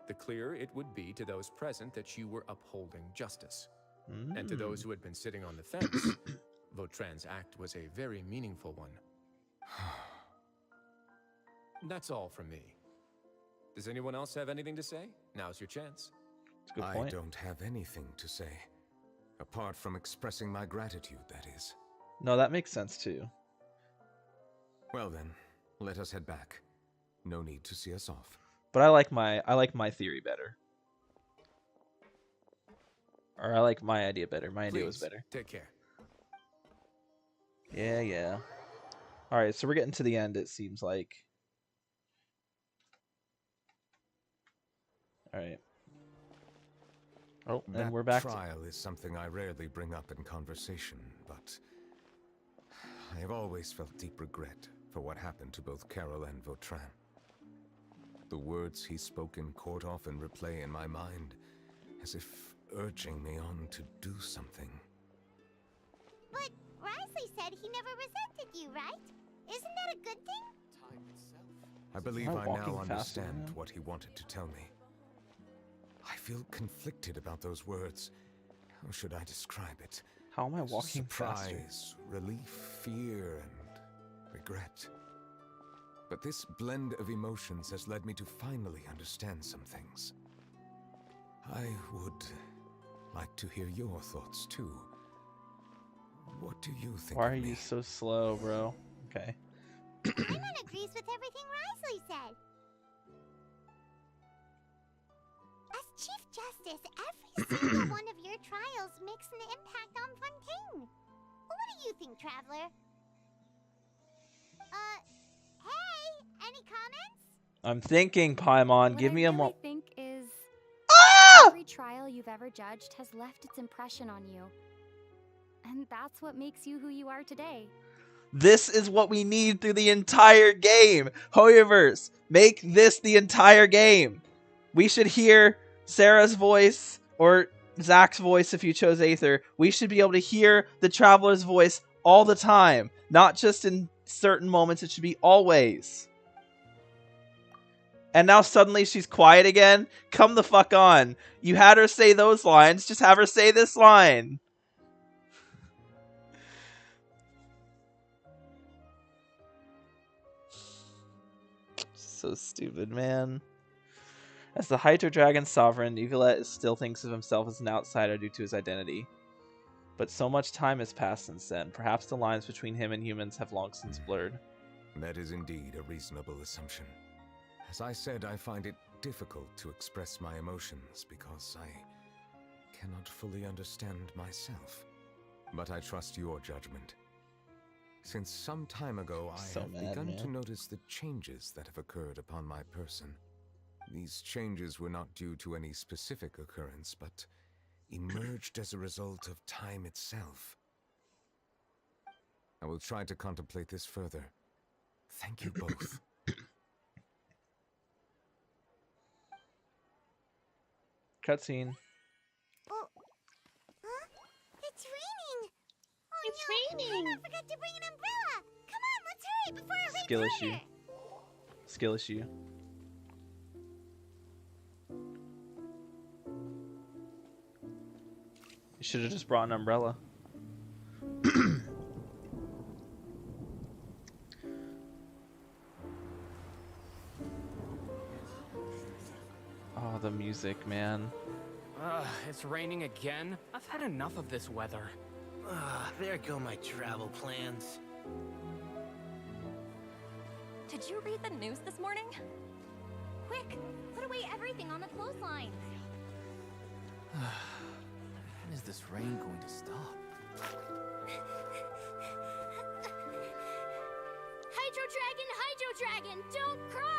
the clearer it would be to those present that you were upholding justice. And to those who had been sitting on the fence, Vautrin's act was a very meaningful one. That's all from me. Does anyone else have anything to say? Now's your chance. I don't have anything to say. Apart from expressing my gratitude, that is. No, that makes sense too. Well then, let us head back. No need to see us off. But I like my theory better. Or I like my idea better. My idea was better. Take care. Yeah. Alright, so we're getting to the end, it seems like. Alright. Oh, and we're back. Trial is something I rarely bring up in conversation, but I have always felt deep regret for what happened to both Carol and Vautrin. The words he spoke in court often replay in my mind, as if urging me on to do something. But Risley said he never resented you, right? Isn't that a good thing? I believe I now understand what he wanted to tell me. I feel conflicted about those words. How should I describe it? How am I walking Surprise, faster? relief, fear, and regret. But this blend of emotions has led me to finally understand some things. I would like to hear your thoughts too. What do you think? Why are you so slow, bro? Okay. Paimon agrees with everything Risley said. As Chief Justice, every single one of your trials makes an impact on Fontaine. What do you think, Traveler? Hey, any comments? I'm thinking, Paimon. Give me a What I really think is every trial you've ever judged has left its impression on you. And that's what makes you who you are today. This is what we need through the entire game. Hoyoverse, make this the entire game. We should hear Sarah's voice or Zach's voice if you chose Aether. We should be able to hear the Traveler's voice all the time. Not just in certain moments. It should be always. And now suddenly she's quiet again? Come the fuck on. You had her say those lines. Just have her say this line. So stupid, man. As the Hydro Dragon Sovereign, Neuvillette still thinks of himself as an outsider due to his identity. But so much time has passed since then. Perhaps the lines between him and humans have long since blurred. That is indeed a reasonable assumption. As I said, I find it difficult to express my emotions because I cannot fully understand myself. But I trust your judgment. Since some time ago, I have begun to notice the changes that have occurred upon my person. These changes were not due to any specific occurrence, but emerged as a result of time itself. I will try to contemplate this further. Thank you both. Cutscene. Oh. Huh? It's raining! Oh, it's no. raining! I forgot to bring an umbrella! Come on, let's hurry before it rains Skill harder. issue. Skill issue. You should have just brought an umbrella. Oh, the music, man. It's raining again? I've had enough of this weather. There go my travel plans. Did you read the news this morning? Quick, put away everything on the clothesline. When is this rain going to stop? Hydro Dragon, don't cry!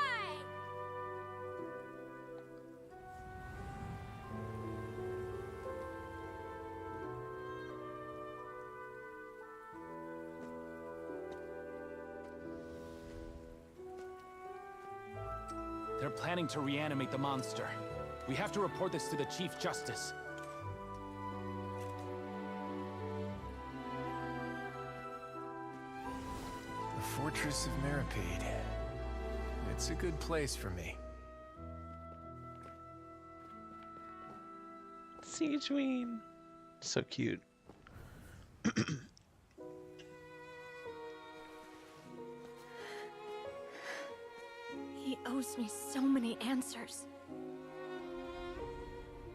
They're planning to reanimate the monster. We have to report this to the Chief Justice. The Fortress of Meripede. It's a good place for me. Siegeween. So cute. He owes me so many answers.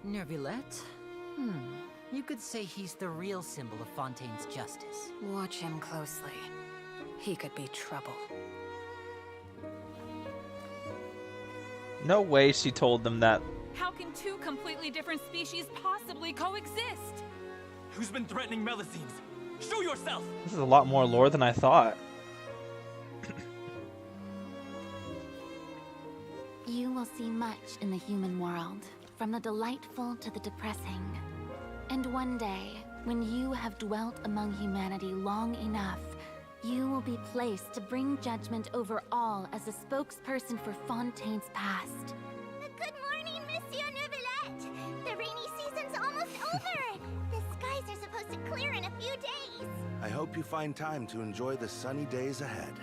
Neuvillette? You could say he's the real symbol of Fontaine's justice. Watch him closely. He could be trouble. No way she told them that. How can two completely different species possibly coexist? Who's been threatening Melusines? Show yourself! This is a lot more lore than I thought. You will see much in the human world, from the delightful to the depressing. And one day, when you have dwelt among humanity long enough, you will be placed to bring judgment over all as a spokesperson for Fontaine's past. Good morning, Monsieur Neuvillette! The rainy season's almost over! The skies are supposed to clear in a few days! I hope you find time to enjoy the sunny days ahead.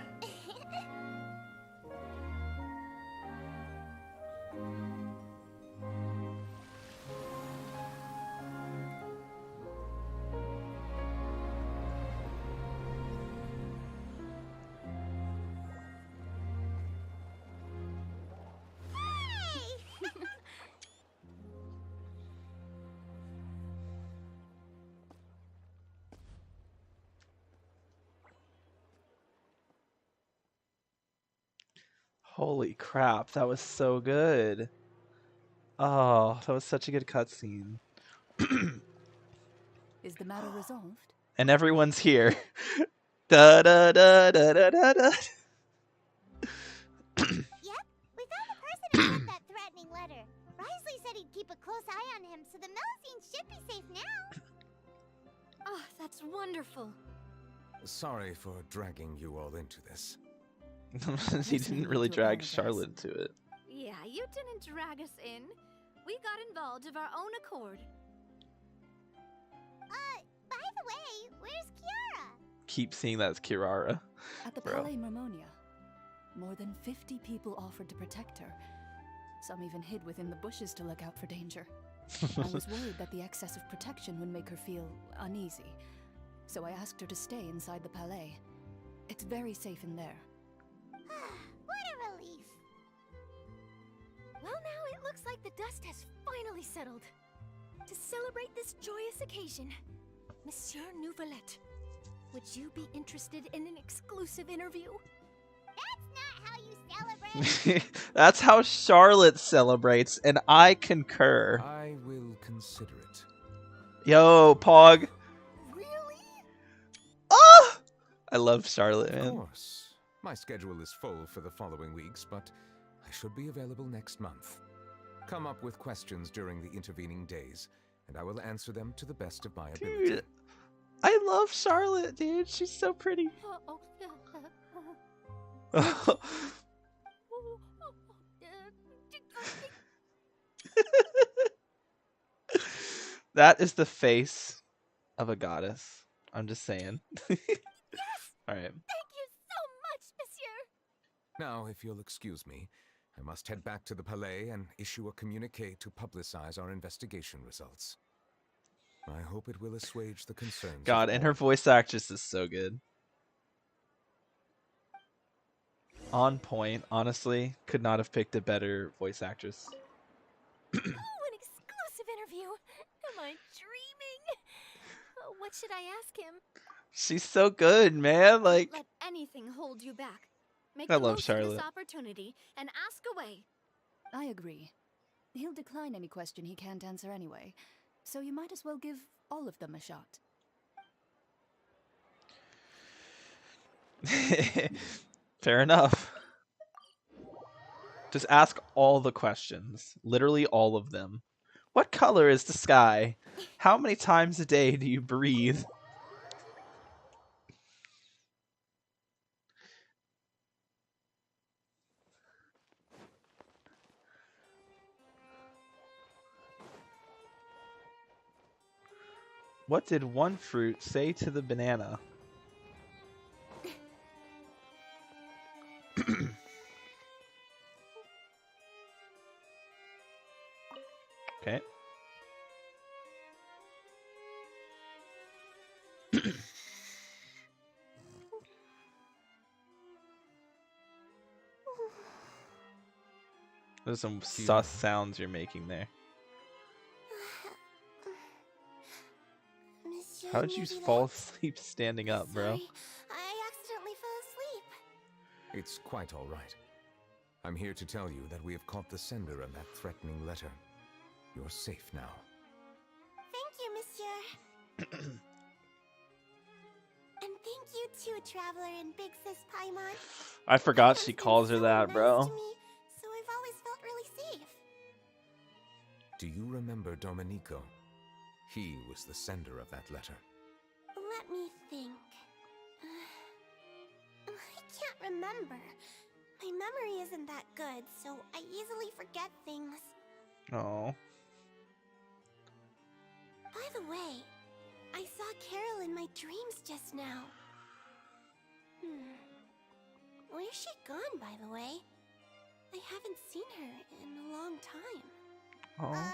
Holy crap, that was so good. Oh, that was such a good cutscene. Is the matter resolved? And everyone's here. Da da da da da da da. Yep, we found the person who sent that threatening letter. Risley said he'd keep a close eye on him, so the Melusines should be safe now. Oh, that's wonderful. Sorry for dragging you all into this. He didn't really drag Charlotte into it. Yeah, you didn't drag us in. We got involved of our own accord. By the way, where's Kiara? Keep seeing that as Kirara. At the Bro. Palais Mermonia. More than 50 people offered to protect her. Some even hid within the bushes to look out for danger. I was worried that the excess of protection would make her feel uneasy. So I asked her to stay inside the Palais. It's very safe in there. What a relief. Well, now it looks like the dust has finally settled. To celebrate this joyous occasion, Monsieur Neuvillette, would you be interested in an exclusive interview? That's not how you celebrate. That's how Charlotte celebrates, and I concur. I will consider it. Yo, Pog. Really? Ah! I love Charlotte, man. Of course. My schedule is full for the following weeks, but I should be available next month. Come up with questions during the intervening days, and I will answer them to the best of my ability. Dude, I love Charlotte, dude. She's so pretty. That is the face of a goddess. I'm just saying. Yes! All right. Thank you so much, Monsieur! Now, if you'll excuse me, I must head back to the Palais and issue a communique to publicize our investigation results. I hope it will assuage the concerns. God, and her voice actress is so good. On point, honestly. Could not have picked a better voice actress. Oh, an exclusive interview! Am I dreaming? What should I ask him? She's so good, man. Like, Let anything hold you back. Make I the love most of Charlotte. this opportunity and ask away. I agree. He'll decline any question he can't answer anyway, so you might as well give all of them a shot. Fair enough. Just ask all the questions. Literally all of them. What color is the sky? How many times a day do you breathe? What did one fruit say to the banana? Okay. There's some sus sounds you're making there. Monsieur How did you Neuvillette, fall asleep standing up, bro? sorry, I accidentally fell asleep. It's quite all right. I'm here to tell you that we have caught the sender of that threatening letter. You're safe now. Thank you, Monsieur. And thank you too, Traveler and Big Sis Paimon. I forgot Everyone's she been calls her so that, nice bro. to me, so I've always felt really safe. Do you remember Domenico? He was the sender of that letter. Let me think. I can't remember. My memory isn't that good, so I easily forget things. Oh. By the way, I saw Carol in my dreams just now. Where's she gone, by the way? I haven't seen her in a long time. Oh.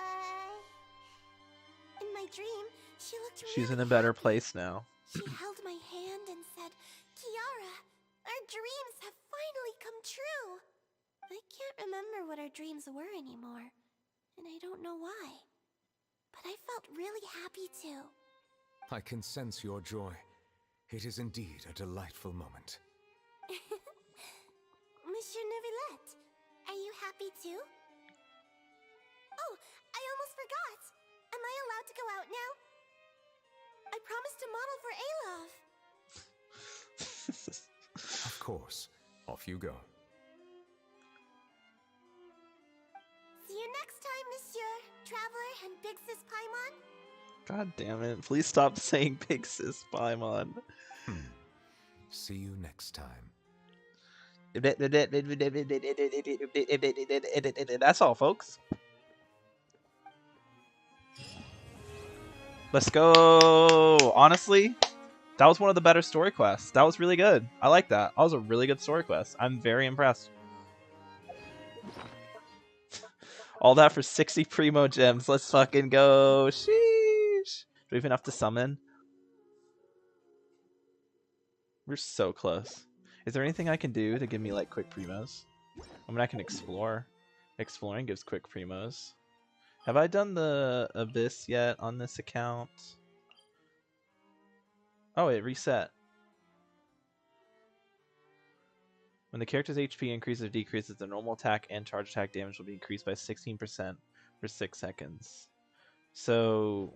In my dream, she looked She's really in a better happy. place now. She held my hand and said, Kiara, our dreams have finally come true. I can't remember what our dreams were anymore, and I don't know why. But I felt really happy too. I can sense your joy. It is indeed a delightful moment. Monsieur Neuvillette, are you happy too? Oh, I almost forgot. Am I allowed to go out now? I promised to model for Alov. Of course. Off you go. See you next time, Monsieur Traveler and Big Sis Paimon. God damn it. Please stop saying Big Sis Paimon. See you next time. That's all, folks. Let's go. Honestly, that was one of the better story quests. That was really good. I like that. That was a really good story quest. I'm very impressed. All that for 60 Primo Gems. Let's fucking go. Sheesh. Do we even have to summon? We're so close. Is there anything I can do to give me like quick Primos? I mean, I can explore. Exploring gives quick Primos. Have I done the Abyss yet on this account? Oh, it reset. When the character's HP increases or decreases, the normal attack and charge attack damage will be increased by 16% for 6 seconds. So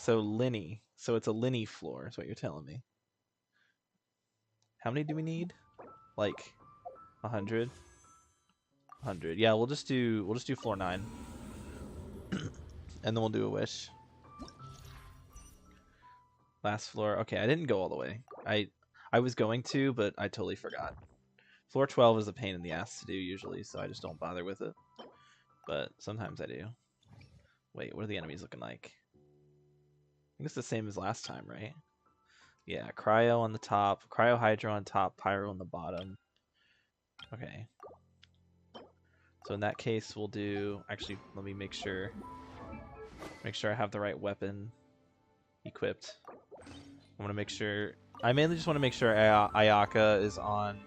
Linny. So it's a Linny floor, is what you're telling me. How many do we need? Like 100? 100. Yeah, we'll just do floor 9. And then we'll do a wish. Last floor. Okay, I didn't go all the way. I was going to, but I totally forgot. Floor 12 is a pain in the ass to do usually, so I just don't bother with it. But sometimes I do. Wait, what are the enemies looking like? I think it's the same as last time, right? Yeah, Cryo on the top, Cryo Hydro on top, Pyro on the bottom. Okay. So in that case, we'll do... Actually, let me make sure I have the right weapon equipped. I want to make sure... I mainly just want to make sure Ayaka is on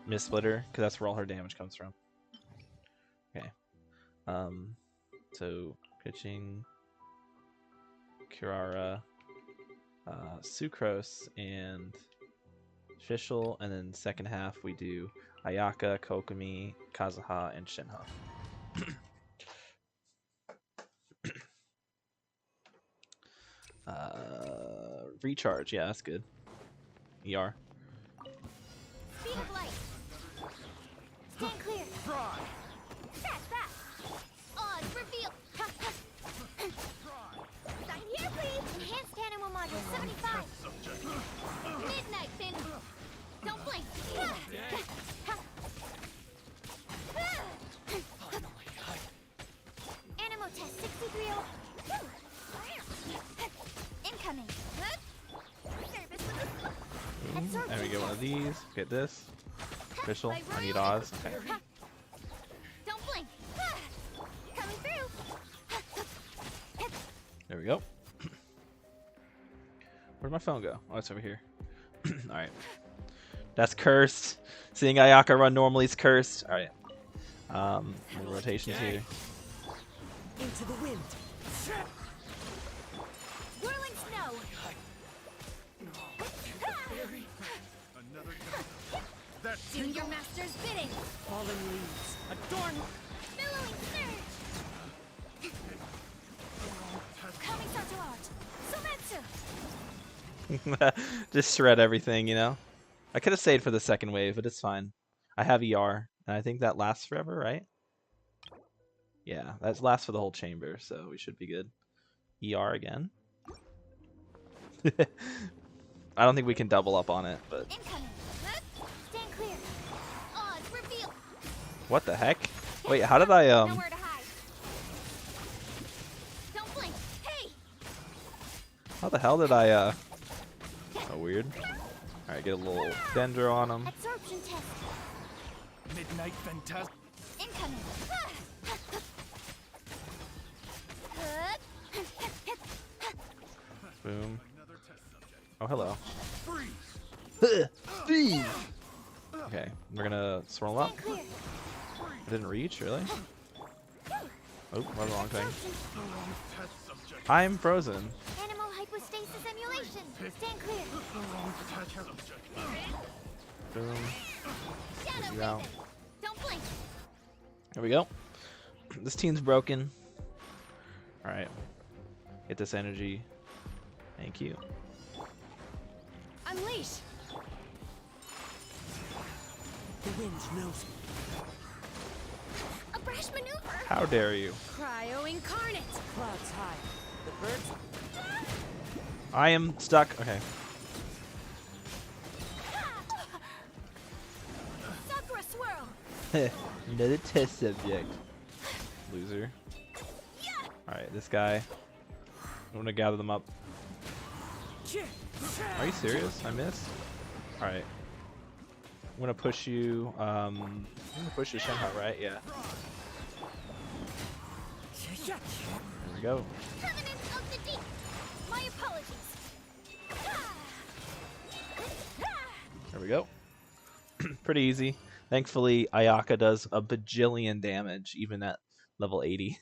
Mist Splitter, because that's where all her damage comes from. Okay. So, Pitching, Kirara, Sucrose, and Fischl, and then second half we do Ayaka, Kokomi, Kazuha, and Shinha. Recharge, yeah, that's good. ER. Speed of light. Stand clear. Fast, fast. Odds reveal. Sign here, please. Enhanced animal module 75. Midnight fin. Don't blink. Animal test 63. Incoming. There we go, one of these. Get this. Official. I need Oz. Okay. Don't blink. Coming through. There we go. Where'd my phone go? Oh, it's over here. Alright. That's cursed. Seeing Ayaka run normally is cursed. Alright. Rotations here. Into the wind. Whirling snow. Do your master's bidding. Fallen leaves. Adorn. Billowing surge. Coming to art. Sumetsu. Just shred everything, you know? I could have stayed for the second wave, but it's fine. I have ER, and I think that lasts forever, right? Yeah, that lasts for the whole chamber, so we should be good. ER again. I don't think we can double up on it, but... Incoming. Stand clear. Odds reveal. What the heck? Wait, how did I, Nowhere to hide. Don't blink. Hey! How the hell did I, Oh, weird. Alright, get a little Dendro on him. Absorption test. Midnight Fantastic. Incoming. Boom. Oh, hello. Okay, we're gonna swirl up. I didn't reach, really? Oh, went the wrong thing. I'm frozen. Animal hypostasis emulation. Stand clear. Boom. Shadow You out. Raven. Don't blink. There we go. This team's broken. Alright. Get this energy. Thank you. Unleash! The wind knows me. A brash maneuver! How dare you? Cryo incarnate! Clouds high. The birds... I am stuck. Okay. Sakura swirl! Another test subject. Loser. Alright, this guy. I'm gonna gather them up. Are you serious? I missed? Alright. I'm gonna push you. I'm gonna push you Shenhua, right? Yeah. There we go. Covenant of the Deep! My apologies! There we go. Pretty easy. Thankfully, Ayaka does a bajillion damage, even at level 80.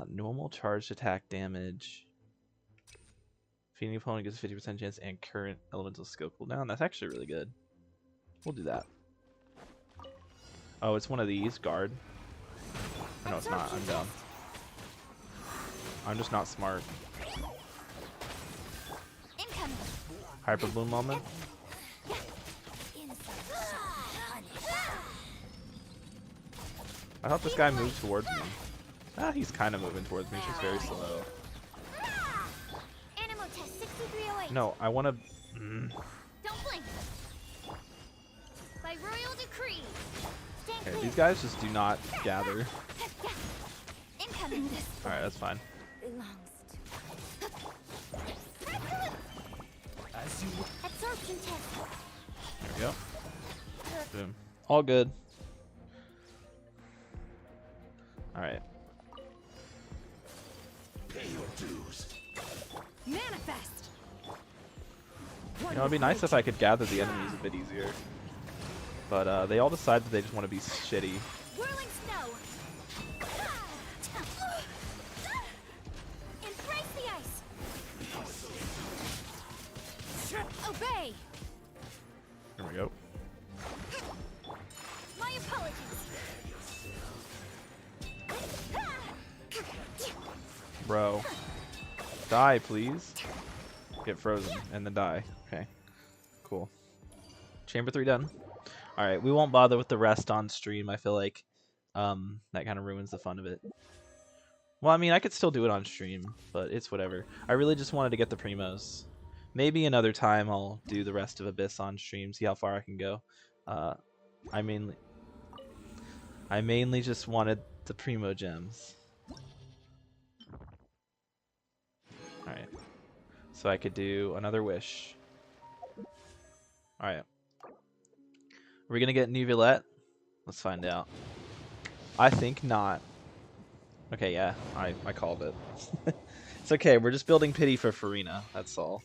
Normal charged attack damage. Feeding opponent gets a 50% chance and current elemental skill cooldown. That's actually really good. We'll do that. Oh, it's one of these. Guard. No, it's not. I'm dumb. I'm just not smart. Hyper Bloom moment. I thought this guy moved towards me. Ah, he's kind of moving towards me. He's just very slow. No, I want to... Don't blink. By royal decree. Okay, these guys just do not gather. Alright, that's fine. Absorption test. There we go. Boom. All good. Alright. Pay your dues. Manifest. You know, it'd be nice if I could gather the enemies a bit easier. But they all decide that they just want to be shitty. Whirling snow. Embrace the ice. Obey. There we go. My apologies. Bro. Die, please. Get frozen and then die. Okay. Cool. Chamber 3 done. Alright, we won't bother with the rest on stream. I feel like that kind of ruins the fun of it. Well, I mean, I could still do it on stream, but it's whatever. I really just wanted to get the primos. Maybe another time I'll do the rest of Abyss on stream, see how far I can go. I mainly just wanted the primo gems. Alright. So I could do another wish. Alright. Are we gonna get Neuvillette? Let's find out. I think not. Okay, yeah, I called it. It's okay, we're just building pity for Farina, that's all.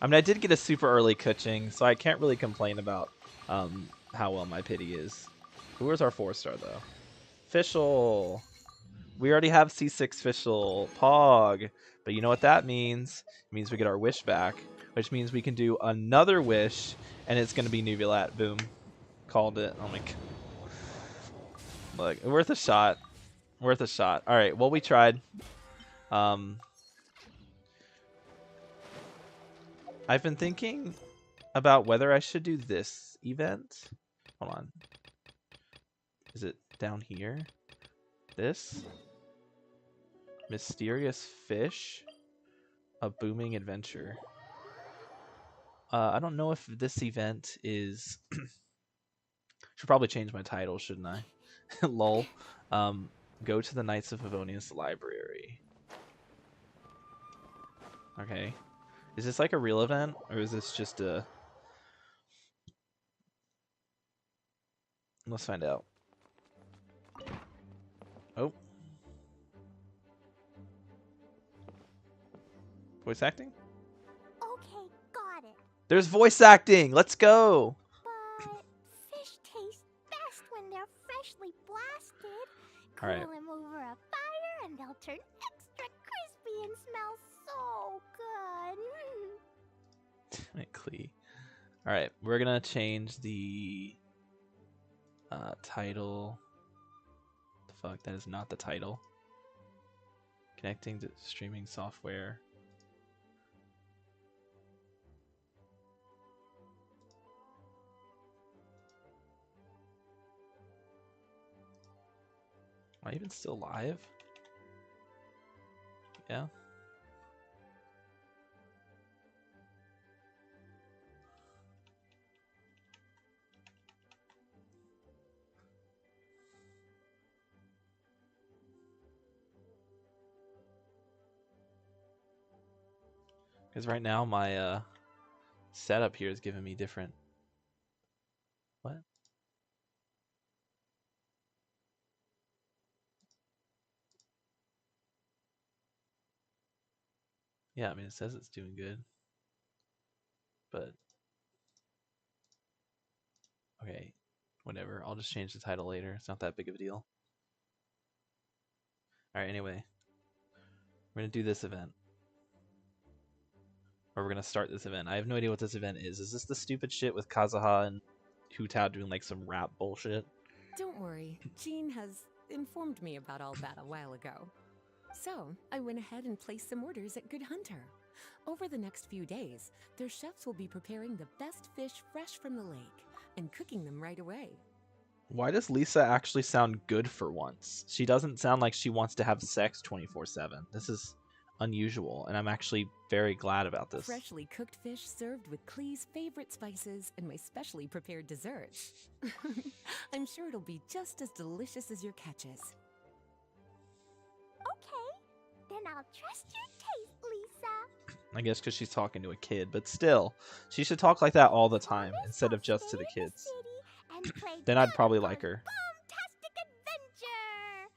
I mean, I did get a super early Kuching, so I can't really complain about how well my pity is. Where's our 4-star, though? Fischl! We already have C6 Fischl. Pog! But you know what that means? It means we get our wish back, which means we can do another wish, and it's going to be Neuvillette. Boom. Called it. Oh my god. Look, worth a shot. Worth a shot. Alright, well, we tried. I've been thinking about whether I should do this event. Hold on. Is it down here? This? Mysterious fish? A booming adventure. I don't know if this event is... Should probably change my title, shouldn't I? Lol. Go to the Knights of Favonius Library. Okay. Is this like a real event? Or is this just a... Let's find out. Oh. Voice acting? Okay, got it. There's voice acting! Let's go! But fish taste best when they're freshly blasted. Cool Alright. them over a fire and they'll turn extra crispy and smell so good. Clee. Alright, we're gonna change the Title. The fuck, that is not the title. Connecting to streaming software. Am I even still live? Yeah. Because right now my setup here is giving me different. What? Yeah, I mean it says it's doing good. But okay, whatever. I'll just change the title later. It's not that big of a deal. Alright, anyway. We're gonna do this event. Or we're gonna start this event. I have no idea what this event is. Is this the stupid shit with Kazuha and Hu Tao doing like some rap bullshit? Don't worry, Jean has informed me about all that a while ago. So, I went ahead and placed some orders at Good Hunter. Over the next few days, their chefs will be preparing the best fish fresh from the lake and cooking them right away. Why does Lisa actually sound good for once? She doesn't sound like she wants to have sex 24/7. This is unusual, and I'm actually very glad about this. Freshly cooked fish served with Klee's favorite spices and my specially prepared desserts. I'm sure it'll be just as delicious as your catches. Okay, then I'll trust your taste, Lisa. I guess because she's talking to a kid, but still, she should talk like that all the time instead of just to the kids. Then I'd probably like her. Fantastic adventure!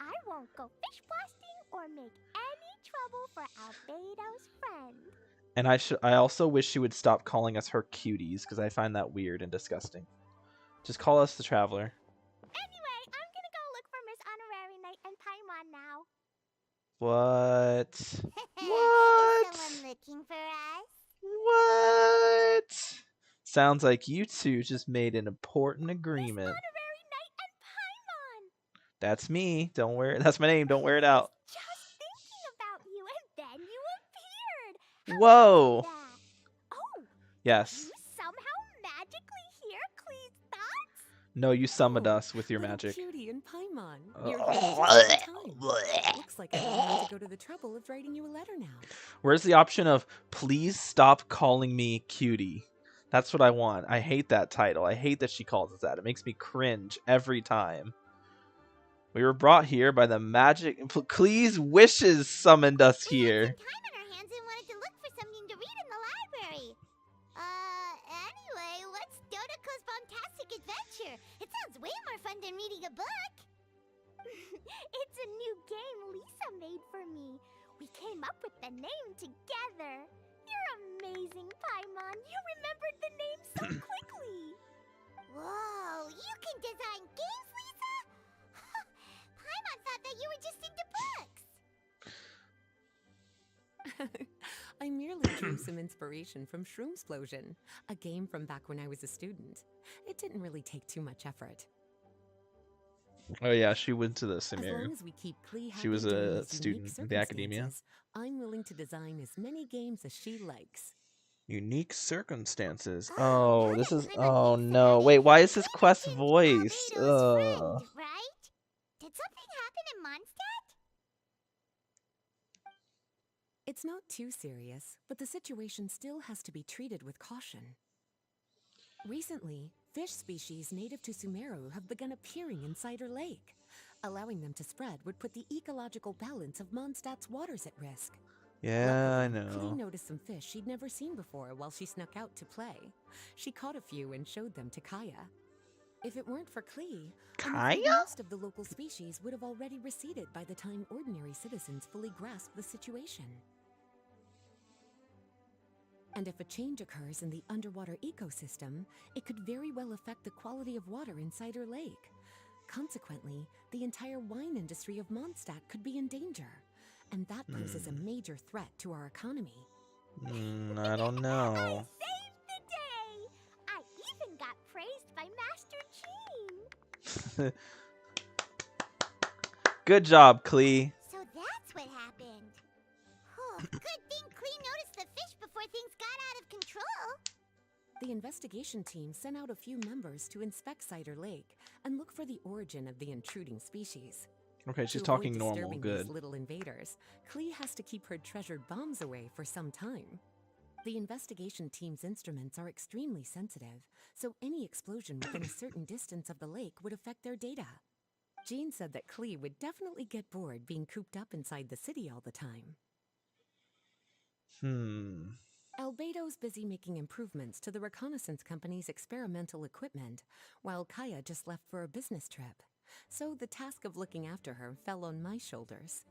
I won't go fish blasting or make any trouble for Albedo's friend. And I also wish she would stop calling us her cuties, because I find that weird and disgusting. Just call us the Traveler. Anyway, I'm gonna go look for Miss Honorary Knight and Paimon now. What? What? Is someone looking for us? What? Sounds like you two just made an important agreement. Miss Honorary Knight and Paimon! That's me. Don't wear it. That's my name. Don't wear it out. Just thinking about you, and then you appeared. Whoa. Oh. Yes. You somehow magically hear Klee's thoughts? No, you summoned us with your magic. Cutie and Paimon, you're here just in time. Looks like I don't have to go to the trouble of writing you a letter now. Where's the option of please stop calling me cutie? That's what I want. I hate that title. I hate that she calls us that. It makes me cringe every time. We were brought here by the magic. Klee's wishes summoned us here. We had some time on our hands and wanted to look for something to read in the library. Anyway, what's Dodoko's Fantastic Adventure? It sounds way more fun than reading a book. It's a new game Lisa made for me. We came up with the name together. You're amazing, Paimon. You remembered the name so quickly. Whoa, you can design games, Lisa? Paimon thought that you were just into books. I merely drew some inspiration from Shroomsplosion, a game from back when I was a student. It didn't really take too much effort. Oh yeah, she went to the As seminary. long as we keep Klee She was happy during a these student unique in the academia. circumstances, I'm willing to design as many games as she likes. Unique circumstances. Oh, this is. Oh no! Wait, why is this Quest's voice? Right? Did something happen in Mondstadt? It's not too serious, but the situation still has to be treated with caution. Recently, fish species native to Sumeru have begun appearing inside her lake. Allowing them to spread would put the ecological balance of Mondstadt's waters at risk. Yeah, I Klee know. noticed some fish she'd never seen before while she snuck out to play. She caught a few and showed them to Kaya. If it weren't for Klee, I'm afraid Kaya? most of the local species would have already receded by the time ordinary citizens fully grasp the situation. And if a change occurs in the underwater ecosystem, it could very well affect the quality of water inside her lake. Consequently, the entire wine industry of Mondstadt could be in danger. And that poses a major threat to our economy. I don't know. Saved the day! I even got praised by Master Jean. Good job, Klee. So that's what happened. Oh, good thing Klee noticed the fish before things got out of control. The investigation team sent out a few members to inspect Cider Lake and look for the origin of the intruding species. Okay, she's To talking avoid normal. disturbing Good. These little invaders, Klee has to keep her treasured bombs away for some time. The investigation team's instruments are extremely sensitive, so any explosion within a certain distance of the lake would affect their data. Jean said that Klee would definitely get bored being cooped up inside the city all the time. Albedo's busy making improvements to the reconnaissance company's experimental equipment, while Kaya just left for a business trip. So the task of looking after her fell on my shoulders.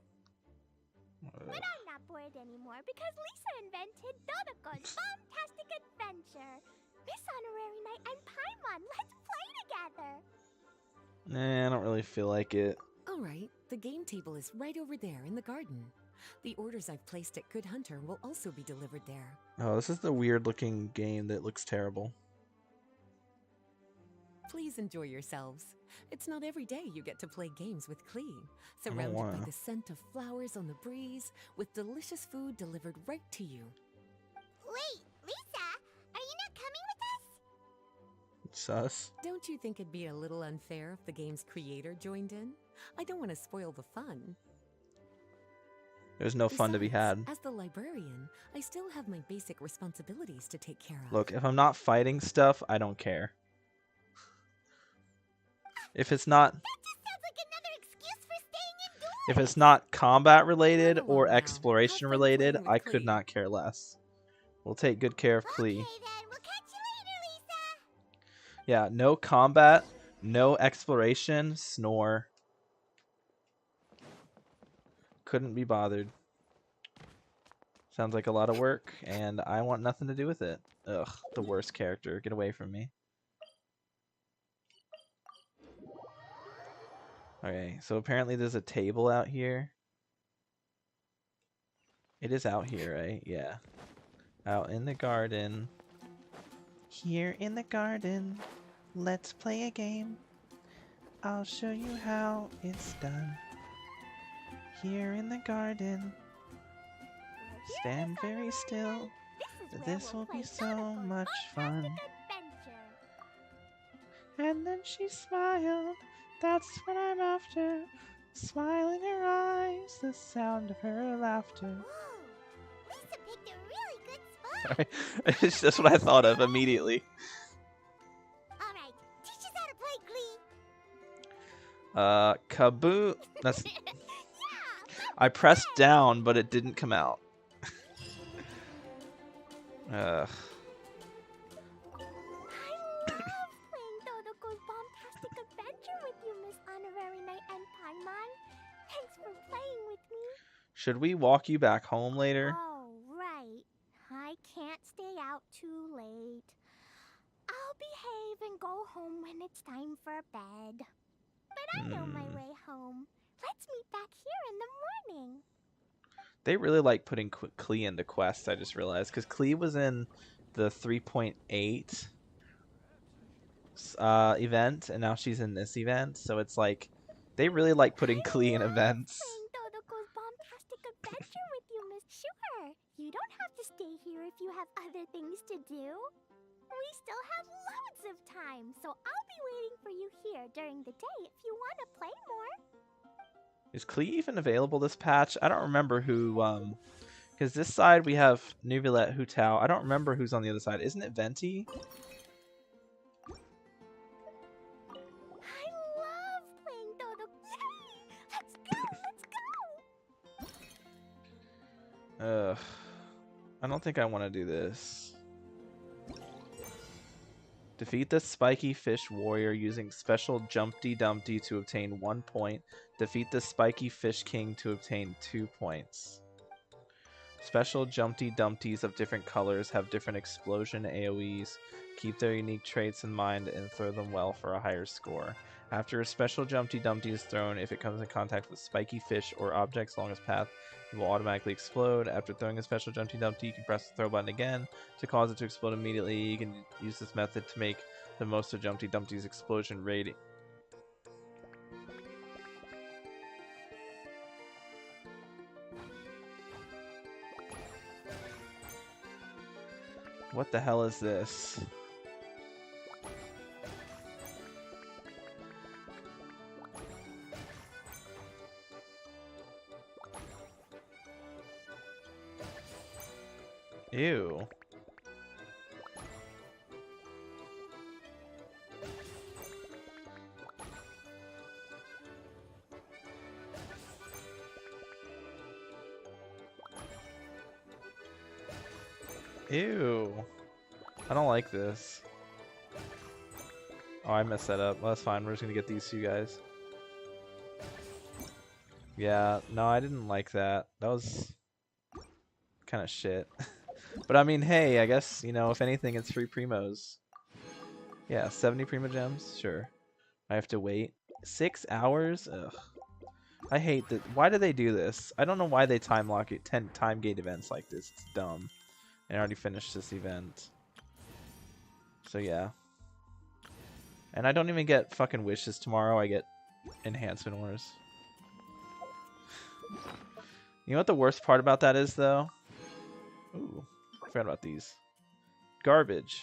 But I'm not bored anymore because Lisa invented Dodoko's Bombtastic Adventure. Miss Honorary Knight and Paimon, let's play together. Nah, I don't really feel like it. Alright, the game table is right over there in the garden. The orders I've placed at Good Hunter will also be delivered there. Oh, this is the weird looking game that looks terrible. Please enjoy yourselves. It's not every day you get to play games with Klee, surrounded by the scent of flowers on the breeze, with delicious food delivered right to you. Wait, Lisa, are you not coming with us? Sus. Don't you think it'd be a little unfair if the game's creator joined in? I don't want to spoil the fun. There's no fun to be had. As the librarian, I still have my basic responsibilities to take care of. Look, if I'm not fighting stuff, I don't care. If it's not... That just sounds like another excuse for staying indoors. If it's not combat related or exploration related, I could not care less. We'll take good care of Klee. Okay then, we'll catch you later, Lisa. Yeah, no combat, no exploration, snore. Couldn't be bothered. Sounds like a lot of work, and I want nothing to do with it. Ugh, the worst character. Get away from me. Okay, so apparently there's a table out here. It is out here, right? Yeah. Out in the garden. Here in the garden. Let's play a game. I'll show you how it's done. Here in the garden. Stand very still. This will be so much fun. And then she smiled. That's what I'm after. Smile in her eyes, the sound of her laughter. Whoa, Lisa picked a really good spot. Sorry. It's just what I thought of immediately. Alright, teach us how to play Glee. Kaboo. That's... I pressed down, but it didn't come out. I love playing Dodoko's Bombtastic Adventure with you, Miss Honorary Knight and Paimon. Thanks for playing with me. Should we walk you back home later? Oh, right. I can't stay out too late. I'll behave and go home when it's time for bed. But I know my way home. Let's meet back here in the morning. They really like putting Klee into quests, I just realized. Because Klee was in the 3.8 event, and now she's in this event. So it's like, they really like putting Klee in events. Dodoko's Bombtastic Adventure with you, Miss. Sure. You don't have to stay here if you have other things to do. We still have loads of time, so I'll be waiting for you here during the day if you want to play more. Is Klee even available this patch? I don't remember who, because this side we have Neuvillette, Hu Tao. I don't remember who's on the other side. Isn't it Venti? I love playing Dodo. Let's go, let's go. I don't think I want to do this. Defeat the spiky fish warrior using special Jumpty Dumpty to obtain 1 point. Defeat the spiky fish king to obtain 2 points. Special Jumpty Dumpties of different colors have different explosion AoEs. Keep their unique traits in mind and throw them well for a higher score. After a special Jumpty Dumpty is thrown, if it comes in contact with spiky fish or objects along its path, it will automatically explode. After throwing a special Jumpty Dumpty, you can press the throw button again to cause it to explode immediately. You can use this method to make the most of Jumpty Dumpty's explosion rating. What the hell is this? Ew. Ew. I don't like this. Oh, I messed that up. Well, that's fine. We're just gonna get these two guys. Yeah, no, I didn't like that. That was kind of shit. But I mean, hey, I guess, you know, if anything, it's free primos. Yeah, 70 primo gems? Sure. I have to wait 6 hours? Ugh. I hate that. Why do they do this? I don't know why they time lock it. 10 time gate events like this. It's dumb. I already finished this event. So yeah. And I don't even get fucking wishes tomorrow. I get enhancement ores. You know what the worst part about that is, though? Ooh, I forgot about these. Garbage.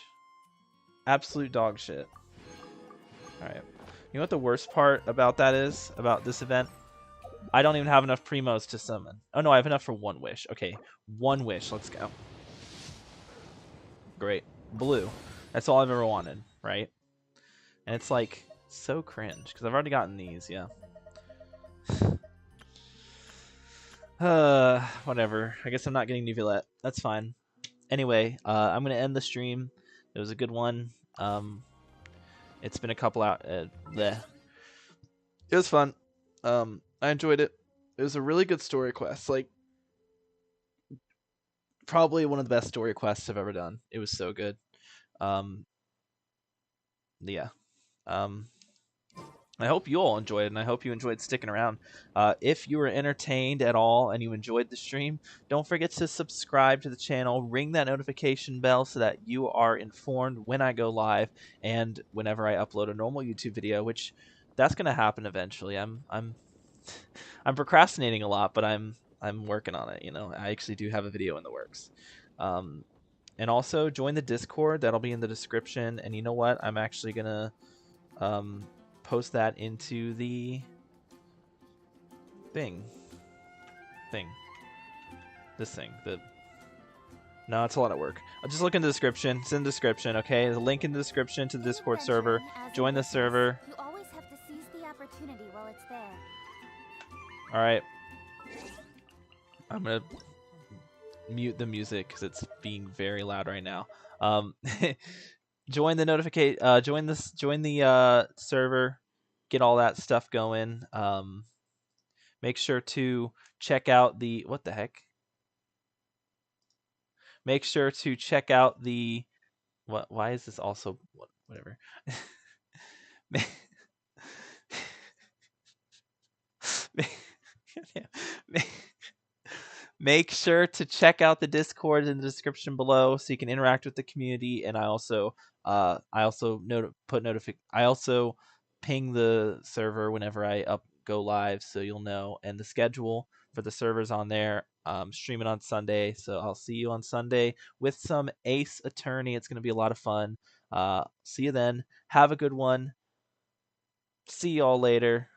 Absolute dog shit. Alright. You know what the worst part about that is? About this event? I don't even have enough primos to summon. Oh no, I have enough for one wish. Okay, one wish. Let's go. Great. Blue. That's all I've ever wanted, right? And it's like so cringe because I've already gotten these, yeah. Whatever. I guess I'm not getting Neuvillette. That's fine. Anyway, I'm gonna end the stream. It was a good one. It's been a couple out. It was fun. I enjoyed it. It was a really good story quest. Like, probably one of the best story quests I've ever done. It was so good. Yeah. I hope you all enjoyed it, and I hope you enjoyed sticking around. If you were entertained at all and you enjoyed the stream, don't forget to subscribe to the channel, ring that notification bell so that you are informed when I go live and whenever I upload a normal YouTube video, which that's going to happen eventually. I'm procrastinating a lot, but I'm working on it, you know. I actually do have a video in the works. And also join the Discord. That'll be in the description. And you know what? I'm actually going to post that into the thing. This thing. No, it's a lot of work. I'll just look in the description. It's in the description, okay? The link in the description to the Discord server. Join the server. You always have to seize the opportunity while it's there. Alright. I'm gonna mute the music because it's being very loud right now. Join the join the server, get all that stuff going. Make sure to check out the what the heck? Make sure to check out the what? Why is this also whatever? Make sure to check out the Discord in the description below so you can interact with the community. And I also ping the server whenever I go live, so you'll know. And the schedule for the servers on there. Streaming on Sunday, so I'll see you on Sunday with some Ace Attorney. It's gonna be a lot of fun. See you then. Have a good one. See y'all later.